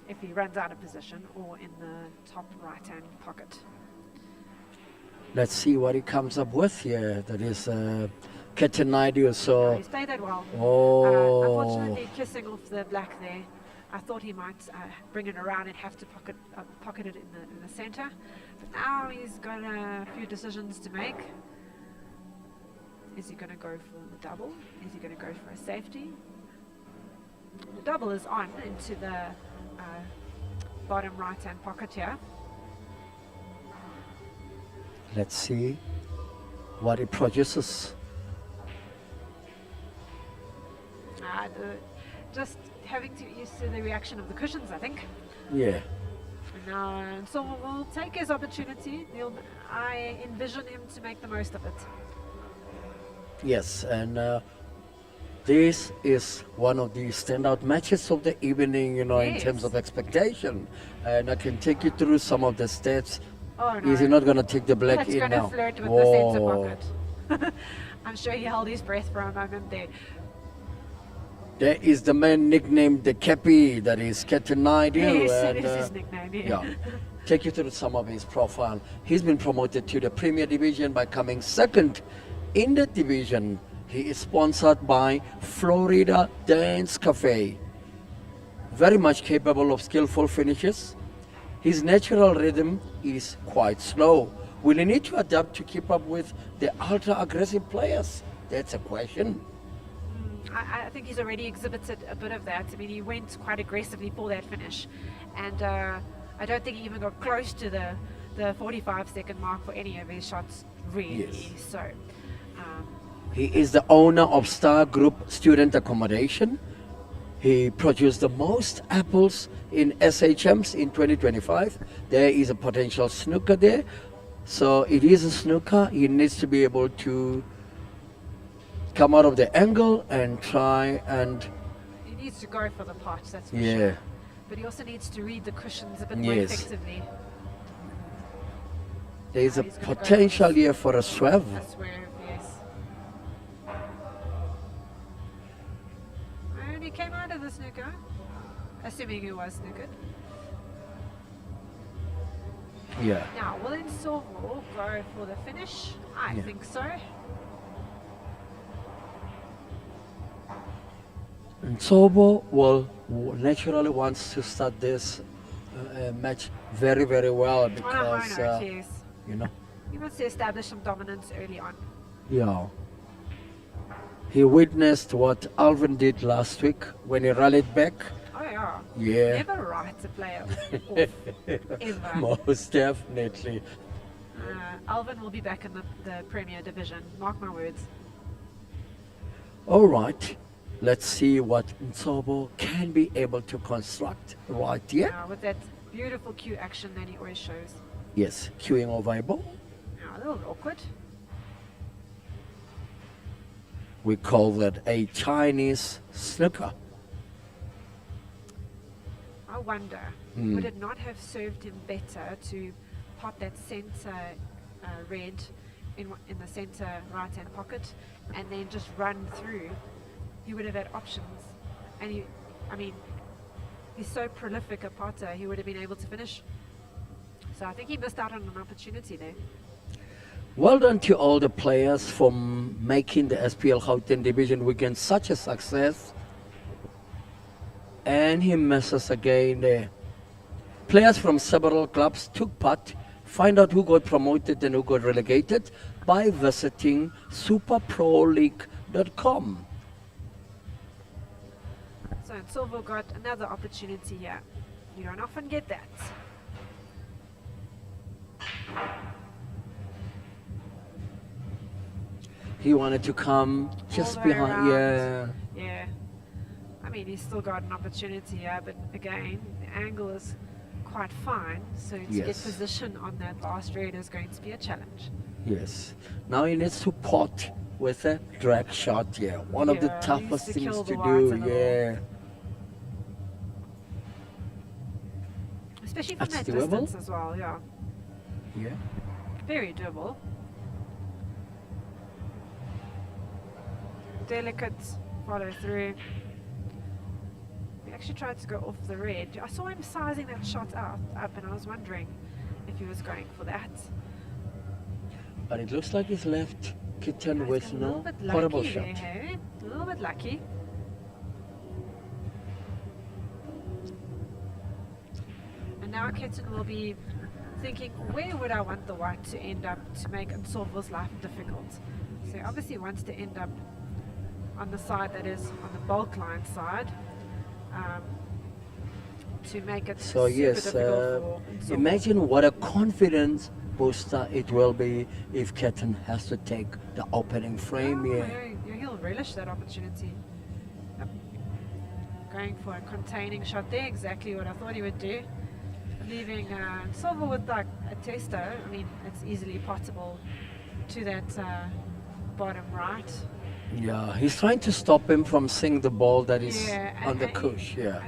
if he runs out of position, or in the top right hand pocket. Let's see what he comes up with here. That is Quinton Naidu. So, He played that well. oh, Unfortunately, kissing off the black there. I thought he might bring it around and have to pocket it in the center. But now he's got a few decisions to make. Is he going to go for the double? Is he going to go for a safety? The double is on into the bottom right hand pocket here. let's see what it produces. Just having to get used to the reaction of the cushions, I think. Yeah. And now, so we'll take his opportunity. I envision him to make the most of it. Yes, and this is one of the standout matches of the evening, in Yes. terms of expectation. And I can take you through some of the stats. Oh no. Is he not going to take the black That's in going now? to flirt with the center Whoa. pocket. I'm sure he held his breath for a moment there. There is the man nicknamed the Kepi, that is Quinton Naidu. Yes, and, it is his nickname. yeah. take you through some of his profile. He's been promoted to the Premier Division by coming second in the division. He is sponsored by Florida Dance Cafe. Very much capable of skillful finishes. His natural rhythm is quite slow. Will he need to adapt to keep up with the ultra-aggressive players? That's a question. I think he's already exhibited a bit of that. I mean, he went quite aggressively for that finish, and I don't think he even got close to the 45-second mark for any of his shots, really. Yes. So, He is the owner of Star Group Student Accommodation. He produced the most apples in SHMs in 2025. There is a potential snooker there. So it is a snooker. He needs to be able to come out of the angle and try and... he needs to go for the pot, that's for Yeah. sure. But he also needs to read the cushions a bit more Yes. effectively. There is a He's gonna go potential here for a swerve. I swear, yes. And he came out of the snooker, assuming he was snookered. Yeah. Now, will Inso go for the finish? I Yeah. think so. And Sobo naturally wants to start this match very, very well because, yes. you know, He wants to establish some dominance early on. yeah. He witnessed what Alvin did last week when he rallied back. Oh yeah. Yeah. Never write a player off, ever. Most definitely. Alvin will be back in the Premier Division. Mark my words. All right. Let's see what Nsobo can be able to construct right here. With that beautiful cue action that he always shows. Yes, queuing over a ball. A little awkward. We call that a Chinese snooker. I wonder, would it not have served him better to pot that center red in the center right-hand pocket and then just run through? He would have had options, and he's so prolific a potter, he would have been able to finish. So I think he missed out on an opportunity there. Well done to all the players for making the SPL Gauteng Division weekend such a success. And he misses again there. Players from several clubs took part. Find out who got promoted and who got relegated by visiting superproleague.com. So Silvo got another opportunity here. You don't often get that. He wanted to come just All the way behind. Yeah. around. Yeah. I mean, he's still got an opportunity here, but again, the angle is quite fine. So to get Yes. position on that last red is going to be a challenge. Yes. Now he needs to pot with a drag shot. Yeah. One of the Yeah, he toughest needs to things kill to the white do. a little. Yeah. Especially from That's that doable. distance as well, yeah. Yeah. Very doable. Delicate follow through. He actually tried to go off the red. I saw him sizing that shot up and I was wondering if he was going for that. But it looks like he's left Quinton He's with got a little no bit horrible lucky shot. there, hey? A little bit lucky. And now Quinton will be thinking, where would I want the white to end up to make Nsovo's life difficult? So he obviously wants to end up on the side that is on the bulk line side, to make it So super yes, difficult for Nsovo. imagine what a confidence booster it will be if Quinton has to take the opening frame here. Yeah, he'll relish that opportunity. Yep. Going for a containing shot there, exactly what I thought he would do. Leaving Silver with like a tester. I mean, it's easily potable to that bottom right. Yeah, he's trying to stop him from seeing the ball that is Yeah, on the and cush. Yeah.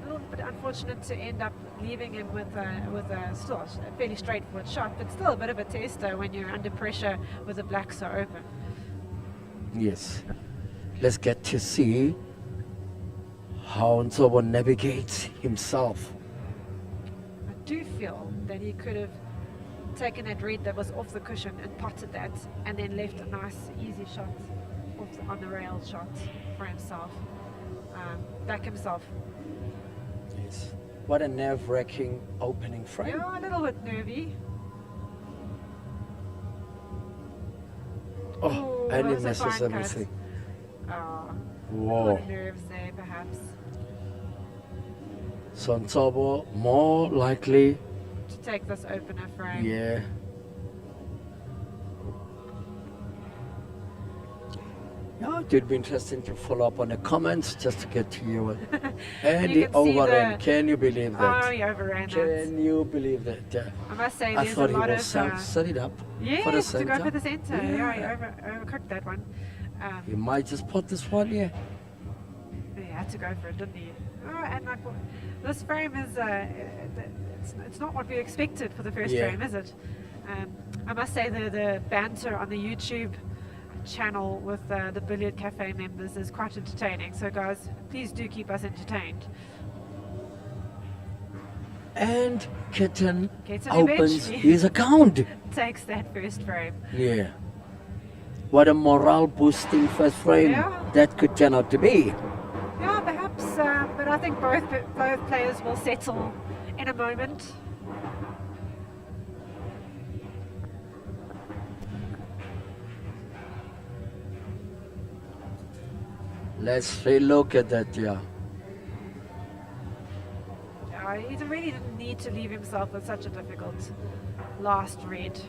A little bit unfortunate to end up leaving him with a still a fairly straightforward shot, but still a bit of a tester when you're under pressure with the black so open. Yes. Let's get to see how Nsobo navigates himself. do feel that he could have taken that red that was off the cushion and potted that, and then left a nice, easy shot on the rail shot for himself. Back himself. Yes. What a nerve-wracking opening frame. Yeah, a little bit nervy. Oh, Ooh, and that it was a messes fine cut. everything. Oh, Whoa. nerves there, perhaps. So Nsobo more likely, To take this opener frame. yeah. Yeah, it would be interesting to follow up on the comments just to get to hear what. And You the can see overran. the- Can you believe that? Oh, he overran that. Can you believe that? I must say, I there's a thought he lot was of. set it up Yes, for the to go center. for the center. Yeah, he Yeah. overcooked that one. He might just put this one here. He had to go for it, didn't he? Oh, and like, this frame is, it's not what we expected for the first Yeah. frame, is it? I must say the banter on the YouTube channel with the Billiard Cafe members is quite entertaining. So guys, please do keep us entertained. And Quinton Quinton opens eventually his account. Takes that first frame. Yeah. What a morale boosting first frame Yeah. that could turn out to be. Yeah, perhaps, but I think both players will settle in a moment. Let's relook at that, yeah. He really didn't need to leave himself with such a difficult last red.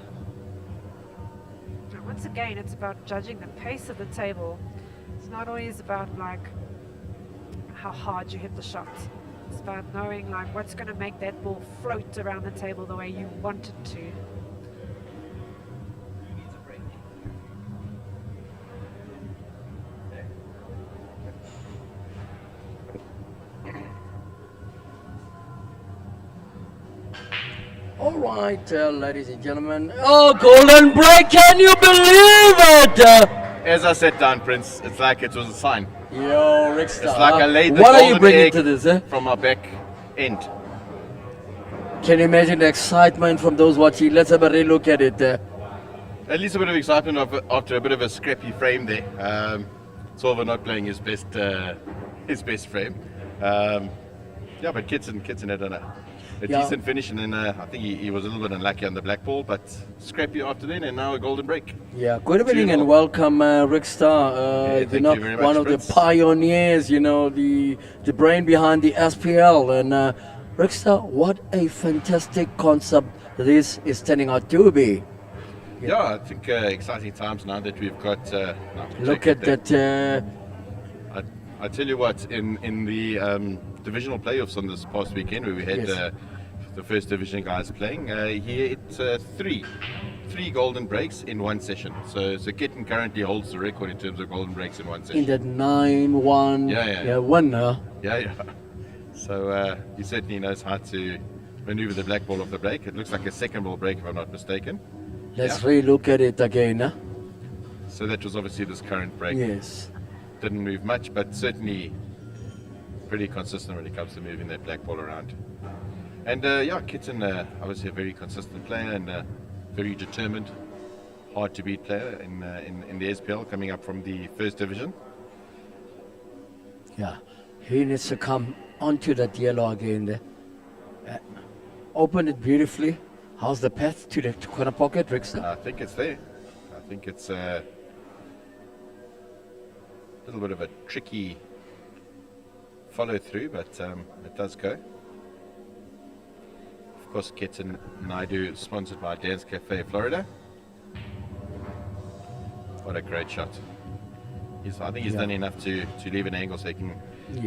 And once again, it's about judging the pace of the table. It's not always about like how hard you hit the shot. It's about knowing like what's going to make that ball float around the table the way you want it to. All right, ladies and gentlemen. Oh, golden break! Can you believe it? As I sat down, Prince, it's like it was a sign. Yo, Rick Star. It's like I laid the What are you golden bringing egg to this, eh? from my back end. Can you imagine the excitement from those watching? Let's have a relook at it. At least a bit of excitement after a bit of a scrappy frame there. Silver not playing his best frame. Yeah, but Quinton had a Yeah. decent finish, and then I think he was a little bit unlucky on the black ball, but scrappy after then, and now a golden break. Yeah, good evening 2-0. and welcome, Rick Star. thank You know, you very one much, of Prince. the pioneers, you know, the brain behind the SPL. And Rick Star, what a fantastic concept this is turning out to be. Yeah, I think exciting times now that we've got. Look at that. I tell you what, in the divisional playoffs on this past weekend, where we had Yes. the first division guys playing, he hit three golden breaks in one session. So Quinton currently holds the record in terms of golden breaks in one session. In that 9-1 Yeah. winner. Yeah. So he certainly knows how to maneuver the black ball off the break. It looks like a second ball break, if I'm not mistaken. Let's Yeah. relook at it again. Huh? So that was obviously this current break. Yes. Didn't move much, but certainly pretty consistent when it comes to moving that black ball around. And Quinton, obviously a very consistent player and very determined, hard to beat player in the SPL, coming up from the first division. Yeah. He needs to come onto that yellow again there. Open it beautifully. How's the path to the corner pocket, Rick Star? I think it's there. I think it's a little bit of a tricky follow through, but it does go. Of course, Quinton Naidu, sponsored by Dance Cafe Florida. What a great shot. I think he's done enough to leave an angle so he can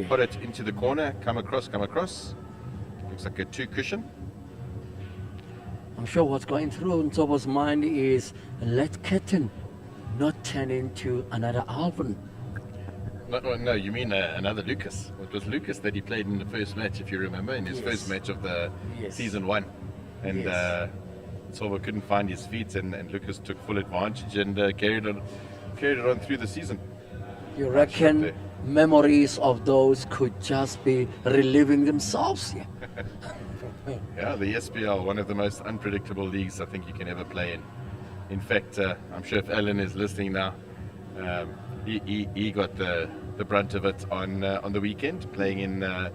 put it into the corner, come across. Looks like a 2 cushion. I'm sure what's going through Nsobo's mind is let Quinton not turn into another Alvin. No, you mean another Lucas. It was Lucas that he played in the first match, if you remember, in his Yes. first match of the Yes. season 1. And Yes. Silva couldn't find his feet, and Lucas took full advantage and carried it on through the season. You shot reckon there. memories of those could just be reliving themselves? Yeah. Yeah, the SPL, one of the most unpredictable leagues I think you can ever play in. In fact, I'm sure if Alan is listening now, he got the brunt of it on the weekend, playing in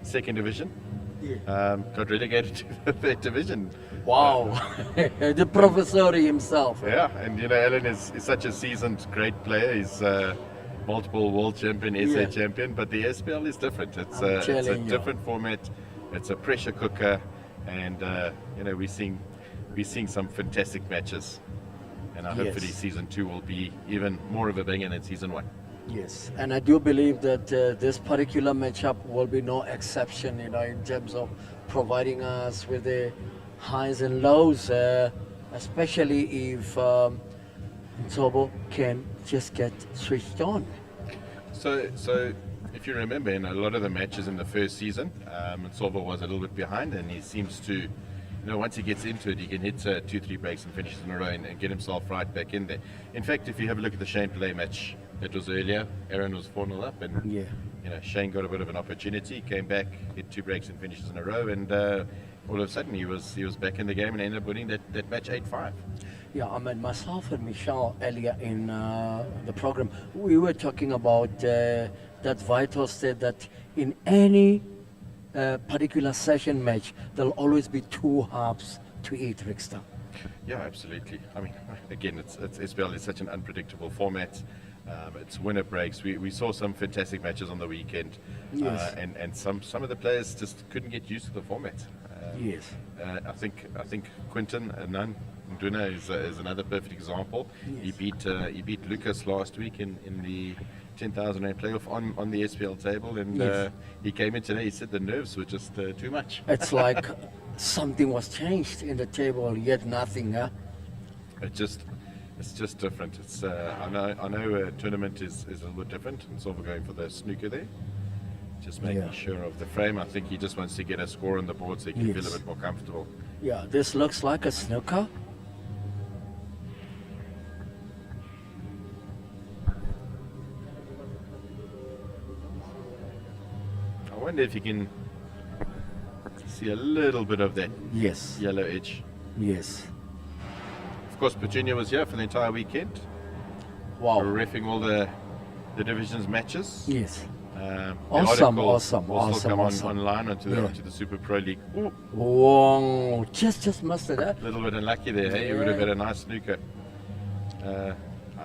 second division. Got relegated to the third division. Wow, the professor himself. Yeah, and you know, Alan is such a seasoned, great player. He's multiple world champion, SA champion, but the SPL is different. It's a different format. It's a pressure cooker, and you know, we're seeing some fantastic matches. And hopefully season 2 will be even more of a banger than season 1. Yes, and I do believe that this particular matchup will be no exception, you know, in terms of providing us with the highs and lows, especially if Nsobo can just get switched on. So if you remember, in a lot of the matches in the first season, Nsobo was a little bit behind, and he seems to, you know, once he gets into it, he can hit 2-3 breaks and finishes in a row and get himself right back in there. In fact, if you have a look at the Shane play match that was earlier, Aaron was 4-0 up, and you know, Shane got a bit of an opportunity, came back, hit 2 breaks and finishes in a row, and all of a sudden he was back in the game and ended up winning that match 8-5. Yeah, I mean, myself and Michelle earlier in the program, we were talking about that Vital said that in any particular session match, there'll always be 2 halves to eat, Rickster. Yeah, absolutely. I mean, again, it's SPL is such an unpredictable format. It's winner breaks. We saw some fantastic matches on the weekend, and some of the players just couldn't get used to the format. I think Quinton Nduna is another perfect example. He beat Lucas last week in the 10,000 rand playoff on the SPL table, and he came in today. He said the nerves were just too much. It's like something was changed in the table, yet nothing. Huh? It's just different. It's I know tournament is a little bit different, and so we're going for the snooker there. Just making sure of the frame. I think he just wants to get a score on the board so he can feel a bit more comfortable. Yeah, this looks like a snooker. I wonder if you can see a little bit of that yellow edge. Yes. Of course, Petunia was here for the entire weekend. Wow. Reffing all the divisions matches. Yes. Awesome. Come online onto the Super Pro League. Ooh. Wow, just missed it. A little bit unlucky there. Hey, you would have had a nice snooker. I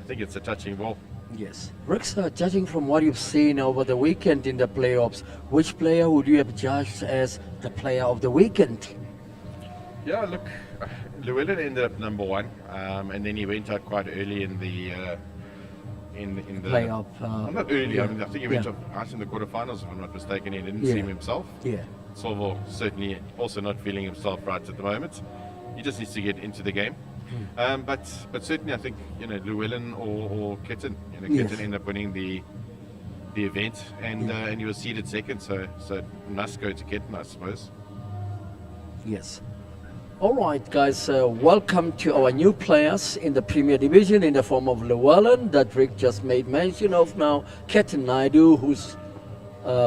think it's a touching ball. Yes. Rix, judging from what you've seen over the weekend in the playoffs, which player would you have judged as the player of the weekend? Yeah, look, Luwellyn ended up number 1, and then he went out quite early in the playoff. Not early. I think he went out in the quarterfinals, if I'm not mistaken. He didn't seem himself. Yeah. Solvo certainly also not feeling himself right at the moment. He just needs to get into the game. But certainly I think, you know, Luwellyn or Quinton. You know, Quinton ended up winning the event, and he was seeded second, so must go to Quinton, I suppose. Yes. All right, guys, welcome to our new players in the Premier Division in the form of Luwellyn that Rick just made mention of now, Quinton Naidu, who's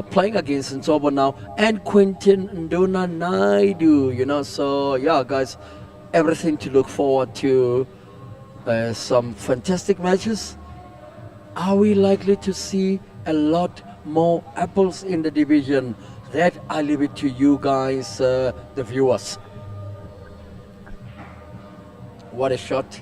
playing against Nsobo now, and Quinton Nduna Naidu, you know, so yeah, guys, everything to look forward to, some fantastic matches. Are we likely to see a lot more apples in the division? That I leave it to you guys, the viewers. What a shot.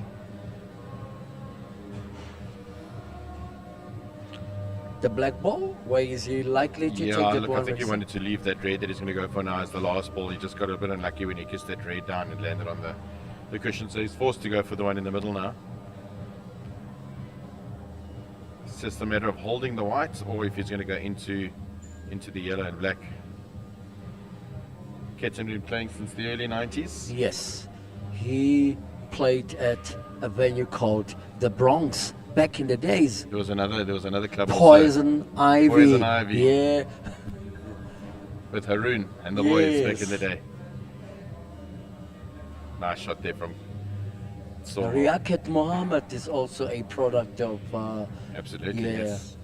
The black ball, where is he likely to take that one? I think he wanted to leave that red that he's going to go for now as the last ball. He just got a bit unlucky when he kissed that red down and landed on the cushion, so he's forced to go for the one in the middle now. It's just a matter of holding the white, or if he's going to go into the yellow and black. Quinton been playing since the early 90s. Yes, he played at a venue called the Bronx back in the days. There was another club. Poison Ivy. Poison Ivy. Yeah. With Haroon and the boys back in the day. Nice shot there from Solvo. Riaket Mohammed is also a product of. Absolutely, yes.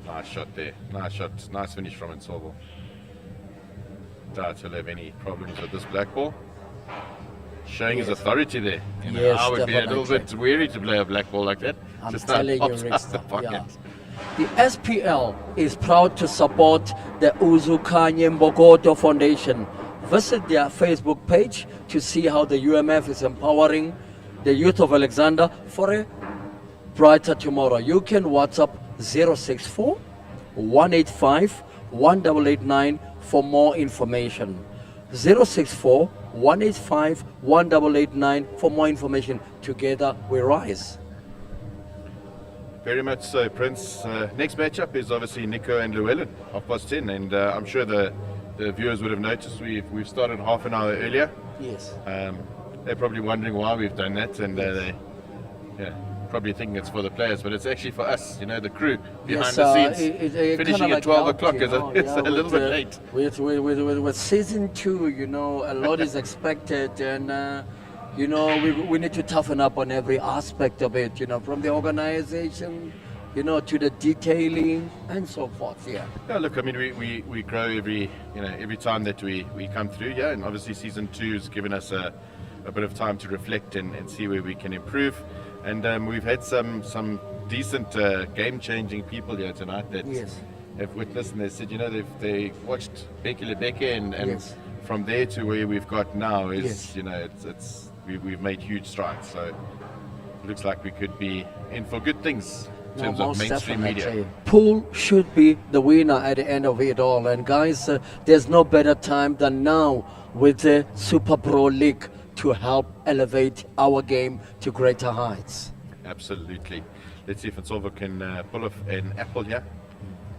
Nice shot there. Nice shot. Nice finish from Inso. doubt he'll have any problems with this black ball. Showing his authority there. You know, Yes, I would be a little definitely. bit weary to play a black ball like that. I'm Just telling you, pops Rick, out the pocket. yeah. The SPL is proud to support the Uzukanye Mbokoto Foundation. Visit their Facebook page to see how the UMF is empowering the youth of Alexander for a brighter tomorrow. You can WhatsApp 064 185 1889 for more information. 064 185 1889 for more information. Together we rise. Very much so, Prince. Next matchup is obviously Niko and Luwellyn, 10:30, and I'm sure the viewers would have noticed we've started half an hour earlier. Yes. They're probably wondering why we've done that, and they probably thinking it's for the players, but it's actually for us, you know, the crew behind the scenes. It Finishing kinda at 12 helped, o'clock you know, is a little bit late. With season 2, you know, a lot is expected, and you know, we need to toughen up on every aspect of it, you know, from the organization, you know, to the detailing and so forth. Yeah. Yeah, look, I mean, we grow every time that we come through, yeah, and obviously season 2 has given us a bit of time to reflect and see where we can improve. And we've had some decent game-changing people here tonight that have witnessed, and they said, you know, they watched Beke Lebeke, and from there to where we've got now is, you know, we've made huge strides. So it looks like we could be in for good things in terms of mainstream media. Pool should be the winner at the end of it all. And guys, there's no better time than now with the Super Pro League to help elevate our game to greater heights. Absolutely. Let's see if Inso can pull off an apple here.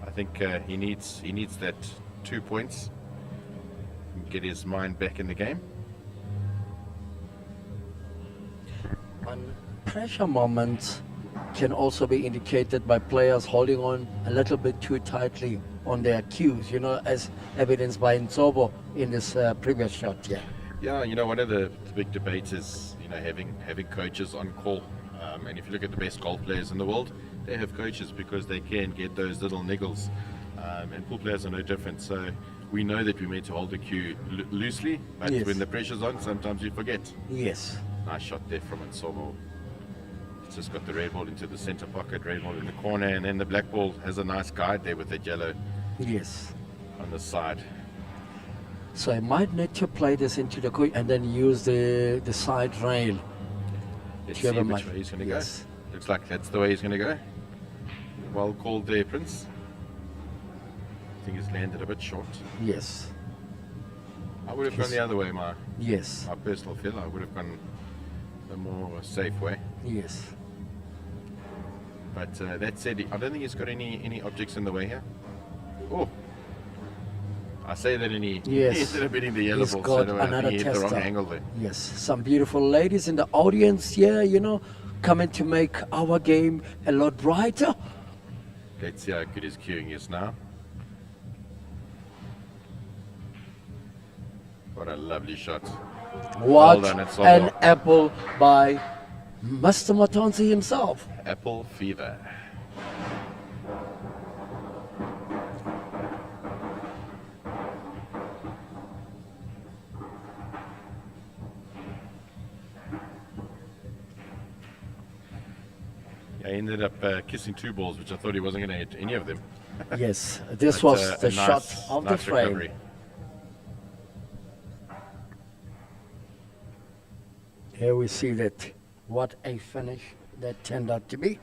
I think he needs that 2 points and get his mind back in the game. And pressure moments can also be indicated by players holding on a little bit too tightly on their cues, you know, as evidenced by Inso in this previous shot. Yeah. Yeah, you know, one of the big debates is, you know, having coaches on call. And if you look at the best golf players in the world, they have coaches because they can get those little niggles. And pool players are no different. So we know that we're meant to hold the cue loosely, but when the pressure's on, sometimes you forget. Yes. Nice shot there from Inso. It's just got the red ball into the center pocket, red ball in the corner, and then the black ball has a nice guide there with the yellow on the side. So I might need to play this into the and then use the side rail. Let's see which way he's going to go. Looks like that's the way he's going to go. Well called there, Prince. I think he's landed a bit short. Yes. I would have gone the other way, my personal feel. I would have gone the more safe way. Yes. But that said, I don't think he's got any objects in the way here. Oh. I say that and he ended up hitting the yellow ball, so I think he hit the wrong angle there. Yes, some beautiful ladies in the audience here, you know, coming to make our game a lot brighter. Let's see how good his cueing is now. What a lovely shot. What well done, an apple by Mr. Matonzi himself. Apple fever. I ended up kissing 2 balls, which I thought he wasn't going to hit any of them. Yes, this was the shot of the frame. Recovery. Here we see that. What a finish that turned out to be.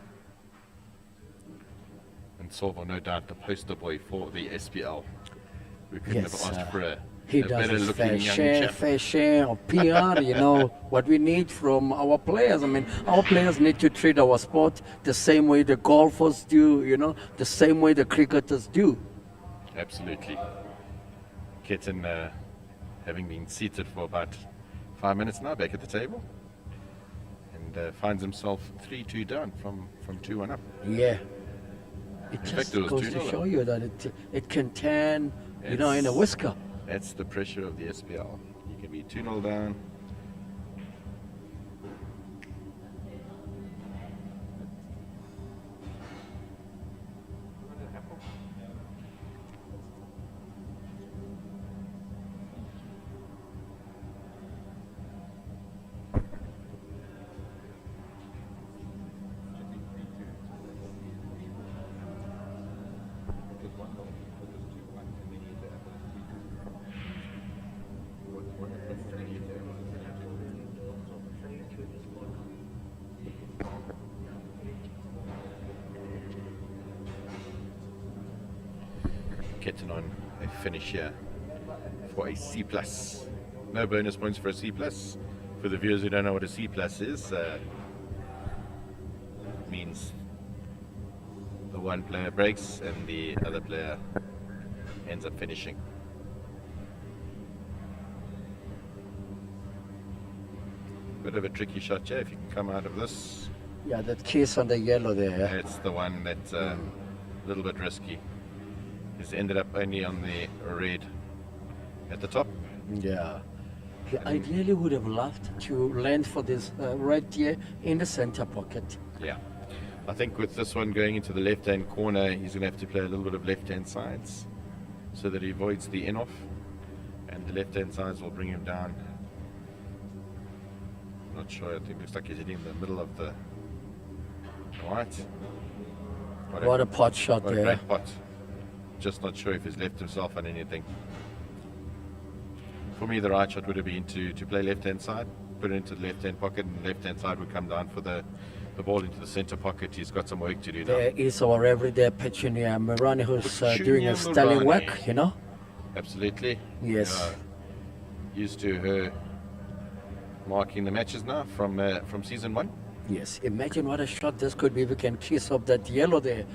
And Inso, no doubt, the poster boy for the SPL. We couldn't have asked for a he a does better his looking fair share of PR, you know, what we need from our players. I mean, our players need to treat our sport the same way the golfers do, you know, the same way the cricketers do. Absolutely. Quinton, having been seated for about 5 minutes now, back at the table, and finds himself 3-2 down from 2-1 up. Yeah. It just goes to show you that it can turn, you know, in a whisker. That's the pressure of the SPL. You can be 2-0 down. Quinton on a finish here for a C+. No bonus points for a C+. For the viewers who don't know what a C+ is, means the one player breaks and the other player ends up finishing. Bit of a tricky shot here if you can come out of this. Yeah, that kiss on the yellow there. It's the one that's a little bit risky. He's ended up only on the red at the top. Yeah. He ideally would have loved to land for this red here in the center pocket. Yeah. I think with this one going into the left-hand corner, he's going to have to play a little bit of left-hand sides so that he avoids the in-off. And the left-hand sides will bring him down. Not sure, I think it looks like he's hitting the middle of the white. What a pot shot What a there. great pot. Just not sure if he's left himself on anything. For me, the right shot would have been to play left-hand side, put it into the left-hand pocket, and the left-hand side would come down for the ball into the center pocket. He's got some work to do now. There is our everyday Petunia Marani who's doing a Petunia sterling Marani. work, you know? Absolutely. Yes. Used to her marking the matches now from season 1. Yes. Imagine what a shot this could be if we can kiss up that yellow there.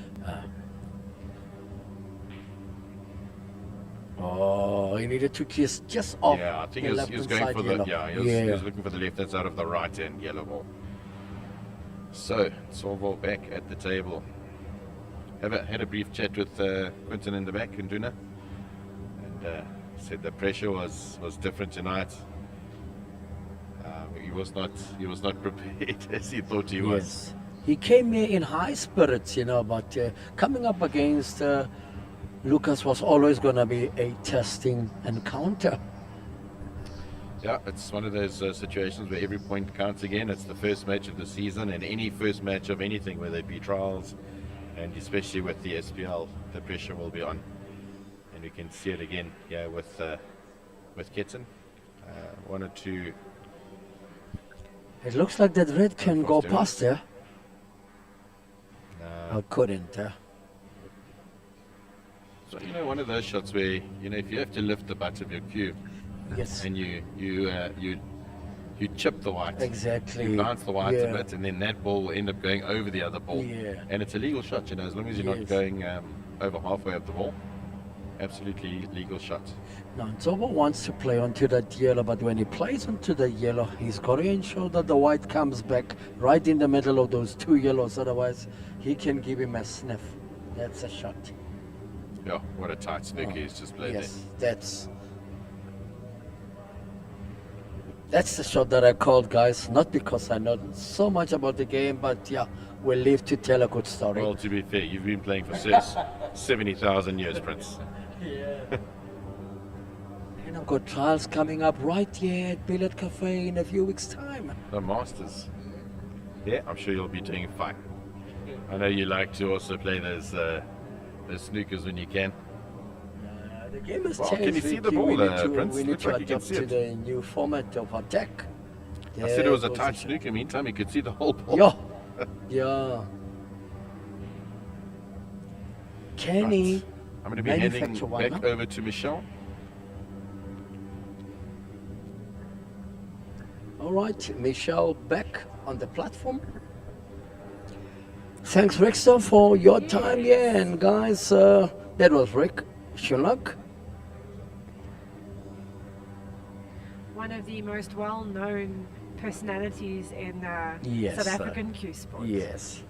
Oh, he needed to kiss just off. Yeah, I think the he was left-hand going side for yellow. he was looking for the left hand side of the right hand yellow ball. So Solvo back at the table. Had a brief chat with Quinton in the back, Nduna, and said the pressure was different tonight. He was not prepared as he thought he was. Yes. He came here in high spirits, you know, but coming up against Lucas was always going to be a testing encounter. Yeah, it's one of those situations where every point counts again. It's the first match of the season, and any first match of anything, whether it be trials, and especially with the SPL, the pressure will be on. And we can see it again here with Quinton. One or two. It looks like that red can go Unfortunately. past there. I couldn't. So, one of those shots where, if you have to lift the butt of your cue, Yes. and you chip the white. Exactly. You bounce the white Yeah. a bit, and then that ball will end up going over the other ball. Yeah. And it's a legal shot, as long as you're not Yes. going over halfway of the ball. Absolutely legal shot. Now, Zobo wants to play onto that yellow, but when he plays onto the yellow, he's got to ensure that the white comes back right in the middle of those two yellows. Otherwise, he can give him a sniff. That's a shot. Yeah, what a tight snooker he's just played Yes, that's the shot that I called, guys. Not because I know so much about the game, but yeah, we'll live to tell a good there. story. Well, to be fair, you've been playing for 70,000 years, Prince. And I've got trials coming up right here at Billet Cafe in a few weeks' time. The Masters. Yeah, I'm sure you'll be doing fine. I know you like to also play those snookers when you can. The game has Well, changed. can you see the Ricky. ball, we need to, Prince? we need Looks to like you can adapt see to it. the new format of attack. I said it was a There tight goes snooker. Meantime, you could see the whole ball. Yeah. Yeah. Can he Right. I'm going to be handing manufacture one back now? over to Michelle. All right, Michelle back on the platform. Thanks, Rickster, for your time. Yeah, and guys, that was Rick Schulak. One of the most well-known personalities in Yes, South African cue sport. Yes.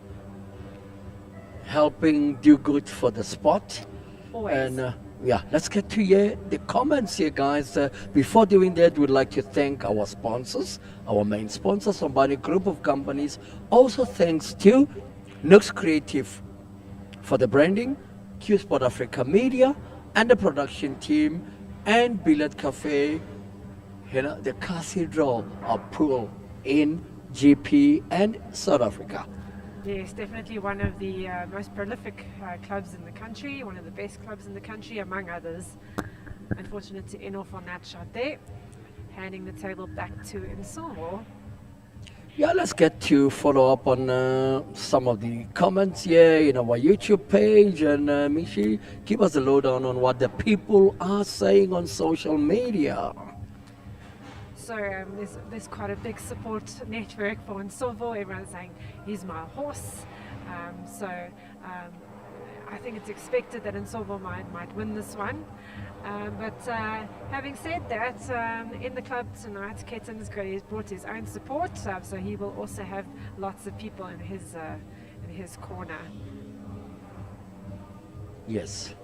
Helping do good for the sport. Always. And yeah, let's get to the comments here, guys. Before doing that, we'd like to thank our sponsors, our main sponsors, Somebody Group of Companies. Also thanks to Nooks Creative for the branding, Q Sport Africa Media, and the production team, and Billet Cafe, the cathedral of pool in GP and South Africa. Yes, definitely one of the most prolific clubs in the country, one of the best clubs in the country, among others. Unfortunate to end off on that shot there. Handing the table back to Inso. Yeah, let's get to follow up on some of the comments here in our YouTube page. And Mishi, give us a lowdown on what the people are saying on social media. So there's quite a big support network for Inso. Everyone's saying he's my horse. I think it's expected that Inso might win this one. But having said that, in the club tonight, Quinton has brought his own support, so he will also have lots of people in his corner. Yes.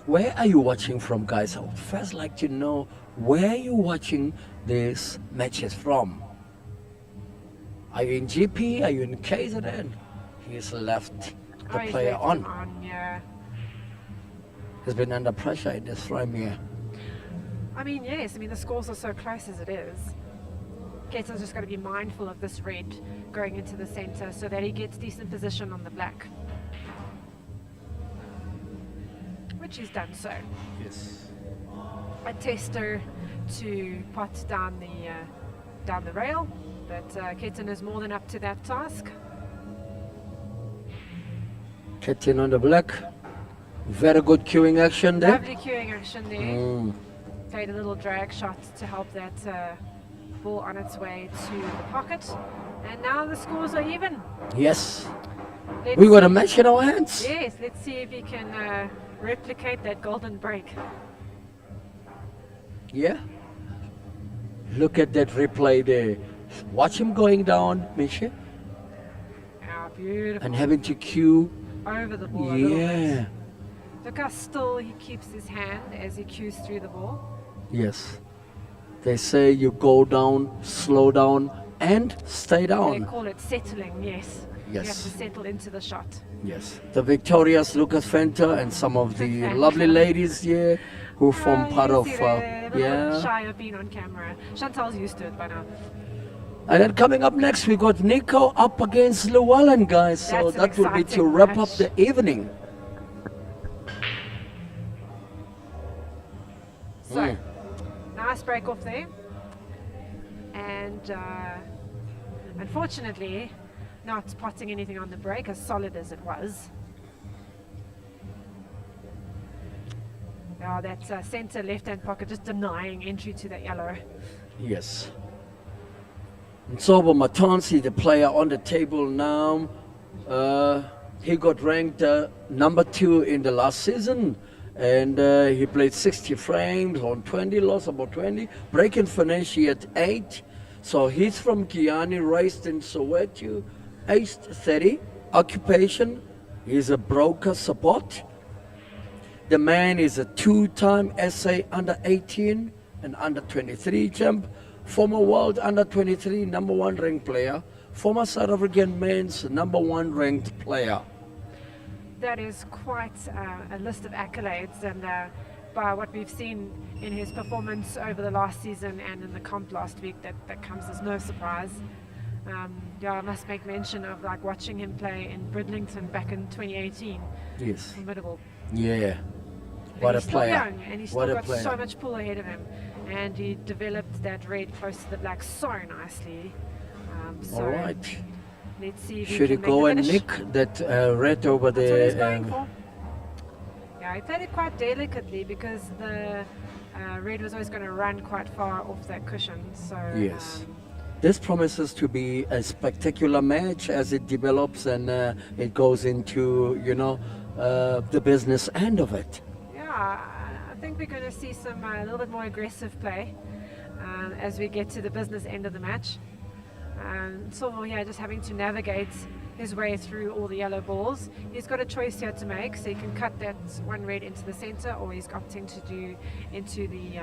Where are you watching from, guys? I would first like to know where you're watching these matches from. Are you in GP? Are you in KZN? He's left the He's player left on. him on, yeah. He's been under pressure in this frame here. I mean, yes. I mean, the scores are so close as it is. Quinton's just got to be mindful of this red going into the centre so that he gets decent position on the black. Which he's done so. Yes. A tester to pot down the rail, but Quinton is more than up to that task. Quinton on the black. Very good queuing action there. Lovely queuing action there. Played a little drag shot to help that ball on its way to the pocket. And now the scores are even. Yes. We got a match in our hands. Yes, let's see if he can replicate that golden break. Yeah. Look at that replay there. Watch him going down, Misha. Oh, beautiful. And having to queue. Over the ball a little bit. Yeah. Look how still he keeps his hand as he cues through the ball. Yes. They say you go down, slow down, and stay They down. call it settling, yes. You have Yes. to settle into the shot. Yes. The victorious Lucas Fenter and some of the lovely ladies here who form part you of, see they're a little yeah. shy of being on camera. Chantal's used to it by now. And then coming up next, we got Niko up against Luwellyn, guys. So That's an that will be to exciting wrap up match. the evening. So, nice break off there. And unfortunately, not potting anything on the break, as solid as it was. Yeah, that centre left-hand pocket just denying entry to that yellow. Yes. Nsobo Matansi, the player on the table now, he got ranked number 2 in the last season, and he played 60 frames on 20, lost about 20, break and finish he at 8. So he's from Kiani, raised in Soweto, aged 30, occupation, he's a broker support. The man is a 2-time SA under 18 and under 23 champ, former world under 23 number 1 ranked player, former South African men's number 1 ranked player. That is quite a list of accolades, and by what we've seen in his performance over the last season and in the comp last week, that comes as no surprise. Yeah, I must make mention of like watching him play in Bridlington back in 2018. Yes. Formidable. Yeah. And What a he's still player. young, and he's What still a got player. so much pull ahead of him, and he developed that red close to the black so nicely. So All right. let's see if Should he can go make the and finish. nick that red over That's what he's there? going for. Yeah, he played it quite delicately because the red was always going to run quite far off that cushion. So Yes. This promises to be a spectacular match as it develops and it goes into, the business end of it. yeah, I think we're going to see some a little bit more aggressive play as we get to the business end of the match. Silver here just having to navigate his way through all the yellow balls. He's got a choice here to make, so he can cut that one red into the center, or he's opting to do into the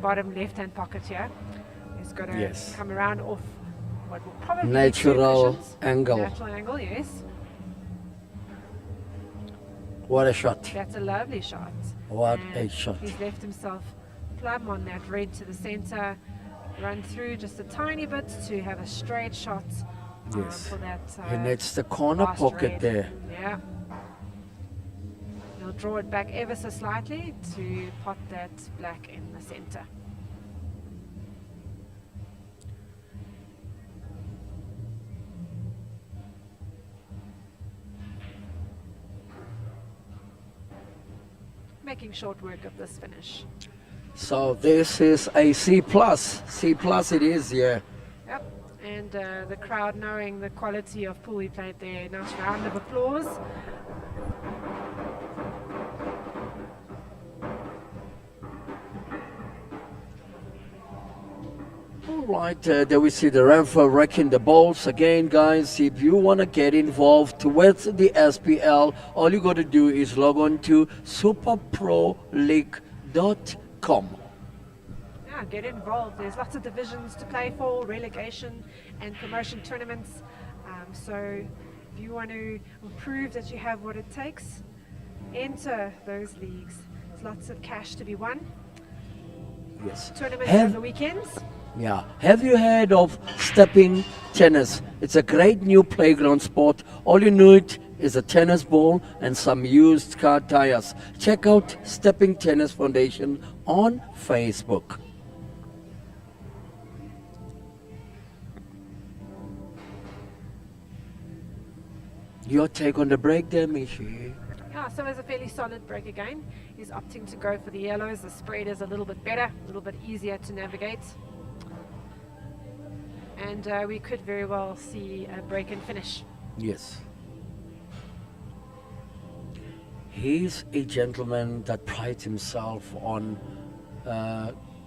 bottom left-hand pocket here. He's got to Yes. come around off what will probably be two Natural cushions. angle. Natural angle, yes. What a shot. That's a lovely shot. What And a shot. He's left himself plumb on that red to the center, run through just a tiny bit to have a straight shot Yes. for that. He needs the corner last pocket red. there. Yeah. He'll draw it back ever so slightly to pot that black in the center. making short work of this finish. So this is a C plus. C plus it is, yeah. Yep. And the crowd knowing the quality of pool we played there. Nice round of applause. All right, there we see the referee wrecking the balls again, guys. If you want to get involved with the SPL, all you got to do is log on to superproleague.com. Yeah, get involved. There's lots of divisions to play for, relegation and promotion tournaments. So if you want to prove that you have what it takes, enter those leagues. There's lots of cash to be won. Yes. Tournaments over weekends. Yeah. Have you heard of stepping tennis? It's a great new playground sport. All you need is a tennis ball and some used car tires. Check out Stepping Tennis Foundation on Facebook. Your take on the break there, Michi? Yeah, so it's a fairly solid break again. He's opting to go for the yellows. The spread is a little bit better, a little bit easier to navigate. And we could very well see a break and finish. Yes. He's a gentleman that prides himself on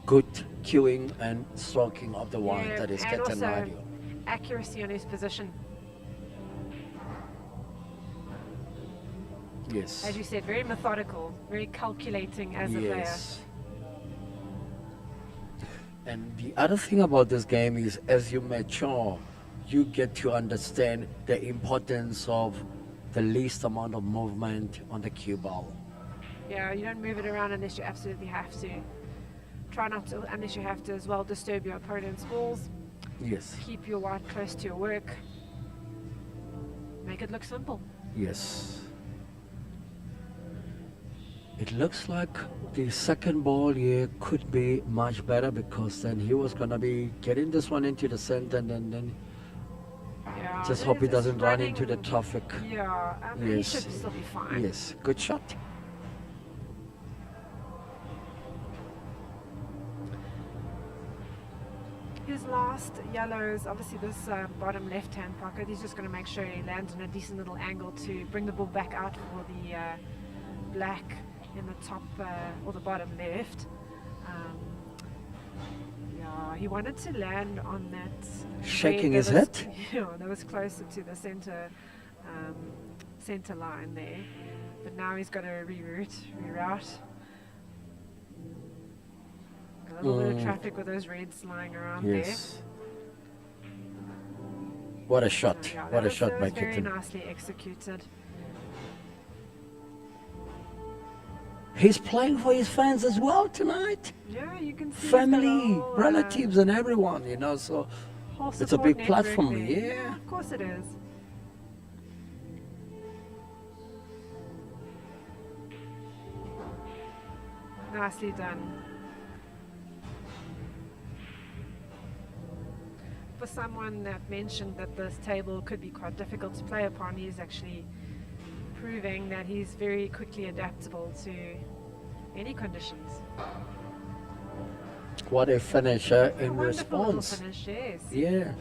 good cueing and stroking of the wine. That is and Quinton. also accuracy on his position. Yes. As you said, very methodical, very calculating as a player. Yes. And the other thing about this game is, as you mature, you get to understand the importance of the least amount of movement on the cue ball. Yeah, you don't move it around unless you absolutely have to. Try not to, unless you have to as well, disturb your opponent's balls. Yes. Keep your white close to your work. Make it look simple. Yes. It looks like the second ball here could be much better, because then he was going to be getting this one into the center, and then Yeah, just hope he it's doesn't run running- into the traffic. Yeah, he Yes. should still be fine. Yes, good shot. His last yellows, obviously this bottom left-hand pocket, he's just going to make sure he lands in a decent little angle to bring the ball back out for the black in the top or the bottom left. Yeah, he wanted to land on that. Shaking red his that was- head? Yeah, that was closer to the center line there. But now he's got to reroute. A little bit of traffic with those reds lying around Yes. What a shot. there. Yeah, What that a was- shot that by was very Quinton. nicely executed. He's playing for his fans as well tonight. Yeah, you can see he's got a Family, whole, relatives, and everyone, you know, so whole it's a support big network platform, there. yeah. Of course it is. Nicely done. For someone that mentioned that this table could be quite difficult to play upon, he's actually proving that he's very quickly adaptable to any conditions. What a finisher A in wonderful little response. finish, yes. Yeah.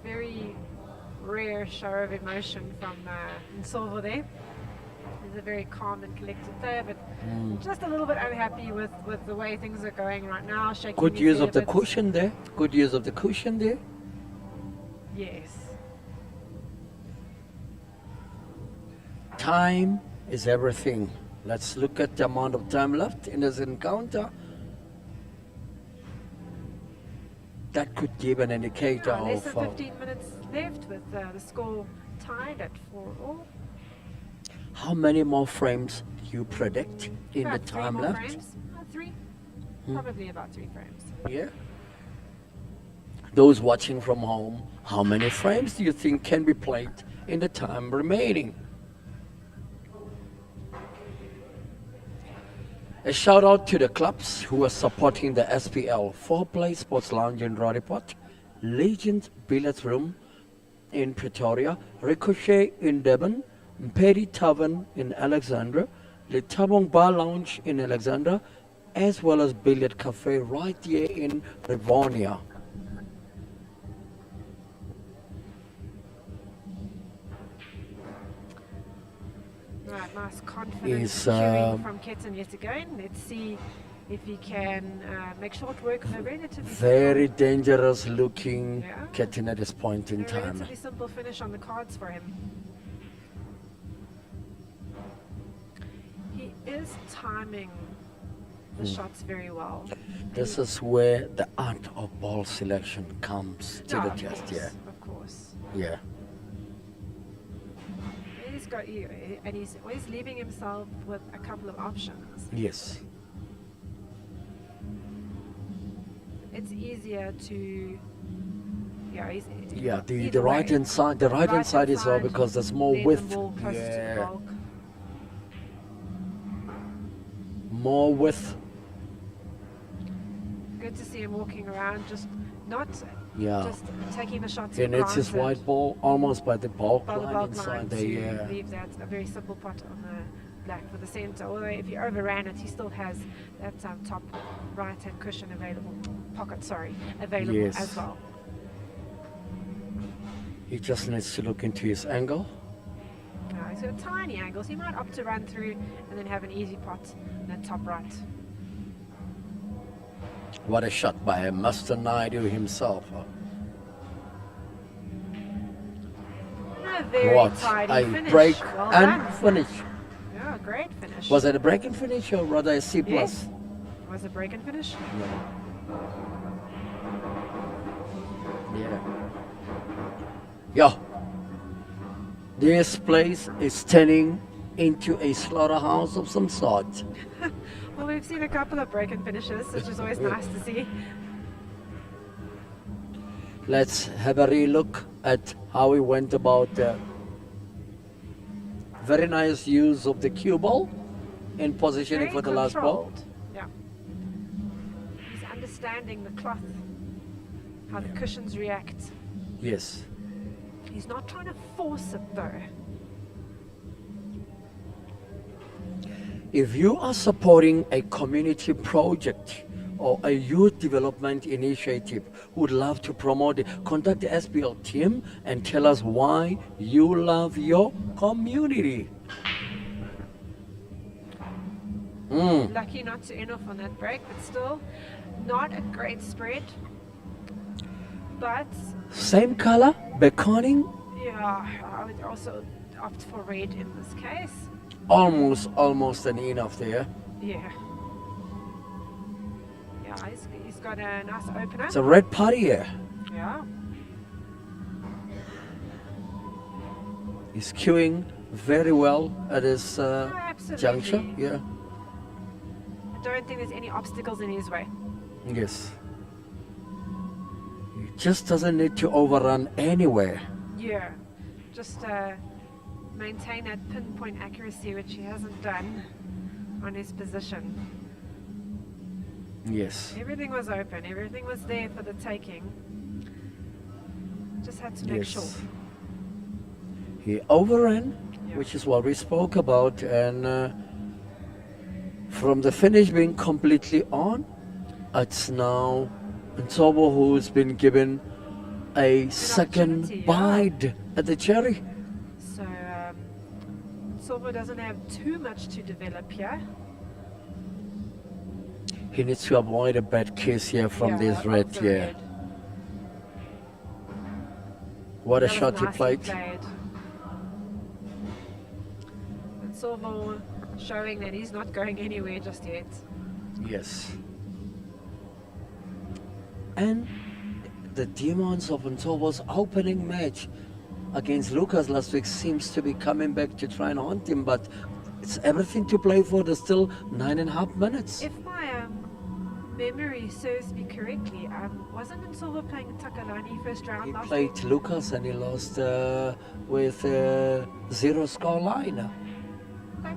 Very rare show of emotion from Inso there. He's a very calm and collected player, but just a little bit unhappy with the way things are going right now. Shaking Good his use head of the a bit. cushion there. Good use of the cushion there. Yes. Time is everything. Let's look at the amount of time left in this encounter. That could give an indicator Yeah, less of than 15 minutes left with the score tied at 4-4. how many more frames you predict in the About three time more left. Frames. Three? Probably about 3 frames. Yeah. Those watching from home, how many frames do you think can be played in the time remaining? A shout out to the clubs who are supporting the SPL. 4Play Sports Lounge in Rodipot, Legend Billiards Room in Pretoria, Ricochet in Devon, Mpedi Tavern in Alexandra, the Tabong Bar Lounge in Alexandra, as well as Billiard Cafe right here in Rivonia. Right, nice confident Is, cueing from Quinton yet again. Let's see if he can make short work of a relatively Very dangerous looking Yeah. Quinton at this point in a time. relatively simple finish on the cards for him. He is timing the shots very well. This is where the art of ball selection comes to the of test, course, yeah. Of course. Yeah. He's got you, and he's always leaving himself with a couple of options. Yes. It's easier to, yeah, The either right way. hand side, the right hand side is well inside, because there's more then the width. ball closer to the Yeah. bulk. More width. Good to see him walking around, just not Yeah. just taking the shots. And for it's his granted. white ball almost by the bulk By the line bulk inside line there, to yeah. leave that a very simple pot on the black for the center. Although if he overran it, he still has that top right hand cushion available, available Yes. as well. He just needs to look into his angle. He's got tiny angles. He might opt to run through and then have an easy pot in that top right. What a shot by Master Naidu himself. A very What tidy a finish. break Well and done. finish. Yeah, great finish. Was it a break and finish or rather a C+? Yes. Was it break and finish? Yeah. Yeah. This place is turning into a slaughterhouse of some sort. Well, we've seen a couple of break and finishes, which is always nice to see. Let's have a relook at how he went about very nice use of the cue ball in positioning Very for the last ball. controlled. Yeah. He's understanding the cloth, how the cushions react. Yes. He's not trying to force it though. If you are supporting a community project or a youth development initiative who would love to promote it, contact the SPL team and tell us why you love your community. Lucky not to end off on that break, but still not a great spread. But Same color, beckoning, yeah, I would also opt for red in this case. almost an enough there. Yeah. Yeah, he's got a nice opener. It's a red party here. Yeah. He's queuing very well at his Absolutely. juncture. Yeah. I don't think there's any obstacles in his way. Yes. He just doesn't need to overrun anywhere. Yeah. Just maintain that pinpoint accuracy, which he hasn't done on his position. Yes. Everything was open. Everything was there for the taking. Just had to make sure. He overran, Yeah. which is what we spoke about, and from the finish being completely on, it's now Ntobo who's been given a second opportunity, yeah. bite at the cherry. So Silva doesn't have too much to develop here. He needs to avoid a bad kiss here from Yeah, this off red the here. red. What a That was shot he nicely played. And Silva showing that he's not going anywhere just yet. Yes. And the demons of Ntobo's opening match against Lucas last week seems to be coming back to try and haunt him, but it's everything to play for. There's still 9.5 minutes. If my memory serves me correctly, wasn't Silva playing Takalani first round He last played week? Lucas and he lost with 0 score line. Okay.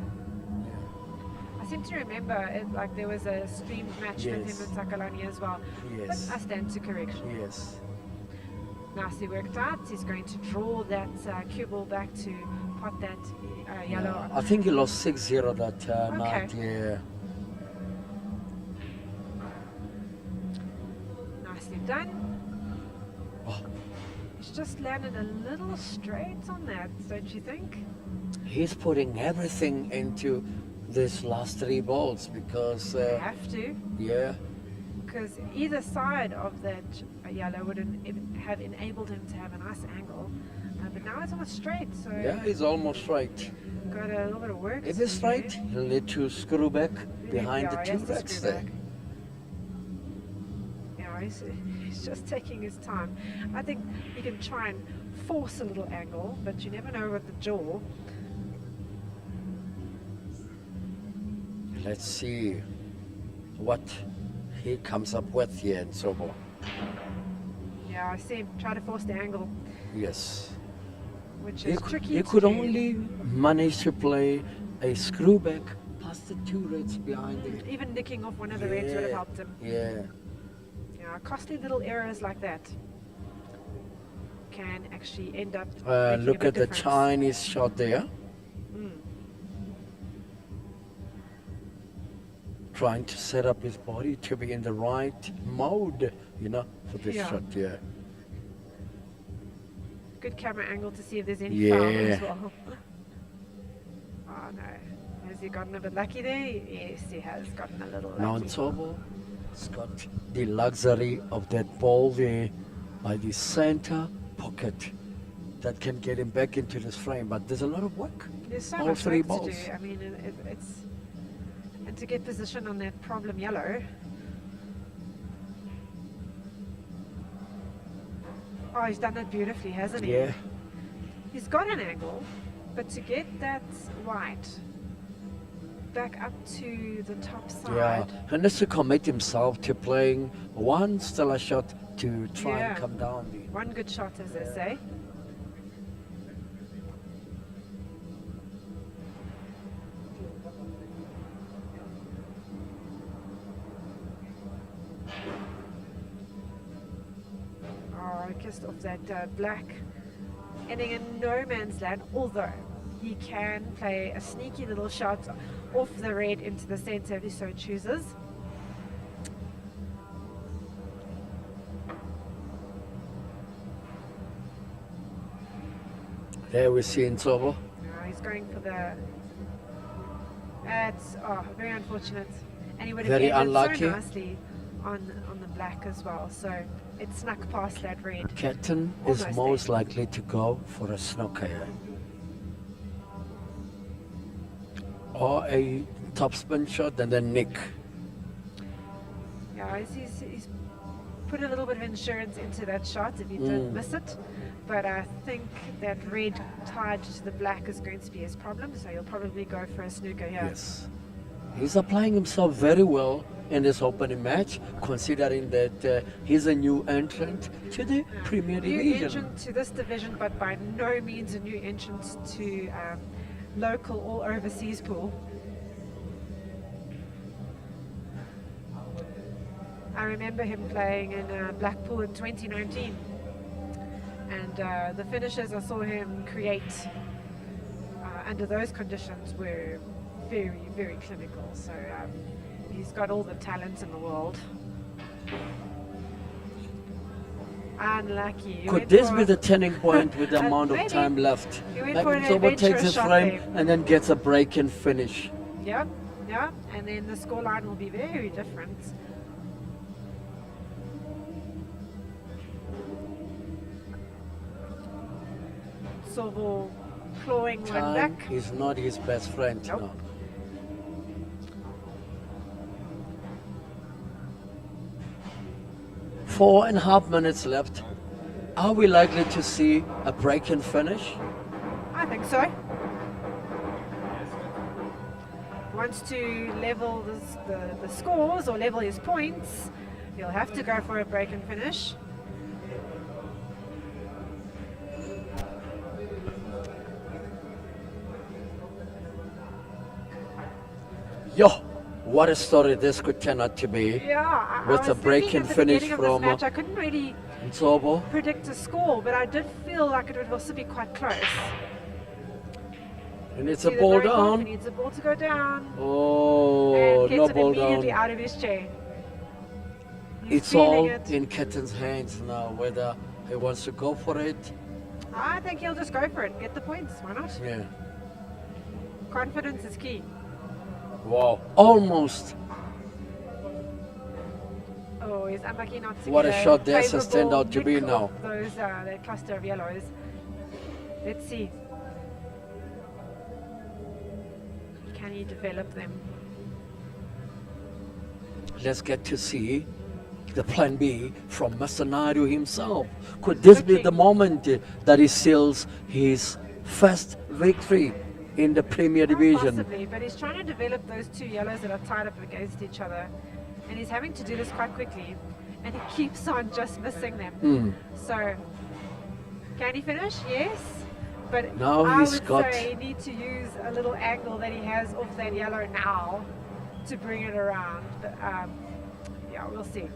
I seem to remember it, like there was a streamed match with Yes. him and Takalani as well. Yes. But I stand to correction. Yes. Nicely worked out. He's going to draw that cue ball back to pot that yellow on. I think he lost 6-0 that night. Okay. Yeah. Nicely done. Oh, He's just landed a little straight on that, don't you think? he's putting everything into these last 3 balls because, Have to, yeah, because either side of that yellow would have enabled him to have a nice angle. But now it's almost straight, so yeah, he's almost right. got a little bit of work. If to it's do. right, he'll need to screw back behind Yeah, the he 2 has to reds screw there. back. Yeah, he's just taking his time. I think he can try and force a little angle, but you never know with the jaw. Let's see what he comes up with here in Sobo. Yeah, I see him try to force the angle, Yes. which He is could, tricky he to could do. only manage to play a screw back past the 2 reds behind him. Even nicking off one of the reds would have helped him. Yeah. Yeah, costly little errors like that can actually end up making a Look big at the difference. Chinese shot there. Mm. Trying to set up his body to be in the right mode, for this Yeah. shot, yeah. Good camera angle to see if there's any Yeah. foul as well. Oh no, has he gotten a bit lucky there? Yes, he has gotten a little Now lucky. Nsobo has got the luxury of that ball there by the center pocket that can get him back into this frame, but there's a lot of work. There's so all much 3 work balls. to do. I mean, it's and to get position on that problem yellow. Oh, he's done it beautifully, hasn't he? Yeah. He's got an angle, but to get that white back up to the top Yeah, side. he needs to commit himself to playing one stellar shot to try Yeah. and come down the. One good shot, as they say. Oh, kissed off that black, ending in no man's land, although he can play a sneaky little shot off the red into the center if he so chooses. There we see Nsobo. He's going for the. That's very unfortunate, and he would have Very ended unlucky. so nicely on the black as well. So it snuck past that red. Quinton is Almost most there. likely to go for a snooker here. Or a topspin shot and then nick. Yeah, he's put a little bit of insurance into that shot if he did miss it. But I think that red tied to the black is going to be his problem, so he'll probably go for a snooker here. Yes. He's applying himself very well in this opening match, considering that he's a new entrant to the Premier New Division. entrant to this division, but by no means a new entrant to local or overseas pool. I remember him playing in Blackpool in 2019, and the finishes I saw him create under those conditions were very, very clinical. So he's got all the talent in the world. Unlucky. He Could went this for be the turning point with the amount of maybe. time left? He went Like for an Nsobo takes adventurous his shot frame there. and then gets a break and finish. Yeah, yeah, and then the scoreline will be very different. Sobo clawing one Time back. is not his best friend. Nope. No. Four and a half minutes left. Are we likely to see a break and finish? I think so. Wants to level the scores or level his points, he'll have to go for a break and finish. Yo, what a story this could turn out to be. Yeah, I With was a break thinking and at the finish beginning of this from match, I couldn't really Nsobo. predict a score, but I did feel like it would also be quite close. And it's See a the ball very off, He down. needs the ball to go down. Oh, And no Quinton ball immediately down. out of his chair. He's It's feeling all it. in Quinton's hands now, whether he wants to go for it. I think he'll just go for it and get the points. Why not? Yeah. Confidence is key. Wow. Almost. Oh, he's unlucky not to What get a shot this has favourable turned out to be nick now. off Those, that cluster of yellows. Let's see. Can he develop them? Let's get to see the plan B from Mr. Naidu himself. Could this be the moment that he seals his first victory in the Premier Division? Possibly, but he's trying to develop those two yellows that are tied up against each other. And he's having to do this quite quickly. And he keeps on just missing them. So, can he finish? Yes. But Now I he's would got- say he needs to use a little angle that he has off that yellow now to bring it around. But, yeah, we'll see.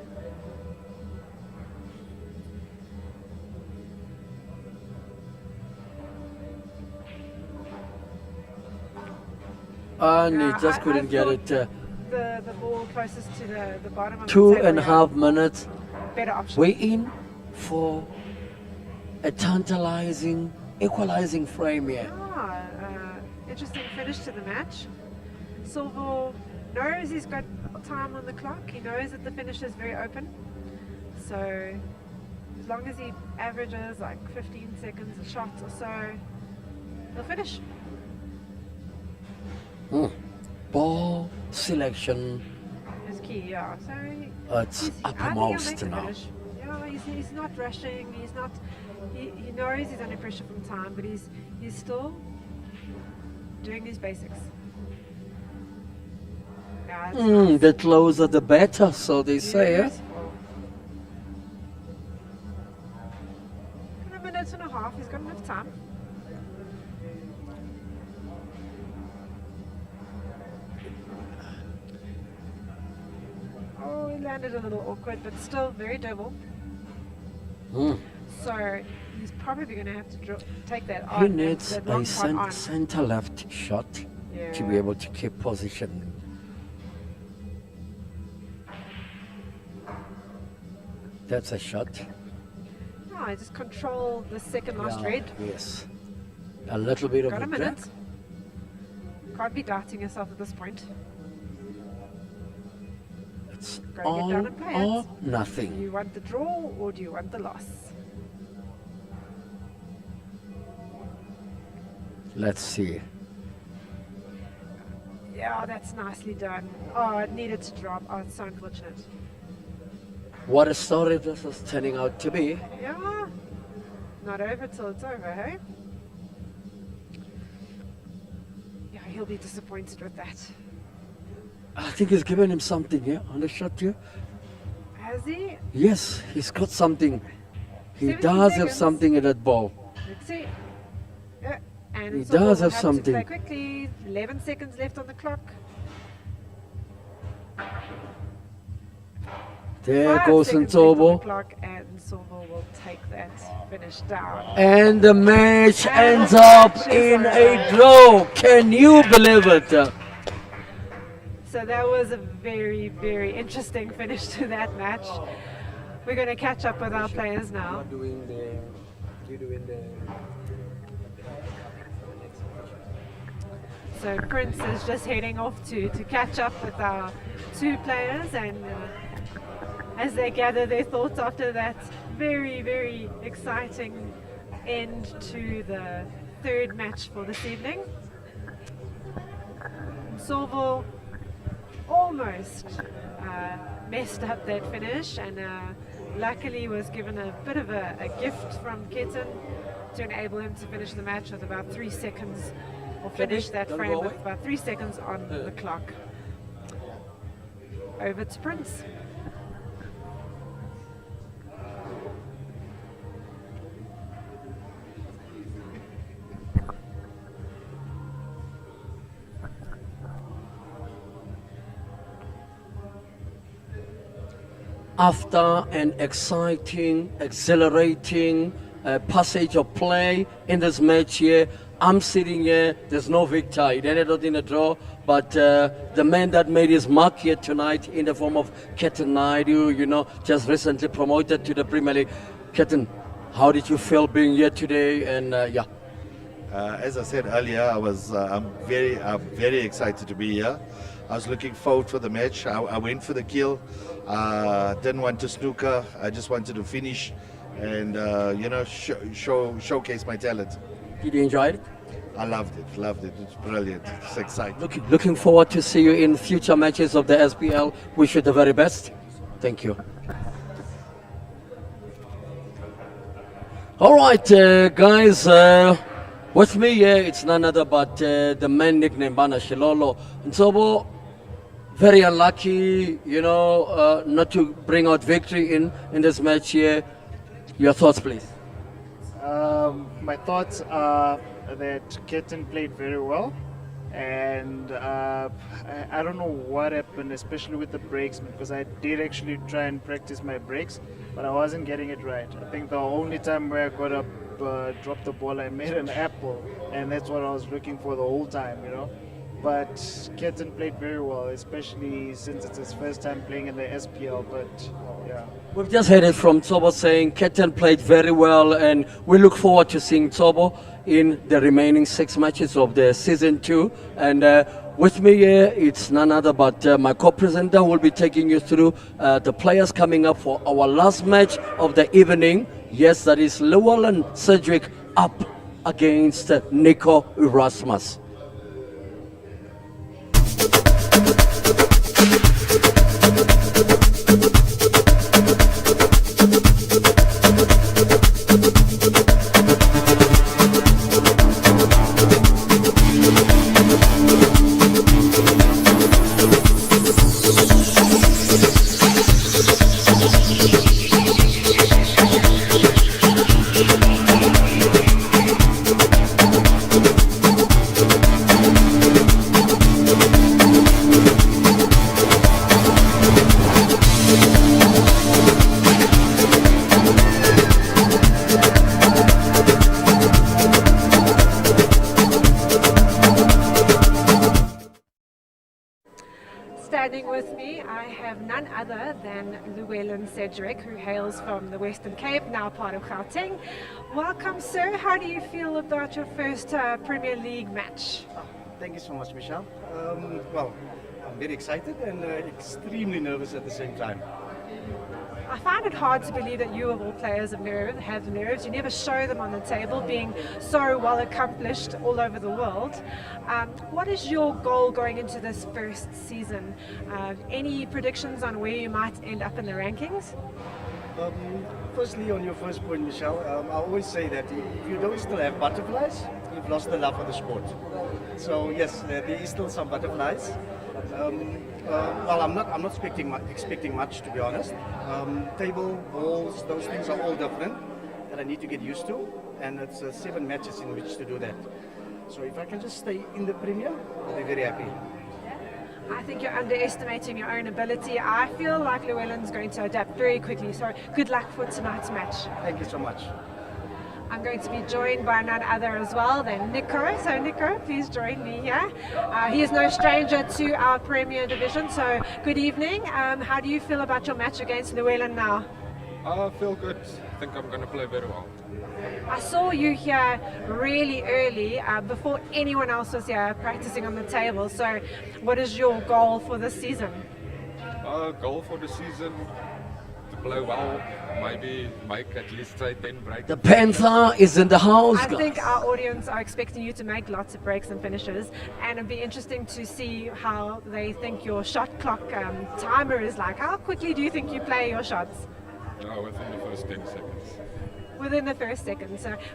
And he Yeah, just I couldn't get thought it. The ball closest to the bottom of Two the table, and a half minutes. better option. We're in for a tantalizing, equalizing frame here. Interesting finish to the match. Silva knows he's got time on the clock. He knows that the finish is very open. So as long as he averages like 15 seconds a shot or so, he'll finish. Ball selection. Is key, yeah. So It's I think he'll uppermost make the now. finish. Yeah, he's not rushing. He's not. He knows he's under pressure from time, but he's still doing these basics. Yeah, it's nice. The closer the better, so they say. Eh? Beautiful. In a minute and a half, he's got enough time. Oh, he landed a little awkward, but still very doable. So he's probably going to have to take that on. He and needs that a long pot on. center left shot to be Yeah. able to keep position. That's a shot. Oh, I just control the second last Yeah, red. Yes. A little bit of Got a a drag. minute. Can't be doubting yourself at this point. It's Gotta get all down and play or it. nothing. Do you want the draw or do you want the loss? Let's see. Yeah, that's nicely done. Oh, it needed to drop. Oh, it's so unfortunate. What a story this is turning out to be. Yeah, not over till it's over, hey? Yeah, he'll be disappointed with that. I think he's given him something here on the shot here. Has he? Yes, he's got something. He 17 does have seconds. something in that ball. Let's see. Yeah, and He it's all does we'll have to something. play quickly. 11 seconds left on the clock. There 5 goes seconds left on the Nsobo. clock, and Silva will take that finish down. And the match And ends the up match is in over. a draw. Can you believe it? So that was a very, very interesting finish to that match. We're going to catch up with our players now. So Prince is just heading off to catch up with our two players, and as they gather their thoughts after that very, very exciting end to the third match for this evening. Sorville almost messed up that finish, and luckily was given a bit of a gift from Quinton to enable him to finish the match with about 3 seconds, or finish that Don't frame go with away. about 3 seconds on the clock. Over to Prince. after an exciting, exhilarating passage of play in this match here. I'm sitting here, there's no victor. It ended up in a draw, but the man that made his mark here tonight in the form of Quinton, just recently promoted to the Premier League. Quinton, how did you feel being here today? And As I said earlier, I'm very excited to be here. I was looking forward for the match. I went for the kill. Didn't want to snooker. I just wanted to finish and showcase my talent. Did you enjoy it? I loved it. It's brilliant. It's exciting. Looking forward to see you in future matches of the SPL. Wish you the very best. Thank you. All right, guys. With me here, it's none other but the man nicknamed Bana Shilolo. Nsobo, very unlucky, not to bring out victory in this match here. Your thoughts, please. My thoughts are that Quinton played very well, and I don't know what happened, especially with the breaks, because I did actually try and practice my breaks, but I wasn't getting it right. I think the only time where I got up, dropped the ball, I made an apple, and that's what I was looking for the whole time, But Quinton played very well, especially since it's his first time playing in the SPL. But yeah, we've just heard it from Tsobo saying Quinton played very well, and we look forward to seeing Tsobo in the remaining 6 matches of the season 2. And with me here, it's none other but my co-presenter who will be taking you through the players coming up for our last match of the evening. Yes, that is Luwellyn Cedric up against Niko Erasmus. Standing with me, I have none other than Luwellyn Cedric, who hails from the Western Cape, now part of Gauteng. Welcome, sir. How do you feel about your first Premier League match? Thank you so much, Michelle. Well, I'm very excited and extremely nervous at the same time. I find it hard to believe that you, of all players, have nerves. You never show them on the table, being so well accomplished all over the world. What is your goal going into this first season? Any predictions on where you might end up in the rankings? Firstly, on your first point, Michelle, I always say that if you don't still have butterflies, you've lost the love for the sport. So yes, there is still some butterflies. Well, I'm not expecting much, to be honest. Table, balls, those things are all different that I need to get used to, and it's 7 matches in which to do that. So if I can just stay in the Premier, I'll be very happy. I think you're underestimating your own ability. I feel like Luwellyn's going to adapt very quickly, so good luck for tonight's match. Thank you so much. I'm going to be joined by none other as well than Niko. So Niko, please join me here. He is no stranger to our Premier Division, so good evening. How do you feel about your match against Luwellyn now? I feel good. I think I'm going to play very well. I saw you here really early, before anyone else was here practicing on the table. So what is your goal for this season? Goal for the season, to play well, maybe make at least 10 breaks. The Panther is in the house. I think our audience are expecting you to make lots of breaks and finishes, and it'd be interesting to see how they think your shot clock timer is like. How quickly do you think you play your shots? Within the first 10 seconds. Within the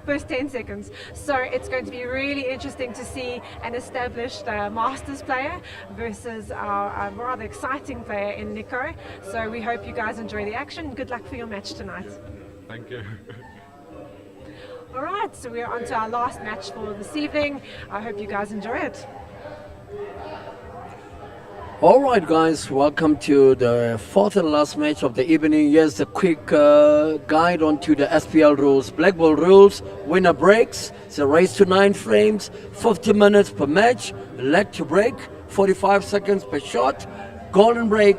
first 10 seconds. So it's going to be really interesting to see an established Masters player versus our rather exciting player in Niko. So we hope you guys enjoy the action. Good luck for your match tonight. Thank you. All right, so we're on to our last match for this evening. I hope you guys enjoy it. All right, guys, welcome to the fourth and last match of the evening. Here's a quick guide onto the SPL rules. Black ball rules, winner breaks. It's a race to 9 frames, 50 minutes per match, leg to break, 45 seconds per shot, golden break,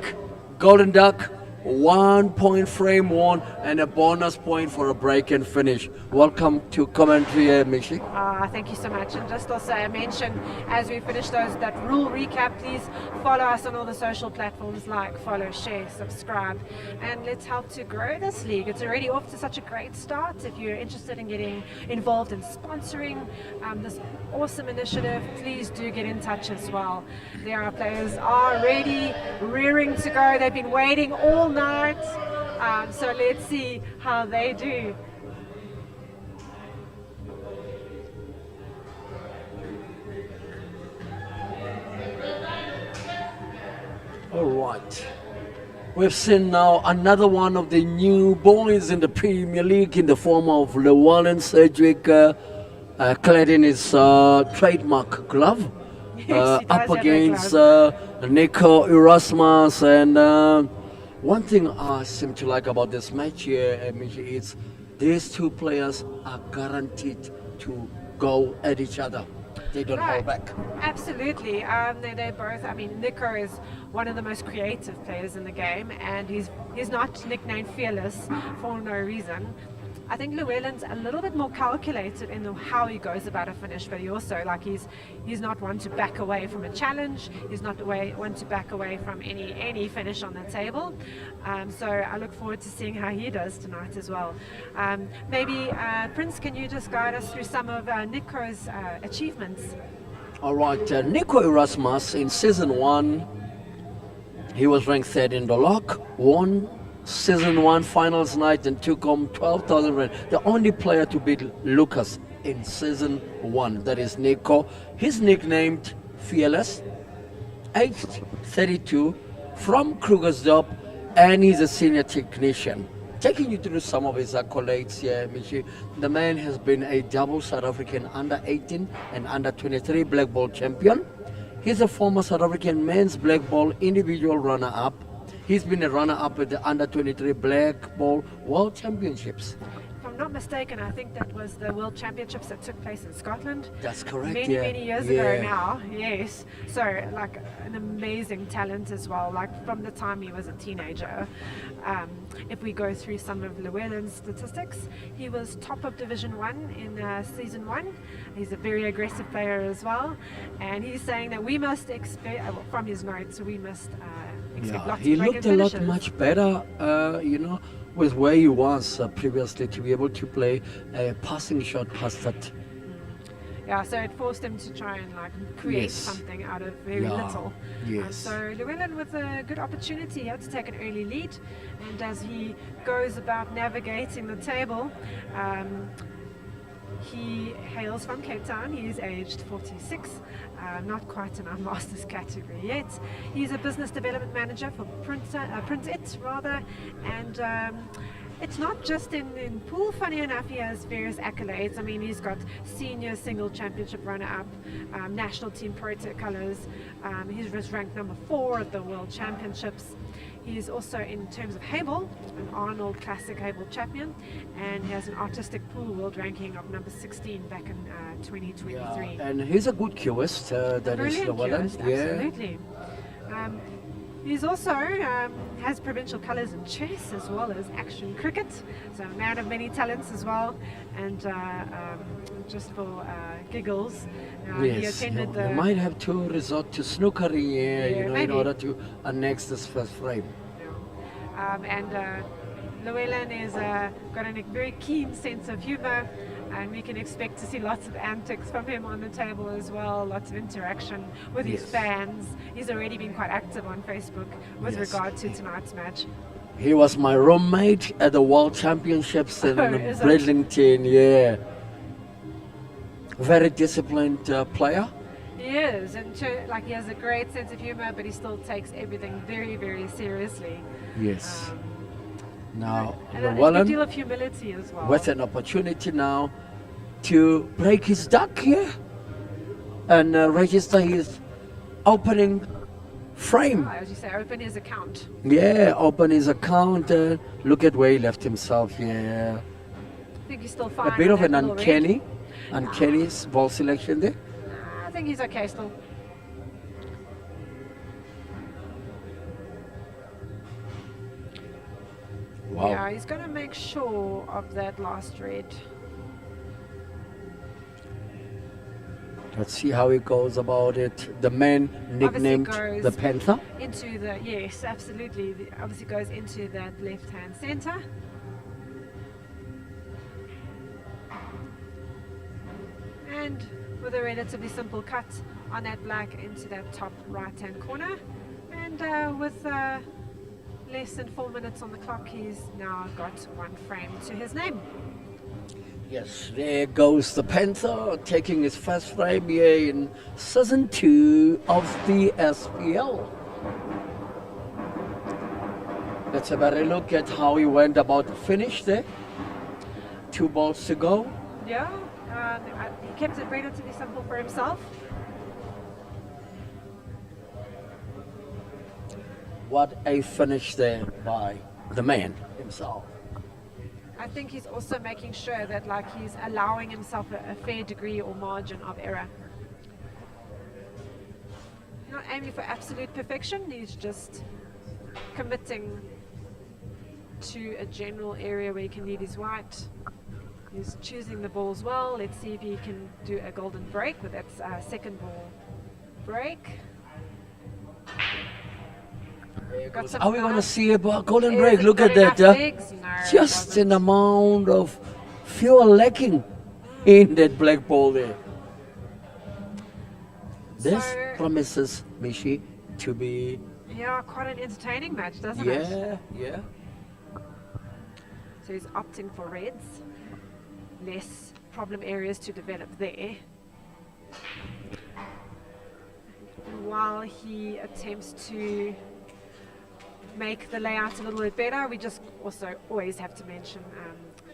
golden duck, 1 point frame won, and a bonus point for a break and finish. Welcome to commentary, Mishi. Thank you so much. And just also I mention, as we finish that rule recap, please follow us on all the social platforms, like, follow, share, subscribe, and let's help to grow this league. It's already off to such a great start. If you're interested in getting involved in sponsoring this awesome initiative, please do get in touch as well. There are players already rearing to go. They've been waiting all night. So let's see how they do. All right. We've seen now another one of the new boys in the Premier League in the form of Luwellyn Cedric, clad in his trademark glove, up against Niko Erasmus. And one thing I seem to like about this match here, is these two players are guaranteed to go at each other. They don't hold back. Absolutely. They're both, Niko is one of the most creative players in the game, and he's not nicknamed Fearless for no reason. I think Luwellyn's a little bit more calculated in how he goes about a finish, but he also, he's not one to back away from a challenge. He's not one to back away from any finish on the table. So I look forward to seeing how he does tonight as well. Maybe, Prince, can you just guide us through some of Niko's achievements? All right, Niko Erasmus in season 1, he was ranked 3rd in the lock, won season 1 finals night and took home 12,000 rand. The only player to beat Lucas in season 1, that is Niko. He's nicknamed Fearless, aged 32, from Krugersdorp, and he's a senior technician. Taking you through some of his accolades here, Michi. The man has been a double South African under 18 and under 23 black ball champion. He's a former South African men's black ball individual runner-up. He's been a runner-up at the under-23 Black Ball World Championships. If I'm not mistaken, I think that was the World Championships that took place in Scotland. That's correct, many years ago now, yes. So, an amazing talent as well, from the time he was a teenager. If we go through some of Luwellyn's statistics, he was top of Division 1 in Season 1. He's a very aggressive player as well. And he's saying that we must expect, from his notes, we must he looked a lot much better, with where he was previously, to be able to play a passing shot past that. Yeah, so it forced him to try and create something out of very little. Yes. So Luwellyn with a good opportunity here to take an early lead, and as he goes about navigating the table, he hails from Cape Town. He is aged 46, not quite in our master's category yet. He's a business development manager for Print It, and it's not just in pool, funny enough. He has various accolades. He's got senior single championship runner-up, national team pro colours. He's ranked number 4 at the World Championships. He's also, in terms of Hable, an Arnold Classic Hable champion, and he has an artistic pool world ranking of number 16 back in 2023. Yeah, and he's a good cueist, that is Luwellyn. Absolutely. He's also has provincial colours in chess as well as action cricket, so a man of many talents as well. And just for giggles, he attended you might have to resort to snookery here, in order to annex this first frame. And Luwellyn is got a very keen sense of humour, and we can expect to see lots of antics from him on the table as well, lots of interaction with his fans. He's already been quite active on Facebook with regard to tonight's match. He was my roommate at the World Championships in Bridlington, Very disciplined player. He is, and he has a great sense of humour, but he still takes everything very, very seriously. Yes. Now, and a good deal of humility as well. With an opportunity now to break his duck here and register his opening frame. As you say, open his account. Yeah, open his account. Look at where he left himself. Yeah, I think he's still fine. a bit on of that an little red. uncanny ball selection there. I think he's okay still. Wow. Yeah, he's going to make sure of that last red. Let's see how he goes about it. The man nicknamed goes the Panther. Into the, yes, absolutely. Obviously goes into that left-hand center. And with a relatively simple cut on that black into that top right-hand corner. And with less than 4 minutes on the clock, he's now got one frame to his name. Yes, there goes the Panther taking his first frame here in season 2 of the SPL. Let's have a look at how he went about the finish there. 2 balls to go. Yeah, he kept it relatively simple for himself. What a finish there by the man himself. I think he's also making sure that he's allowing himself a fair degree or margin of error. Not aiming for absolute perfection, he's just committing to a general area where he can lead his white. He's choosing the balls well. Let's see if he can do a golden break with that second ball break. Are we going to see a golden break? Look at that. Just an amount of fuel lacking in that black ball there. This promises, Mishi, to be... Yeah, quite an entertaining match, doesn't it? Yeah. So he's opting for reds. Less problem areas to develop there. While he attempts to make the layout a little bit better, we just also always have to mention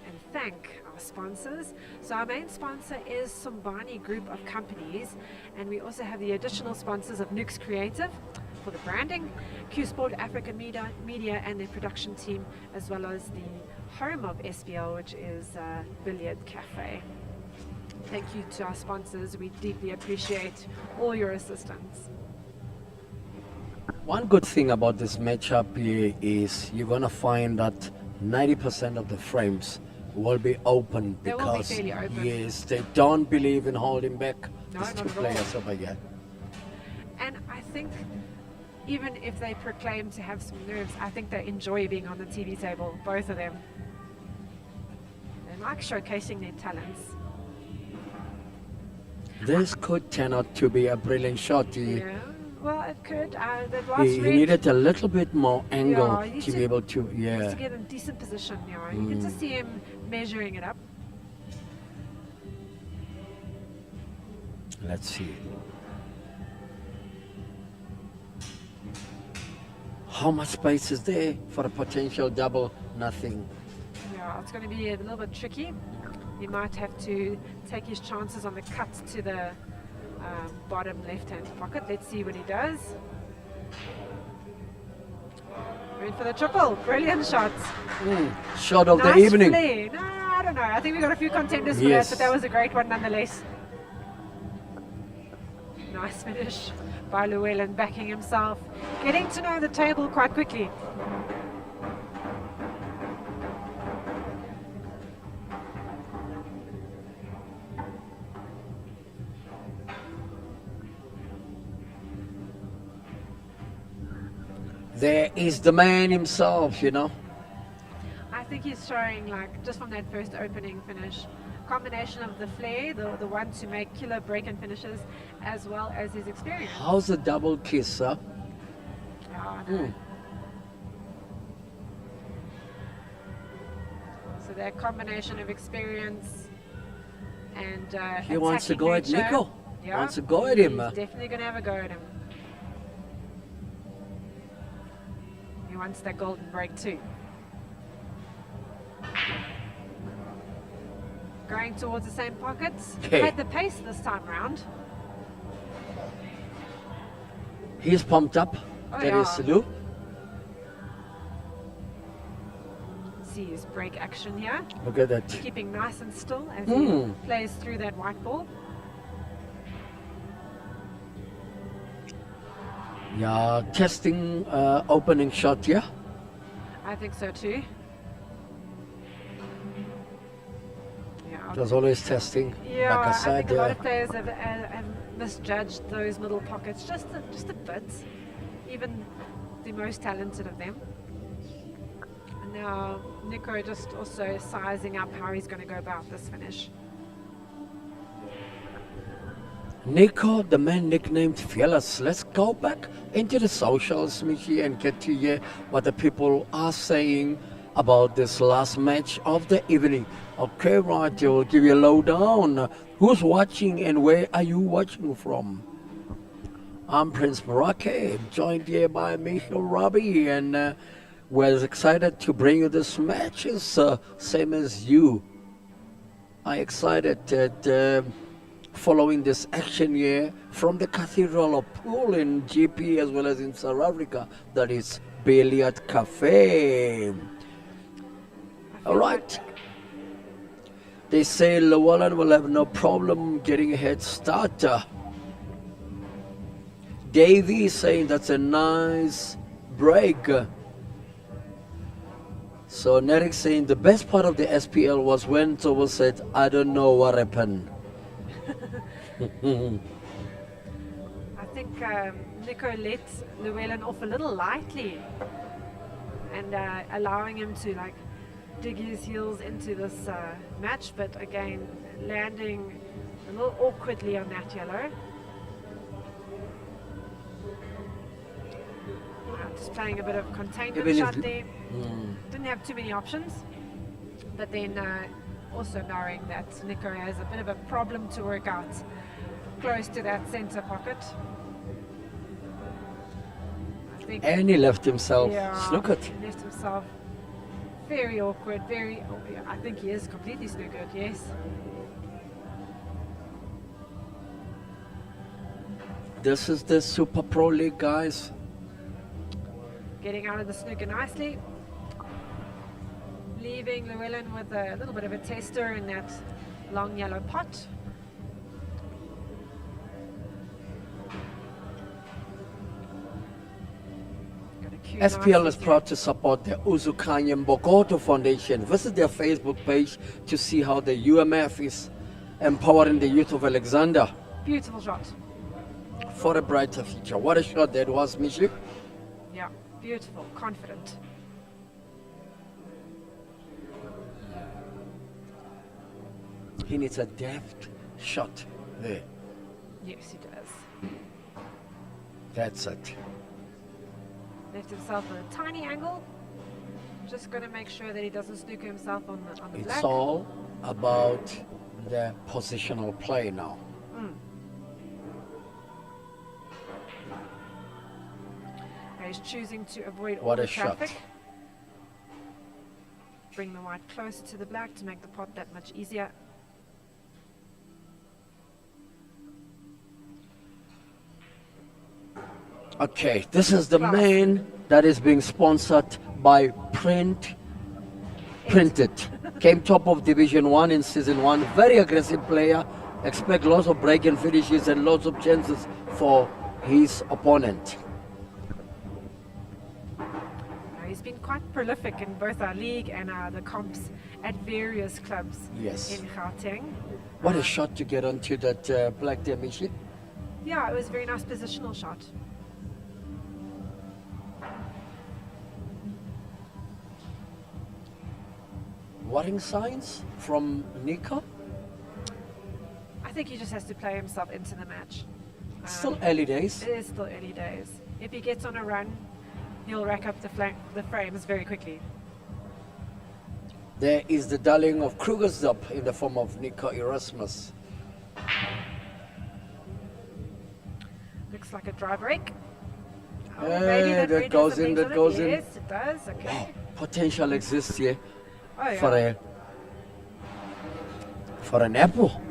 and thank our sponsors. So our main sponsor is Sombani Group of Companies, and we also have the additional sponsors of Nukes Creative for the branding, Q Sport Africa Media and their production team, as well as the home of SPL, which is Billiard Cafe. Thank you to our sponsors. We deeply appreciate all your assistance. One good thing about this matchup here is you're going to find that 90% of the frames will be open They will be because fairly open. yes, they don't believe in holding back No, these not two at all. players over here. And I think even if they proclaim to have some nerves, I think they enjoy being on the TV table, both of them. They like showcasing their talents. This could turn out to be a brilliant shot. Yeah, well, it could. The last He red, needed a little bit more angle Yeah, you to need be able to, to yeah. get in a decent position. You can just see him measuring it up. Let's see. How much space is there for a potential double? Nothing. Yeah, it's going to be a little bit tricky. He might have to take his chances on the cut to the bottom left-hand pocket. Let's see what he does. Went for the triple. Brilliant shots. Shot of Nice the evening. play. No, I don't know. I think we got a few contenders for Yes. that, but that was a great one nonetheless. Nice finish by Luwellyn, backing himself, getting to know the table quite quickly. There is the man himself, you know. I think he's showing, just from that first opening finish, combination of the flair, the one to make killer break-in finishes, as well as his experience. How's the double kiss, huh? Yeah, I know. So that combination of experience and He wants to attacking go at nature. Niko. Yeah, Wants to go at him. He's definitely going to have a go at him. He wants that golden break too. Going towards the same pockets. Okay. Had the pace this time round. He's pumped up. Oh, That is yeah. Lou. See his break action here. Look at that. Keeping nice and still as Hmm. he plays through that white ball. Yeah, testing opening shot, yeah? I think so too. Yeah, It was always testing. yeah, like I I said, think a lot of players have misjudged those middle pockets just a bit, even the most talented of them. And now Niko just also sizing up how he's going to go about this finish. Niko, the man nicknamed Fearless. Let's go back into the socials, Michi, and get to hear what the people are saying about this last match of the evening. Okay, right, we'll give you a lowdown. Who's watching and where are you watching from? I'm Prince Barake, joined here by Michael Robbie, and we're excited to bring you this match. It's same as you. I'm excited that following this action here from the Cathedral of Pool in GP as well as in South Africa, that is Billiard Cafe. All right. They say Luwellyn will have no problem getting a head start. Davey saying that's a nice break. So Nerek saying the best part of the SPL was when Tobo said, I don't know what happened. I think Niko let Luwellyn off a little lightly and allowing him to like dig his heels into this match, but again landing a little awkwardly on that yellow. Just playing a bit of containment shot there. Didn't have too many options, but then also knowing that Niko has a bit of a problem to work out close to that center pocket. I think, And he left himself. yeah, Look at. he left himself very awkward, I think he is completely snookered, yes. This is the Super Pro League, guys. Getting out of the snooker nicely. Leaving Luwellyn with a little bit of a tester in that long yellow pot. SPL is proud to support the Uzukanya Mbokoto Foundation. Visit their Facebook page to see how the UMF is empowering the youth of Alexander Beautiful shot. for a brighter future. What a shot that was, Michi. Yeah, beautiful, confident. He needs a deft shot there. Yes, he does. That's it. Left himself at a tiny angle. Just going to make sure that he doesn't snooker himself on the It's black. all about the positional play now. He's choosing to avoid all What the a shot. traffic. Bring the white closer to the black to make the pot that much easier. Okay, this is the Class. man that is being sponsored by Printed. Came top of Division 1 in Season 1. Very aggressive player. Expect lots of break and finishes and lots of chances for his opponent. He's been quite prolific in both our league and the comps at various clubs Yes. in Gauteng. What a shot to get onto that black there, Michi. Yeah, it was a very nice positional shot. Warning signs from Niko. I think he just has to play himself into the match. Still early days. It is still early days. If he gets on a run, he'll rack up the frames very quickly. There is the darling of Krugersdorp in the form of Niko Erasmus. Looks like a dry break. Oh, Hey, maybe that really goes something in, to that it. goes in. Yes, it does. Okay. Potential exists here Oh, yeah. for an apple.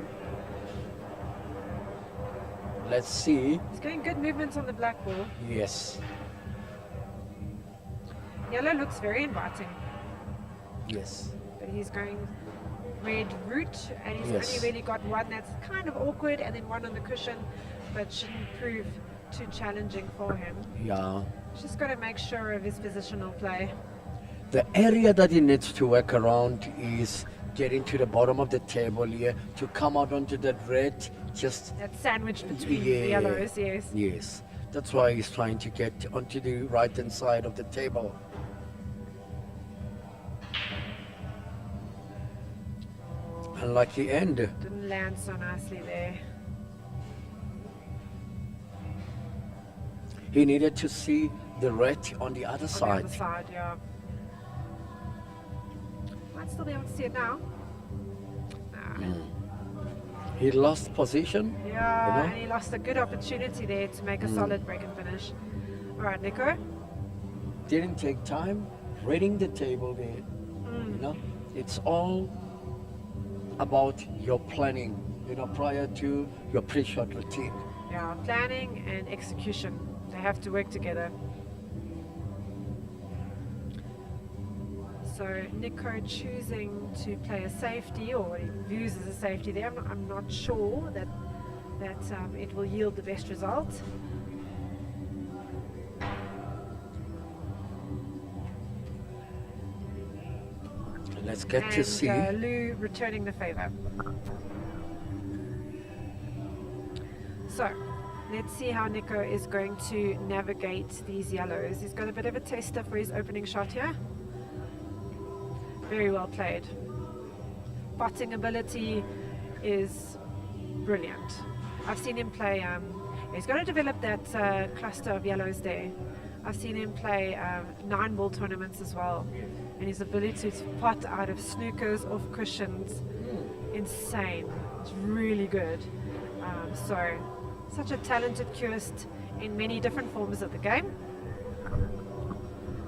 Let's see. He's getting good movements on the black ball. Yes. Yellow looks very inviting, Yes. but he's going red root, and he's Yes. only really got one that's kind of awkward, and then one on the cushion, but shouldn't prove too challenging for him. Yeah. Just got to make sure of his positional play. The area that he needs to work around is getting to the bottom of the table here to come out onto that red. Just That sandwich between the yeah. yellows, yes. Yes. That's why he's trying to get onto the right hand side of the table. Unlucky end. Didn't land so nicely there. He needed to see the red on the other On the side. other side, yeah. Might still be able to see it now. Nah. He lost position. Yeah, You know? and he lost a good opportunity there to make a solid break and finish. All right, Niko. Didn't take time reading the table there. You know, it's all about your planning, you know, prior to your pre-shot routine. Yeah, planning and execution. They have to work together. So Niko choosing to play a safety, or what he views as a safety there. I'm not sure that it will yield the best result. Let's get to And see. Lou returning the favor. So let's see how Niko is going to navigate these yellows. He's got a bit of a tester for his opening shot here. Very well played. Botting ability is brilliant. I've seen him play, he's going to develop that cluster of yellows there. I've seen him play 9-ball tournaments as well. And his ability to pot out of snookers, off cushions, insane. It's really good. So, such a talented curist in many different forms of the game.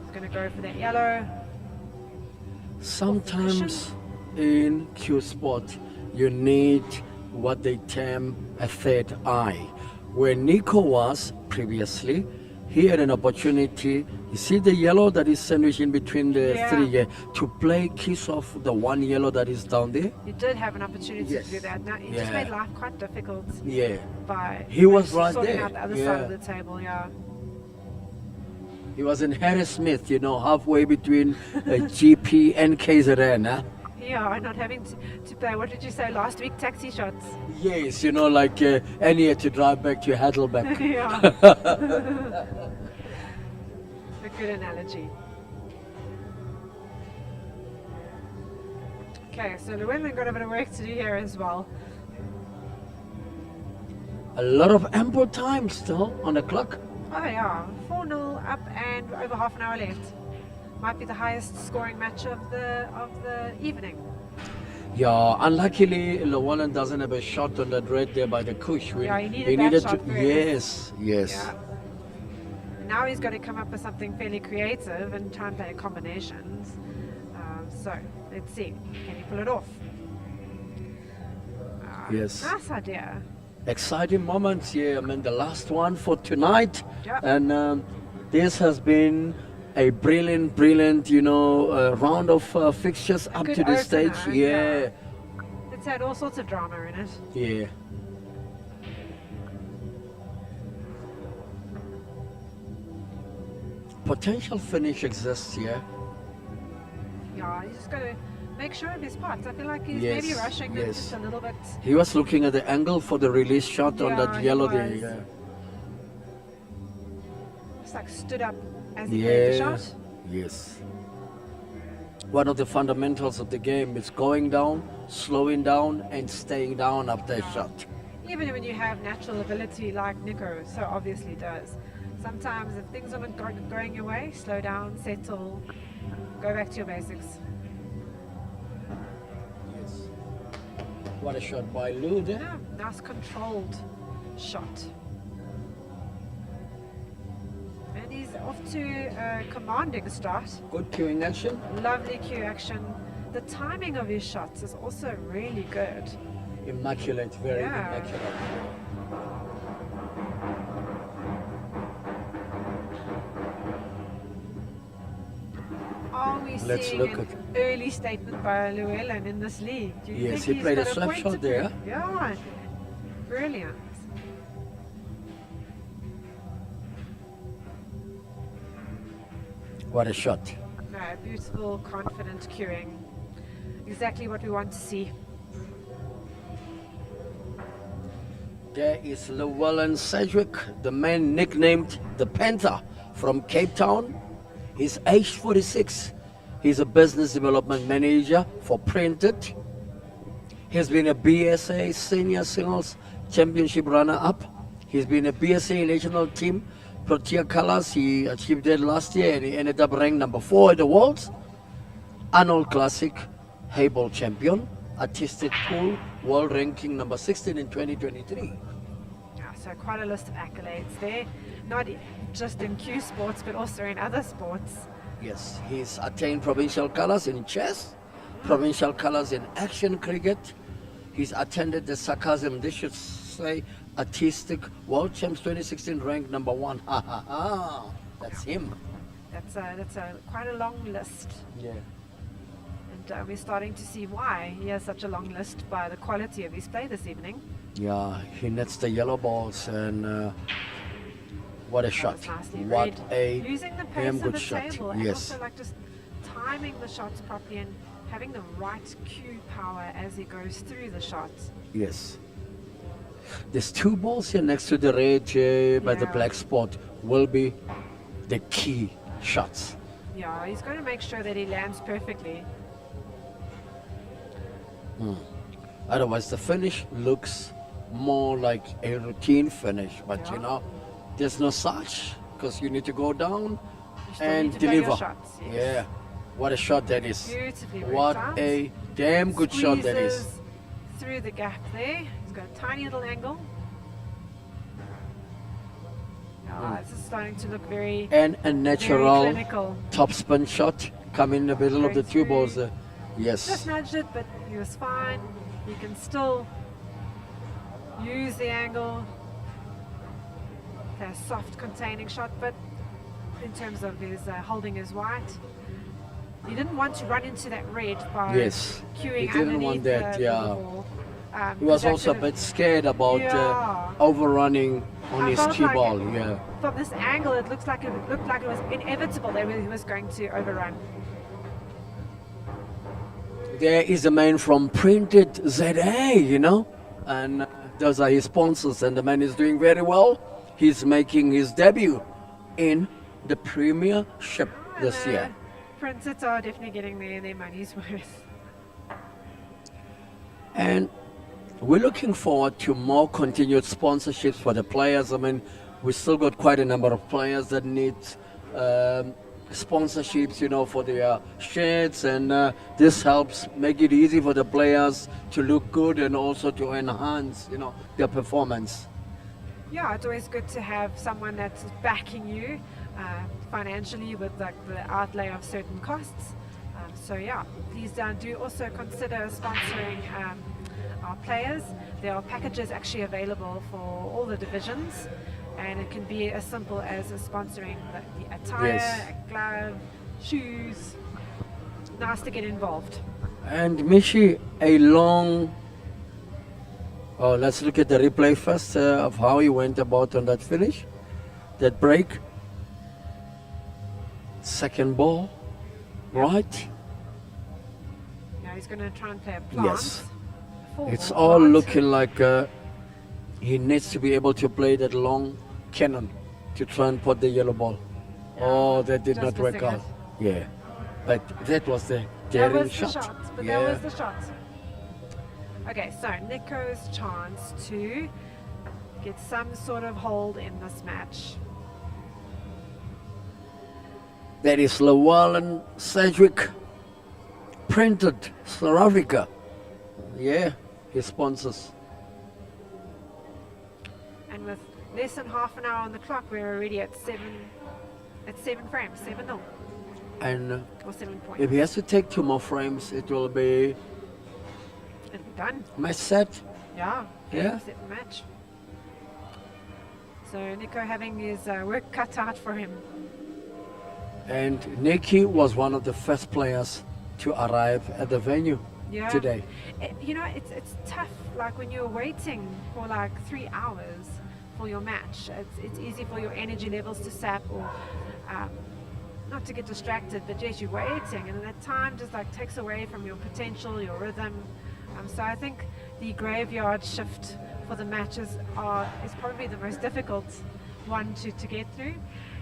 He's going to go for that yellow. Sometimes in Q sport, you need what they term a third eye. Where Niko was previously, he had an opportunity. You see the yellow that is sandwiched in between the three here, to play kiss off the one yellow that is down there. He did have an opportunity Yes. to do that. Now, he just Yeah. made life quite difficult Yeah, by He was right sorting there. out the other Yeah. side of the table. Yeah. he was in Harry Smith, you know, halfway between GP and KZN. Huh? Yeah, not having to play, what did you say last week? Taxi shots. Yes, you know, like and he had to drive back to Heidelberg. Yeah. A good analogy. Okay, so Luwellyn got a bit of work to do here as well. A lot of ample time still on the clock. Oh yeah, 4-0 up and over half an hour left. Might be the highest scoring match of the evening. Yeah, unluckily, Luwellyn doesn't have a shot on that red there by the cush. Yeah, he needed that shot for him. Yes, yes. Yeah. Now he's got to come up with something fairly creative and try and play combinations. So let's see, can he pull it off? Yes. Nice idea. Exciting moments here. I mean, the last one for tonight. Yeah. And this has been a brilliant, you know, round of fixtures up good to this opener, stage. Yeah, It's had all sorts of drama in it. yeah. Potential finish exists here. Yeah, he's just got to make sure of his pots. I feel like he's Yes, maybe rushing them yes. just a little bit. He was looking at the angle for the release shot on Yeah, that he yellow there. was. Yeah. Just like stood up as he played the shot. Yes. One of the fundamentals of the game is going down, slowing down, and staying down after a shot. Even when you have natural ability like Niko so obviously does. Sometimes if things are not going your way, slow down, settle, go back to your basics. Yes. What a shot by Lou there. Yeah, nice controlled shot. And he's off to a commanding start. Good queuing action. Lovely cue action. The timing of his shots is also really good. Immaculate, very Yeah. immaculate. we Let's seeing look an at- early statement by Luwellyn in this league? Do you Yes, think he played a got slap point shot to there. prove? Yeah, brilliant. What a shot. No, beautiful, confident cueing. Exactly what we want to see. There is Luwellyn Sedgwick, the man nicknamed the Panther from Cape Town. He's aged 46. He's a business development manager for Printed. He's been a BSA Senior Singles Championship runner-up. He's been a BSA national team Protea Colors. He achieved that last year and he ended up ranked number 4 at the Worlds. Arnold Classic Hayball champion. Artistic Pool World ranking number 16 in 2023. Yeah, so quite a list of accolades there. Not just in Q sports, but also in other sports. Yes, he's attained provincial colors in chess, provincial colors in action cricket. He's attended the sarcasm, they should say, artistic world champs 2016 ranked number 1. Ha ha ha. That's him. That's a quite a long list. Yeah. And we're starting to see why he has such a long list by the quality of his play this evening. Yeah, he nets the yellow balls and what a shot. Was nicely What read. a Using the damn pace good of the shot. table and Yes. also like just timing the shots properly and having the right cue power as he goes through the shots. Yes. There's 2 balls here next to the red by the Yeah. black spot will be the key shots. Yeah, he's going to make sure that he lands perfectly. Otherwise, the finish looks more like a routine finish. But you Yeah. know, there's no such because you need to go down You still and need to play your deliver. shots, yes. Yeah, what a shot that is! Beautifully worked What out. a damn good shot that is! Squeezes through the gap there. He's got a tiny little angle. This is starting to look very, And a very natural clinical. top spin shot coming in the middle of the Going 2 through. balls there. Just Yes, nudged it, but he was fine. He can still use the angle. A soft containing shot, but in terms of his holding his white, he didn't want to run into that red by yes. queuing He didn't underneath want that, the yeah. ball. He was that also a could bit scared about Yeah. overrunning on I his felt cue like ball. Yeah. From this angle, it looked like it was inevitable that he was going to overrun. There is a man from Printed ZA, you know, and those are his sponsors, and the man is doing very well. He's making his debut in the Premiership this year. Princes are definitely getting their money's worth. And we're looking forward to more continued sponsorships for the players. I mean, we still got quite a number of players that need sponsorships, you know, for their shirts, and this helps make it easy for the players to look good and also to enhance, you know, their performance. Yeah, it's always good to have someone that's backing you financially with like the outlay of certain costs. So yeah, please do also consider sponsoring our players. There are packages actually available for all the divisions, and it can be as simple as sponsoring the attire, Yes. a glove, shoes. Nice to get involved. And Mishi, a long. Oh, let's look at the replay first of how he went about on that finish, that break. Second ball, right? Now he's going to try and play a plant. Yes. Full It's ball all plant. looking like he needs to be able to play that long cannon to try and put the yellow ball. Oh, that did Just not work missing out. Yeah, but that was the That daring was shot. the shot, but Yeah. that was the shot. Okay, so Niko's chance to get some sort of hold in this match. That is Luwellyn Sedgwick, Printed, South Africa. Yeah, his sponsors. And with less than half an hour on the clock, we're already at 7 frames, 7-0, And or 7 points. if he has to take 2 more frames, it will be It'll be done. match set. Yeah, Yeah. set the match. So Niko having his work cut out for him. And Nikki was one of the first players to arrive at the venue today. It's tough, like when you're waiting for like 3 hours for your match. It's easy for your energy levels to sap or not to get distracted, but yes, you're waiting, and that time just like takes away from your potential, your rhythm. So I think the graveyard shift for the matches is probably the most difficult one to get through.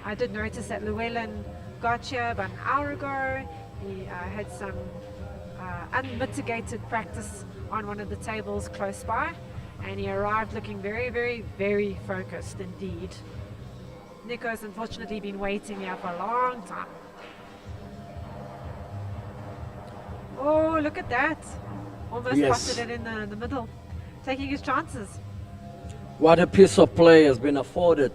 I did notice that Luwellyn got here about an hour ago. He had some unmitigated practice on one of the tables close by, and he arrived looking very, very, very focused indeed. Niko's unfortunately been waiting here for a long time. Oh, look at that. Almost spotted it in the middle. Taking his chances. What a piece of play has been afforded.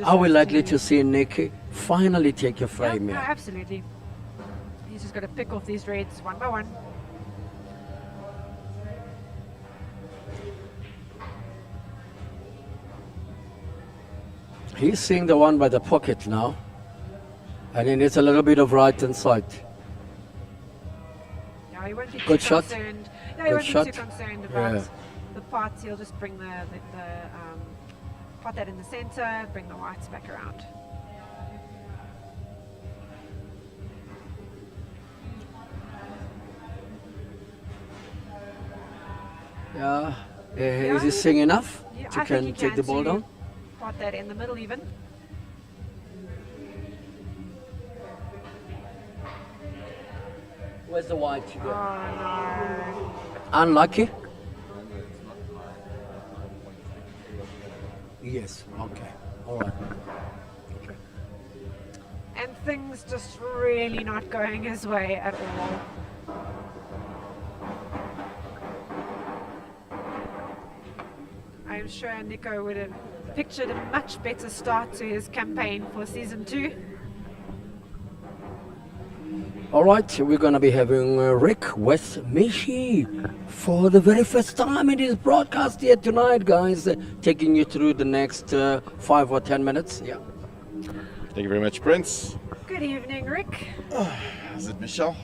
Are we likely to see Nikki finally take a frame here? Yeah, absolutely. He's just got to pick off these reds one by one. He's seeing the one by the pocket now, and he needs a little bit of right and side. Yeah, he won't be Good too shot. concerned. Yeah, he Good won't shot. be too concerned about the parts. He'll just bring the pot that in the center, bring the whites back around. Yeah, is he seeing enough Yeah, to I think he take the ball to down? Pot that in the middle even. Where's the white? Oh no. Unlucky? Yes, okay, all right. Okay. And things just really not going his way at all. I'm sure Niko would have pictured a much better start to his campaign for season 2. All right, we're going to be having Rick with Mishi for the very first time in his broadcast here tonight, guys. Taking you through the next 5 or 10 minutes. Yeah. Thank you very much, Prince. Good evening, Rick. Is it Michelle?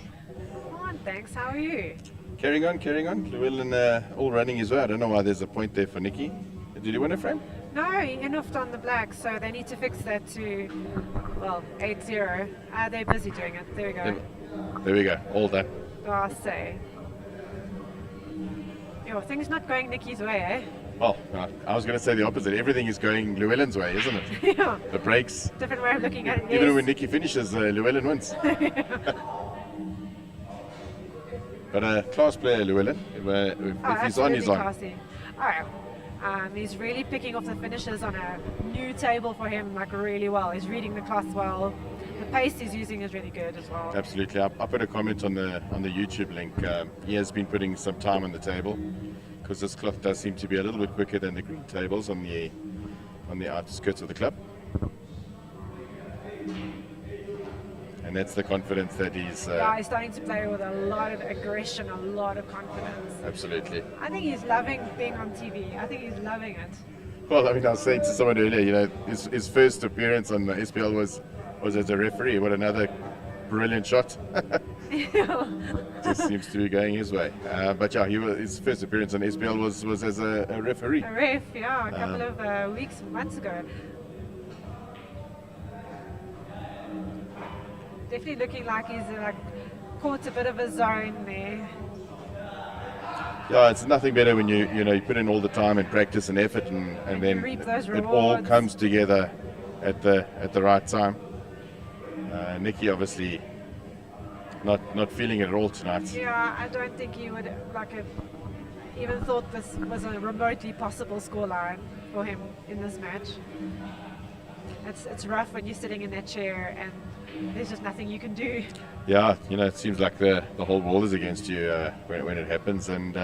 Fine, thanks. How are you? Carrying on. Luwellyn all running his way. I don't know why there's a point there for Nikki. Did he win a frame? No, he enoughed on the black, so they need to fix that to, well, 8-0. They're busy doing it. There we go. There we go. All done. I say. Yo, things not going Nikki's way, eh? Well, I was going to say the opposite. Everything is going Luwellyn's way, isn't it? Yeah. The breaks. Different way of looking at it. Even yes. when Nikki finishes, Luwellyn wins. But class player, Luwellyn. If he's on, he's on. Classy. All right. He's really picking off the finishes on a new table for him, like really well. He's reading the class well. The pace he's using is really good as well. Absolutely. I put a comment on the YouTube link. He has been putting some time on the table because this cloth does seem to be a little bit quicker than the green tables on the outskirts of the club. And that's the confidence that he's... he's starting to play with a lot of aggression, a lot of confidence. Absolutely. I think he's loving being on TV. I think he's loving it. Well, I mean, I was saying to someone earlier, his first appearance on the SPL was as a referee. What another brilliant shot. Just seems to be going his way. But yeah, his first appearance on SPL was as a referee. A ref, yeah, a couple of months ago. Definitely looking like he's caught a bit of a zone there. Yeah, it's nothing better when you put in all the time and practice and effort and then it all comes together at the right time. Nikki obviously not feeling it at all tonight. Yeah, I don't think he would even thought this was a remotely possible scoreline for him in this match. It's rough when you're sitting in that chair and there's just nothing you can do. Yeah, it seems like the whole world is against you when it happens, and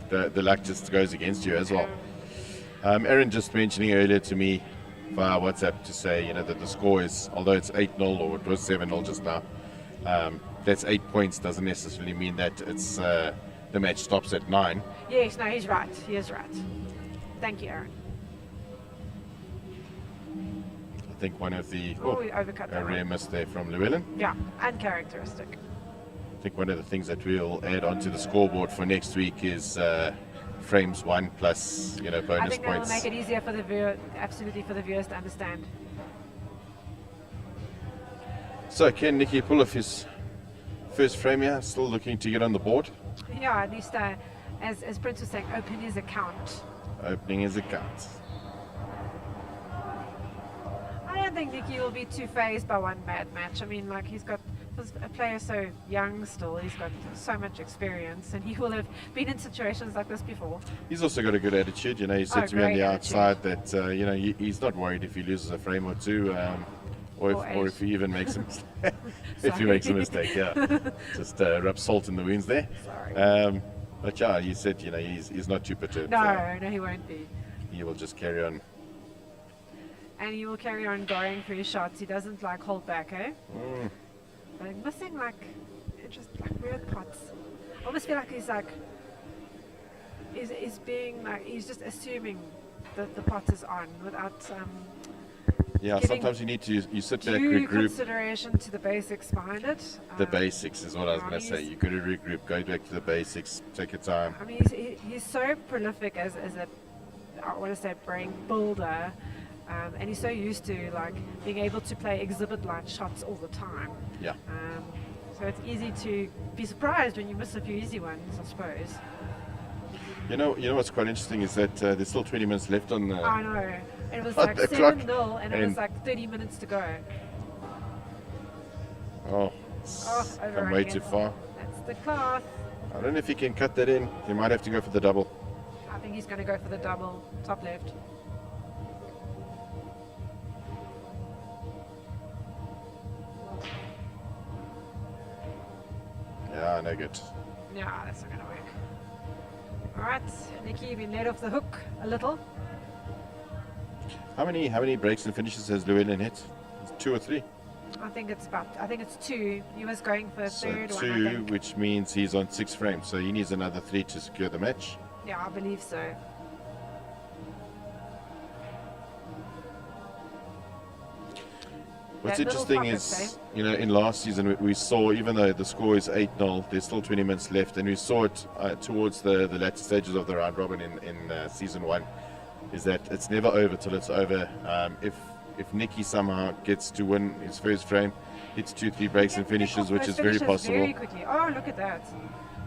the luck just goes against you as well. Aaron just mentioning earlier to me via WhatsApp to say that the score is, although it's 8-0 or it was 7-0 just now, that's 8 points doesn't necessarily mean that it's the match stops at 9. Yes, no, he's right. He is right. Thank you, Aaron. I think one of the We overcut a that rare one. miss there from Luwellyn. Yeah, uncharacteristic. I think one of the things that we'll add onto the scoreboard for next week is frames 1 plus I bonus think that will points. make it easier for the viewer, absolutely for the viewers to understand. So can Nicky pull off his first frame here? Still looking to get on the board. Yeah, at least as Prince was saying, open his account. Opening his account. I don't think Nicky will be too phased by one bad match. I mean, like, he's got a player so young still, he's got so much experience, and he will have been in situations like this before. He's also got a good attitude. He said to me on great the attitude. outside that he's not worried if he loses a frame or two, or if he even makes a mistake. If he makes a mistake, yeah. Just rub salt in the wounds there. Sorry. But yeah, he said he's not too perturbed. No, he won't be. He will just carry on. And he will carry on going for his shots. He doesn't like hold back, eh? But he's missing just weird pots. I almost feel like he's being he's just assuming that the pot is on without Yeah, giving sometimes you need to you sit back, due regroup. consideration to the basics behind it. The basics is what I was going to say. he's- You got to regroup, go back to the basics, take your time. I mean, he's so prolific as a, I want to say, brain builder, and he's so used to being able to play exhibit line shots all the time. Yeah. So it's easy to be surprised when you miss a few easy ones, I suppose. You know what's quite interesting is that there's still 20 minutes left on the. I know. It was on like the clock. 7-0, and it And- was like 30 minutes to go. Oh, it's come overrunning way it. too far. That's the cloth. I don't know if he can cut that in. He might have to go for the double. I think he's going to go for the double, top left. Yeah, no good. No, that's not going to work. All right, Nicky, you've been let off the hook a little. How many breaks and finishes has Luwellyn hit? 2 or 3? I think it's 2. He was going for a So third one, I 2, think. which means he's on 6 frames. So he needs another 3 to secure the match. Yeah, I believe so. What's That little interesting pocket, is, in last season we saw, even though the score is 8-0, there's still 20 minutes left, and we saw it towards the latter stages of the round robin in season 1, is that it's never over till it's over. If Nicky somehow gets to win his first frame, hits 2-3 breaks and finishes, which is very Finishes possible. Very quickly. Oh, look at that.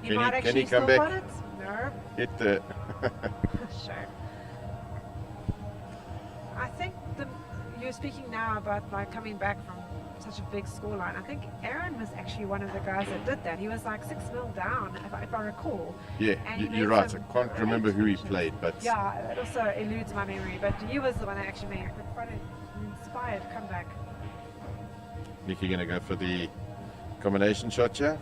He Can might he actually come still back? got it. No. Hit the. Sure. I think you're speaking now about coming back from such a big scoreline. I think Aaron was actually one of the guys that did that. He was 6-0 down, if I recall. Yeah, And he you're made right. some I can't remember who he played, but Yeah, it also eludes my memory, but he was the one that actually made quite an inspired comeback. Nicky going to go for the combination shot here.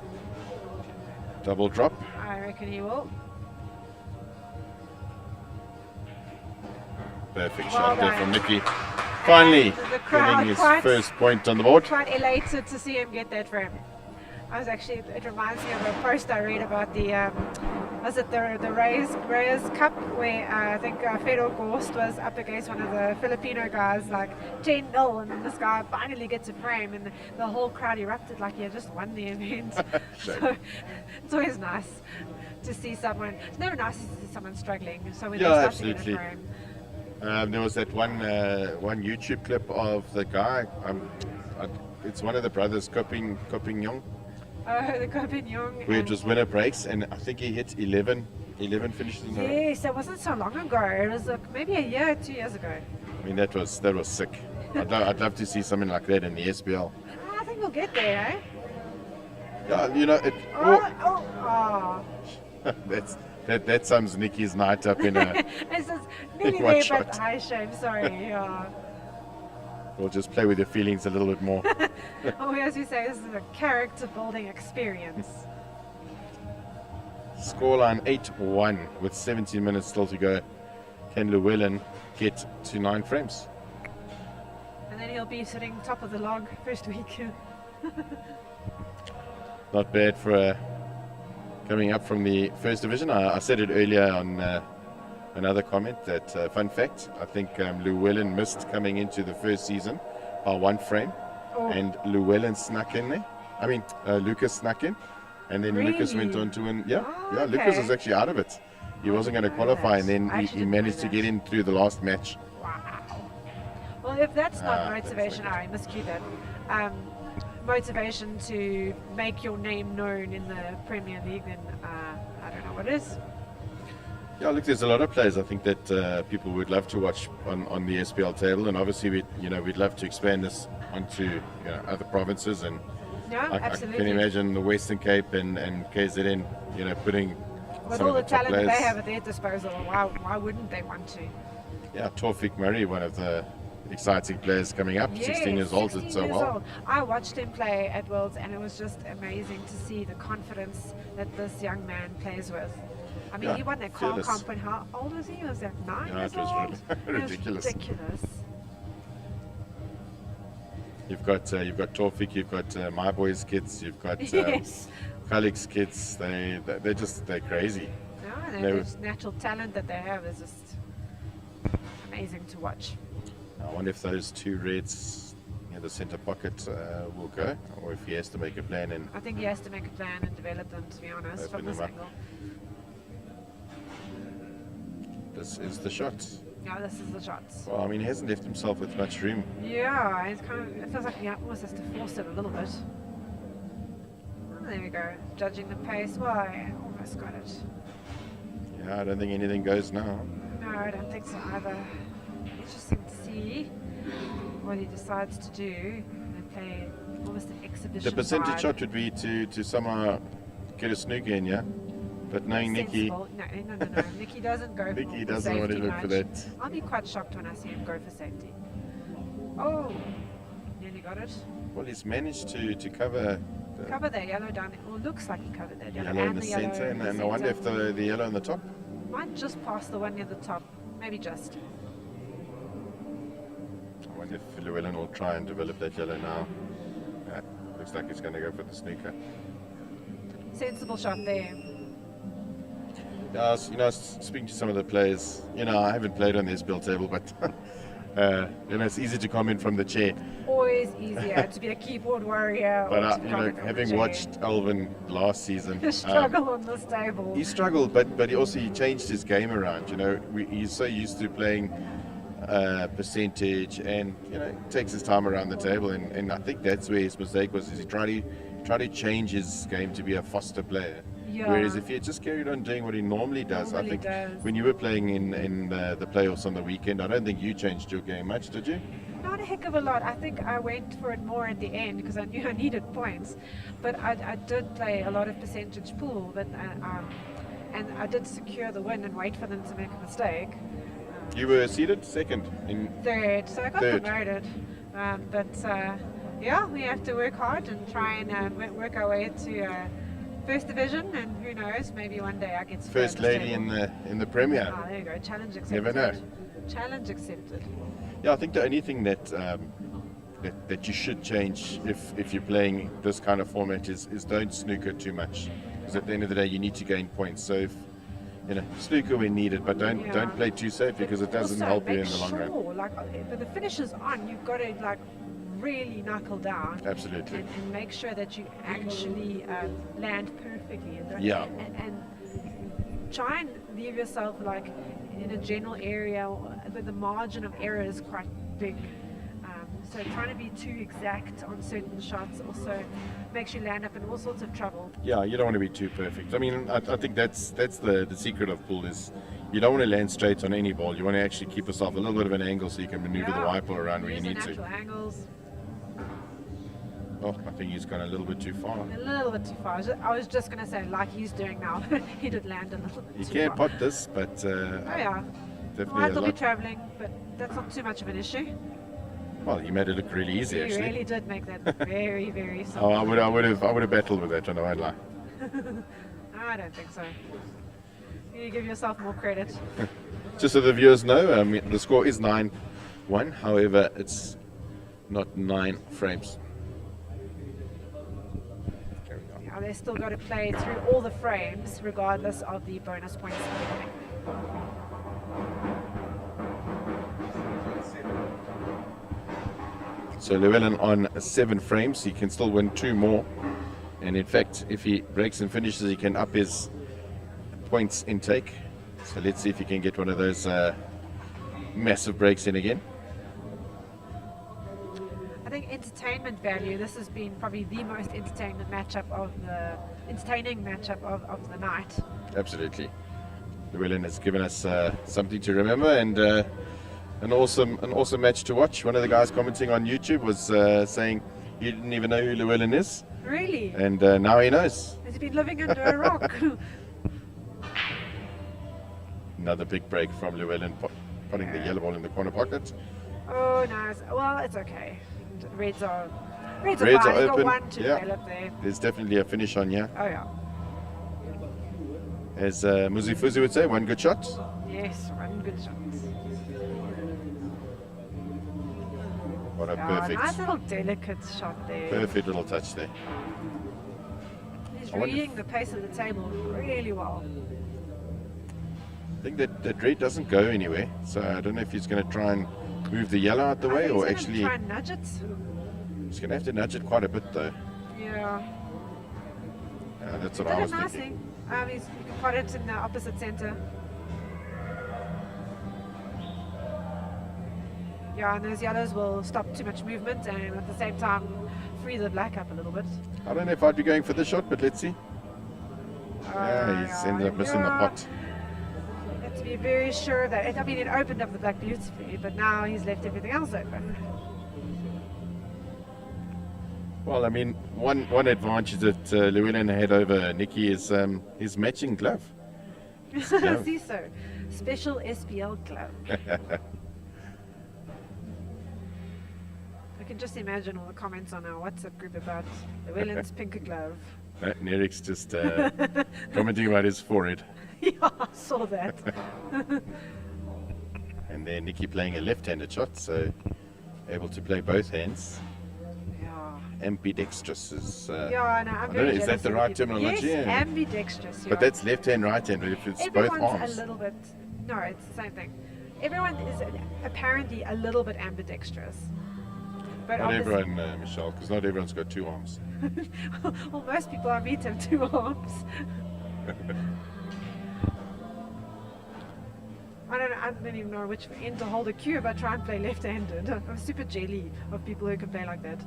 Double drop. I reckon he will. Perfect Well shot there done. from Nicky. Finally The crowd getting his quite- first point on the board. Quite elated to see him get that frame. It reminds me of a post I read about the Reyes Cup, where I think Fedor Gorst was up against one of the Filipino guys, 10-0, and this guy finally gets a frame, and the whole crowd erupted like he had just won the event. So it's always nice to see someone. It's never nice to see someone struggling. So when Yeah, they start to get a absolutely. frame. There was that one YouTube clip of the guy. It's one of the brothers, Koping Young, Oh, the Copignon. where it was winner breaks, and I think he hit 11 finishes in a row. Yes, that wasn't so long ago. It was maybe a year or 2 years ago. I mean, that was sick. I'd love to see something like that in the SPL. I think we'll get there, eh? Yeah, Oh. that sums Nicky's night up in a. It's just nearly in one there, shot. but high shame, sorry. Yeah. We'll just play with your feelings a little bit more. Oh, as you say, this is a character building experience. Scoreline 8-1 with 17 minutes still to go. Can Luwellyn get to 9 frames? And then he'll be sitting top of the log first week. not bad for coming up from the first division. I said it earlier on another comment that, fun fact, I think Luwellyn missed coming into the first season by 1 frame, and Luwellyn snuck in there. I mean, Lucas snuck in, and then Lucas went on to win. Yeah, Lucas was actually out of it. He wasn't going to qualify, and then he managed to get in through the last match. Wow. Well, if that's not motivation, I must keep it. Motivation to make your name known in the Premier League, then I don't know what is. Yeah, look, there's a lot of players I think that people would love to watch on the SPL table, and obviously we'd love to expand this onto other provinces, and I can imagine the Western Cape and KZN, putting with some all the of the top talent players. they have at their disposal. Why wouldn't they want to? Yeah, Taufik Murray, one of the exciting players coming up, 16 years old, did so well. I watched him play at Worlds, and it was just amazing to see the confidence that this young man plays with. I mean, he won that car comp, and how old was he? He was like 9 years old. Ridiculous. It was ridiculous. You've got Taufik, you've got my boys' kids, you've got Khalik's kids. They're crazy. No, the natural talent that they have is just amazing to watch. I wonder if those 2 Reds in the centre pocket will go, or if he has to make a plan. And I think he has to make a plan and develop them, to be honest, from this angle. This is the shot. Yeah, this is the shots. Well, I mean, he hasn't left himself with much room. Yeah, it feels like he almost has to force it a little bit. Oh, there we go. Judging the pace. Well, I almost got it. Yeah, I don't think anything goes now. No, I don't think so either. Interesting to see what he decides to do. They play almost an exhibition. The percentage vibe. shot would be to somehow get a snooker in, yeah? But knowing Nikki... No. Nikki doesn't go for Nikki doesn't want to look for that. I'll be quite shocked when I see him go for safety. Oh, nearly got it. Well, he's managed to cover... Cover that yellow down. Well, looks like he covered that yellow, Yellow in and the yellow centre, in the and I wonder if the yellow on the top. might just pass the one near the top. Maybe just. I wonder if Luwellyn will try and develop that yellow now. Yeah, looks like he's going to go for the snooker. Sensible shot there. Yeah, speaking to some of the players, I haven't played on the SPL table, but it's easy to comment from the chair. Always easier to be a keyboard warrior. But or to comment from the having chair. watched Alvin last season, The struggle on this table. he struggled, but he changed his game around. He's so used to playing percentage, and takes his time around the table, and I think that's where his mistake was. Is he tried to change his game to be a faster player. Yeah. Whereas if he had just carried on doing what he normally does, I think when you were playing in the playoffs on the weekend, I don't think you changed your game much, did you? Not a heck of a lot. I think I went for it more at the end because I knew I needed points. But I did play a lot of percentage pool, but and I did secure the win and wait for them to make a mistake. You were seeded second in Third, so I got third. promoted. Yeah, we have to work hard and try and work our way to first division, and who knows, maybe one day I get to First lady in the Premier. Ah, there you go. Challenge accepted. Never know. Challenge accepted. Yeah, I think the only thing that you should change if you're playing this kind of format is don't snooker too much, because at the end of the day you need to gain points. So if snooker when needed, but don't play too safe, because it doesn't Also, help you in make the long run. sure, like, but the finish is on. You've got to really knuckle down. Absolutely. And make sure that you actually land perfectly. And try and leave yourself in a general area where the margin of error is quite big. So trying to be too exact on certain shots also makes you land up in all sorts of trouble. Yeah, you don't want to be too perfect. I mean, I think that's the secret of pool is you don't want to land straight on any ball. You want to actually keep yourself a little bit of an angle so you can maneuver the wiper around where you need to. Natural angles. Oh, I think he's gone a little bit too far. A little bit too far. I was just going to say, like he's doing now, he did land a little bit He too can far. pot this, but definitely Might a will be lot. travelling, but that's not too much of an issue. Well, he made it look really easy, He actually. really did make that very, very simple. Oh, I would have battled with that, I won't lie. I don't think so. You give yourself more credit. Just so the viewers know, the score is 9-1. However, it's not 9 frames. Yeah, Now they've still got to play through all the frames, regardless of the bonus points at the beginning. So Luwellyn on 7 frames, he can still win 2 more. And in fact, if he breaks and finishes, he can up his points intake. So let's see if he can get one of those massive breaks in again. I think entertainment value, this has been probably the most entertaining matchup of the night. Absolutely. Luwellyn has given us something to remember, and an awesome match to watch. One of the guys commenting on YouTube was saying he didn't even know who Luwellyn is. Really? And now he knows. Has he been living under a rock? Another big break from Luwellyn, putting the yellow ball in the corner pocket. Oh, nice. Well, it's okay. Reds are fine. Are You've got open. one to Yeah. develop there. There's definitely a finish on here. Oh, yeah. As Muzifuzi would say, one good shot. Yes, one good shot. What a Yeah, perfect, nice little delicate shot there. perfect little touch there. He's I wonder reading the pace of the table really well. I think that red doesn't go anywhere, so I don't know if he's going to try and move the yellow out the way, or actually try and nudge it. he's going to have to nudge it quite a bit though. Yeah. That's what Did I it was thinking. nicely. You can put it in the opposite center. Yeah, and those yellows will stop too much movement and at the same time free the black up a little bit. I don't know if I'd be going for this shot, but let's see. Yeah, he's ended up missing the pot. You have to be very sure of that. I mean, it opened up the black beautifully, but now he's left everything else open. Well, I mean, one advantage that Luwellyn had over Nikki is his matching glove. I see so. Special SPL glove. I can just imagine all the comments on our WhatsApp group about Luwellyn's pink glove. Nerek's just commenting about his forehead. Yeah, I saw that. And then Nikki playing a left-handed shot, so able to play both hands. Yeah. Ambidextrous is. Yeah, I know. I'm very is that jealous the of right people. terminology? Yes, Yeah. ambidextrous. But that's left-hand, right-hand. But if it's both Everyone's arms, a little bit. No, it's the same thing. Everyone is apparently a little bit ambidextrous. But not obviously- everyone, Michelle, because not everyone's got 2 arms. Well, most people I meet have 2 arms. I don't even know which end to hold a cue if I try and play left-handed. I'm super jelly of people who can play like that.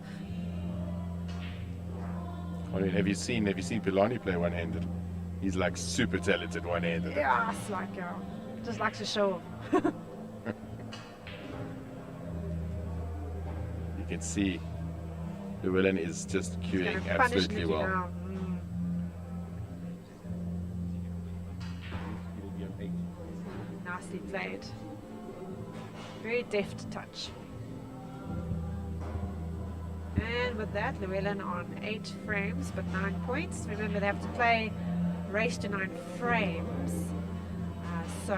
I mean, have you seen Pilani play one-handed? He's like super talented one-handed. Yeah, it's like, just likes to show off. You can see Luwellyn is just queuing Gonna punish absolutely Nikki well. now. Nicely played. Very deft touch. And with that, Luwellyn on 8 frames, but 9 points. Remember, they have to play race to 9 frames. So,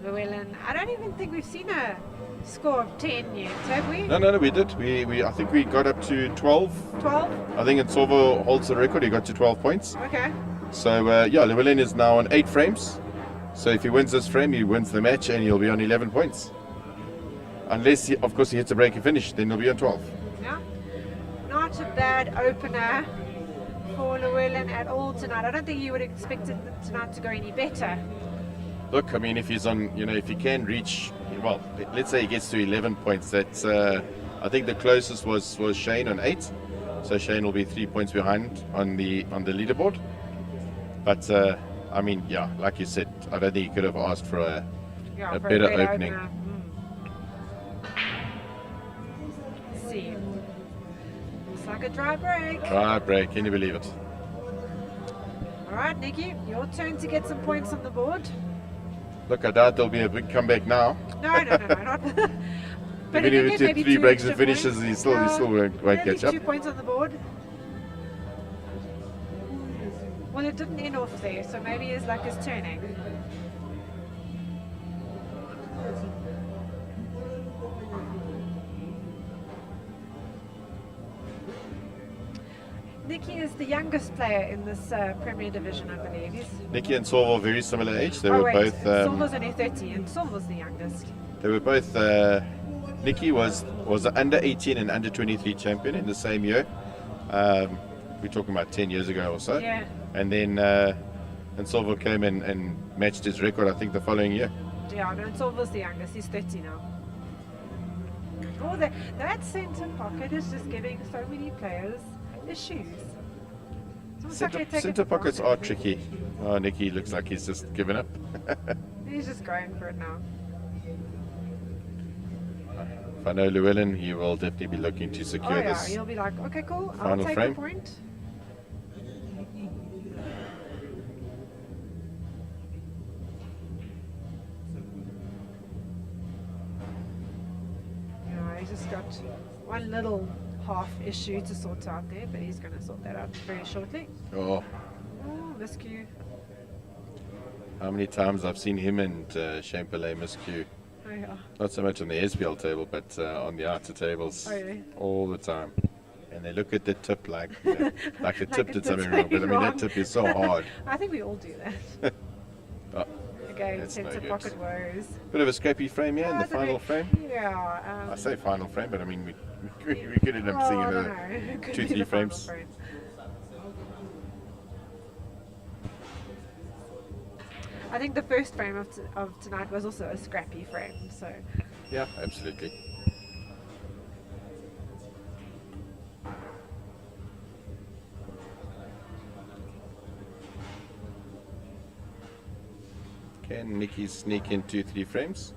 Luwellyn, I don't even think we've seen a score of 10 yet, have we? No, we did. I think we got up to 12. 12? I think Inso holds the record. He got to 12 points. Okay. So, Luwellyn is now on 8 frames. So if he wins this frame, he wins the match and he'll be on 11 points. Unless, of course, he hits a break and finish, then he'll be on 12. Yeah. Not a bad opener for Luwellyn at all tonight. I don't think you would expect it tonight to go any better. Look, I mean, if he's on, if he can reach, well, let's say he gets to 11 points, that's, I think the closest was Shane on 8. So Shane will be 3 points behind on the leaderboard. But, I mean, yeah, like you said, I don't think he could have asked for a better opening. Opener. Let's see. Looks like a dry break. Dry break, can you believe it? All right, Nikki, your turn to get some points on the board. Look, I doubt there'll be a big comeback now. No, not. But Even if if he you did get maybe 3 2 breaks and extra finishes, points, he still won't catch up. 2 points on the board. Well, it didn't end off there, so maybe his luck is turning. Nikki is the youngest player in this Premier Division, I believe. Nikki and Sorval very similar age. They oh were wait, both. Sorval's only 30 and Sorval's the youngest. They were both. Nikki was the under 18 and under 23 champion in the same year. We're talking about 10 years ago or so. Yeah. And then and Sorval came and matched his record, I think, the following year. Yeah, no, Sorval's the youngest. He's 30 now. Oh, that centre pocket is just giving so many players issues. Centre pockets are tricky. Oh, Nikki looks like he's just given up. He's just going for it now. If I know Luwellyn, he will definitely be looking to secure this. He'll be like, okay, cool, Final I'll take frame. the point. Yeah, he's just got one little half issue to sort out there, but he's going to sort that out very shortly. Oh, Oh, miscue. how many times I've seen him and Shane Pillay miscue. Oh, yeah. Not so much on the SPL table, but on the outer tables Oh, yeah. all the time. And they look at the tip like the tip did it's something wrong. But I mean, wrong. that tip is so hard. I think we all do that. Oh, Again, that's no centre good. pocket woes. Bit of a scrapey frame here in the It's a final bit- frame. Yeah. I say final frame, but I mean, we could end up seeing I don't another know. It could 2, be 3 the final frames. frame. I think the first frame of tonight was also a scrappy frame, so Yeah, absolutely. Can Nikki sneak in 2, 3 frames?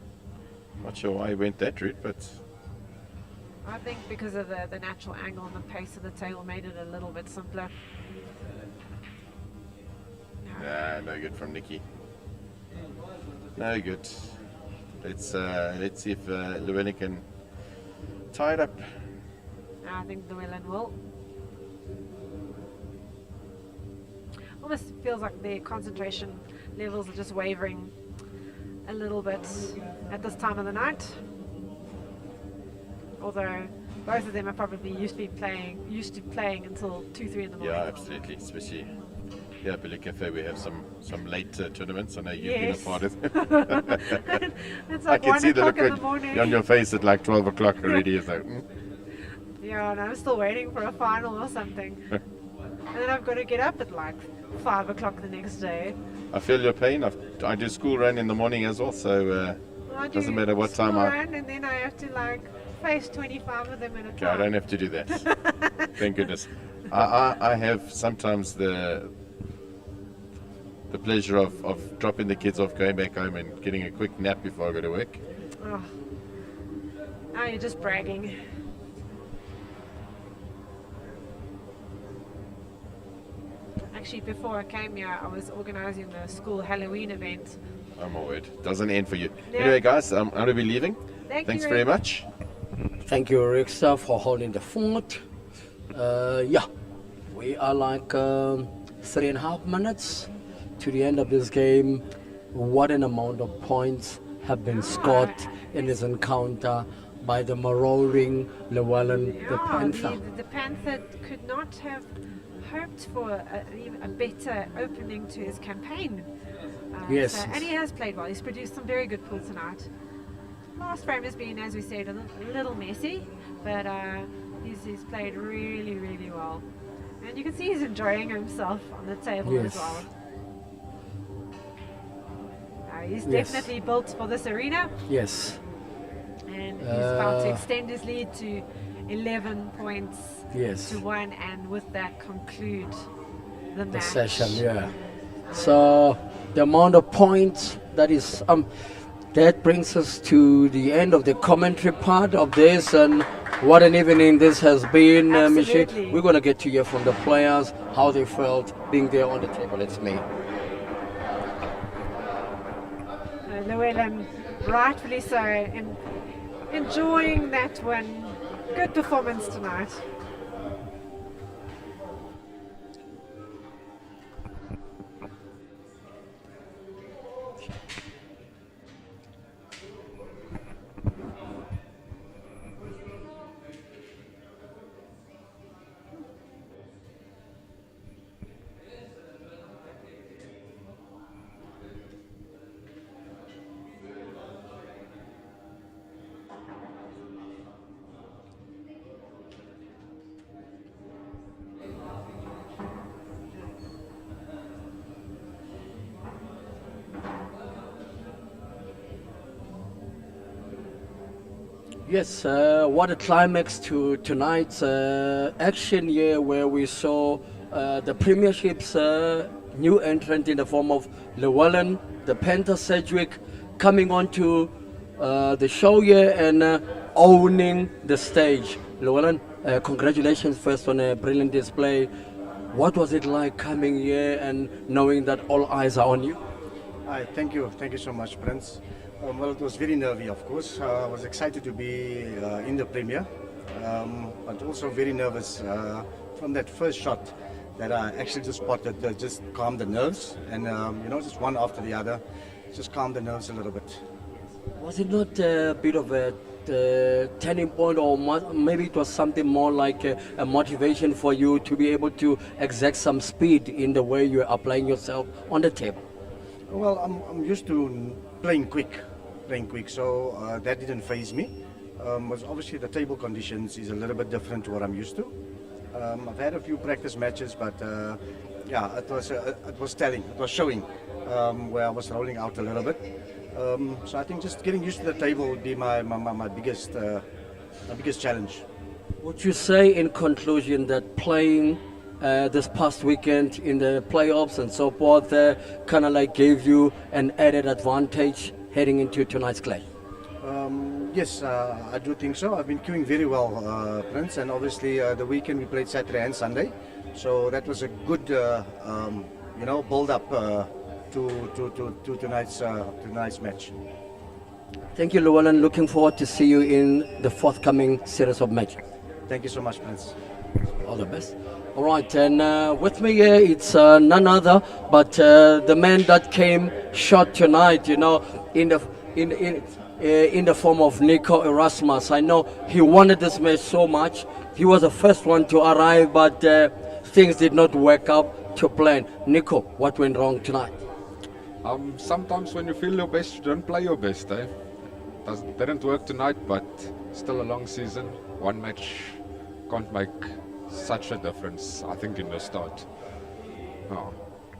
Not sure why he went that route, but I think because of the natural angle and the pace of the table made it a little bit simpler. no good from Nikki. No good. Let's see if Luwellyn can tie it up. I think Luwellyn will. Almost feels like their concentration levels are just wavering a little bit at this time of the night. Although both of them are probably used to playing until 2-3 in the morning. Yeah, absolutely. Especially here at Billy Cafe, we have some late tournaments. I know you've Yes. been a part of It's I like can 1 see the o'clock look in the morning. on your face at like 12 o'clock already. It's like, Yeah, and I'm still waiting for a final or something. And then I've got to get up at like 5 o'clock the next day. I feel your pain. I do school run in the morning as well, so I doesn't do matter what time school I. run, and then I have to like face 25 of them at a Okay, I time. don't have to do that. Thank goodness. I have sometimes the pleasure of dropping the kids off, going back home, and getting a quick nap before I go to work. Oh. Now you're just bragging. Actually, before I came here, I was organizing the school Halloween event. Oh my word, doesn't end for you. No. Anyway, guys, I'm going to be leaving. you, Thanks very Rick. much. Thank you, Rixa, for holding the fort. Yeah, we are like 3.5 minutes to the end of this game. What an amount of points have been scored in this encounter by the marauding Luwellyn, the Panther. The Panther could not have hoped for a better opening to his campaign. Yes. And he has played well. He's produced some very good pool tonight. Last frame has been, as we said, a little messy, but he's played really, really well. And you can see he's enjoying himself on the table Yes. as well. He's Yes. definitely built for this arena, Yes, and he's about to extend his lead to 11 points yes. to 1, and with that conclude the The match. session, yeah. So the amount of points that is that brings us to the end of the commentary part of this, and what an evening this has been, Michelle. Absolutely. We're gonna get to hear from the players how they felt being there on the table. It's me. Luwellyn, rightfully so, enjoying that win. Good performance tonight. Yes, what a climax to tonight's action here, where we saw the Premiership's new entrant in the form of Luwellyn, the Panther Sedgwick, coming onto the show here and owning the stage. Luwellyn, congratulations first on a brilliant display. What was it like coming here and knowing that all eyes are on you? Hi, thank you so much, Prince. Well, it was very nervy, of course. I was excited to be in the Premier, but also very nervous from that first shot that I actually just spotted that just calmed the nerves, and just one after the other, just calmed the nerves a little bit. Was it not a bit of a turning point, or maybe it was something more like a motivation for you to be able to exert some speed in the way you're applying yourself on the table? Well, I'm used to playing quick, so that didn't faze me. Was obviously the table conditions is a little bit different to what I'm used to. I've had a few practice matches, but it was telling, it was showing where I was rolling out a little bit. So I think just getting used to the table would be my biggest challenge. Would you say in conclusion that playing this past weekend in the playoffs and so forth kind of like gave you an added advantage heading into tonight's clash? Yes, I do think so. I've been queuing very well, Prince, and obviously the weekend we played Saturday and Sunday, so that was a good build up to tonight's match. Thank you, Luwellyn. Looking forward to see you in the forthcoming series of matches. Thank you so much, Prince. All the best. All right, and with me here it's none other but the man that came short tonight, in the form of Niko Erasmus. I know he wanted this match so much. He was the first one to arrive, but things did not work out to plan. Niko, what went wrong tonight? Sometimes when you feel your best, you don't play your best. Didn't work tonight, but still a long season. One match can't make such a difference, I think, in the start. Oh.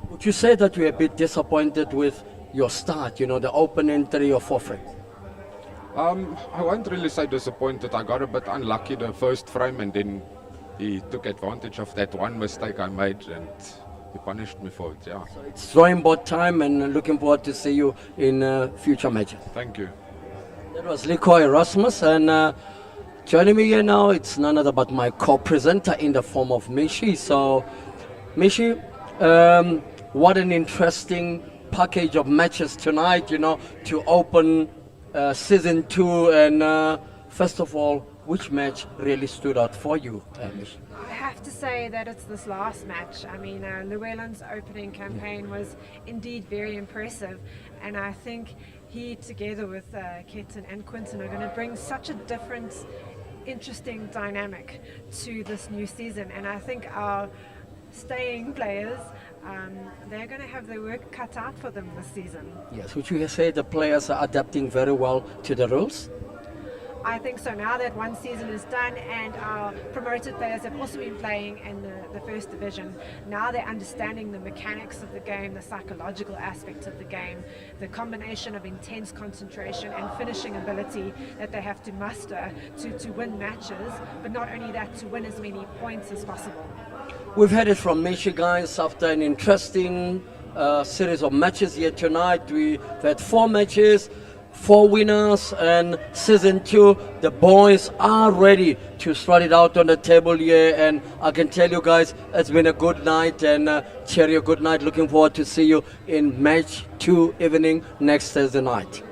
Would you say that you're a bit disappointed with your start, the opening 3 or 4 frames? I won't really say disappointed. I got a bit unlucky the first frame, and then he took advantage of that one mistake I made, and he punished me for it. Yeah. So it's drawing board time, and looking forward to see you in future matches. Thank you. That was Niko Erasmus, and joining me here now, it's none other but my co-presenter in the form of Mishi. So, Mishi, what an interesting package of matches tonight, to open season 2. And first of all, which match really stood out for you, Mishi? I have to say that it's this last match. I mean, Luwellyn's opening campaign was indeed very impressive, and I think he, together with Quinton and Quinton, are going to bring such a different, interesting dynamic to this new season. And I think our staying players, they're going to have their work cut out for them this season. Yes, would you say the players are adapting very well to the rules? I think so. Now that one season is done and our promoted players have also been playing in the first division, now they're understanding the mechanics of the game, the psychological aspects of the game, the combination of intense concentration and finishing ability that they have to muster to win matches, but not only that, to win as many points as possible. We've heard it from Michi, guys, after an interesting series of matches here tonight. We've had 4 matches, 4 winners, and season 2, the boys are ready to start it out on the table here. And I can tell you guys, it's been a good night, and Cherry, a good night. Looking forward to see you in match 2 evening next Thursday night.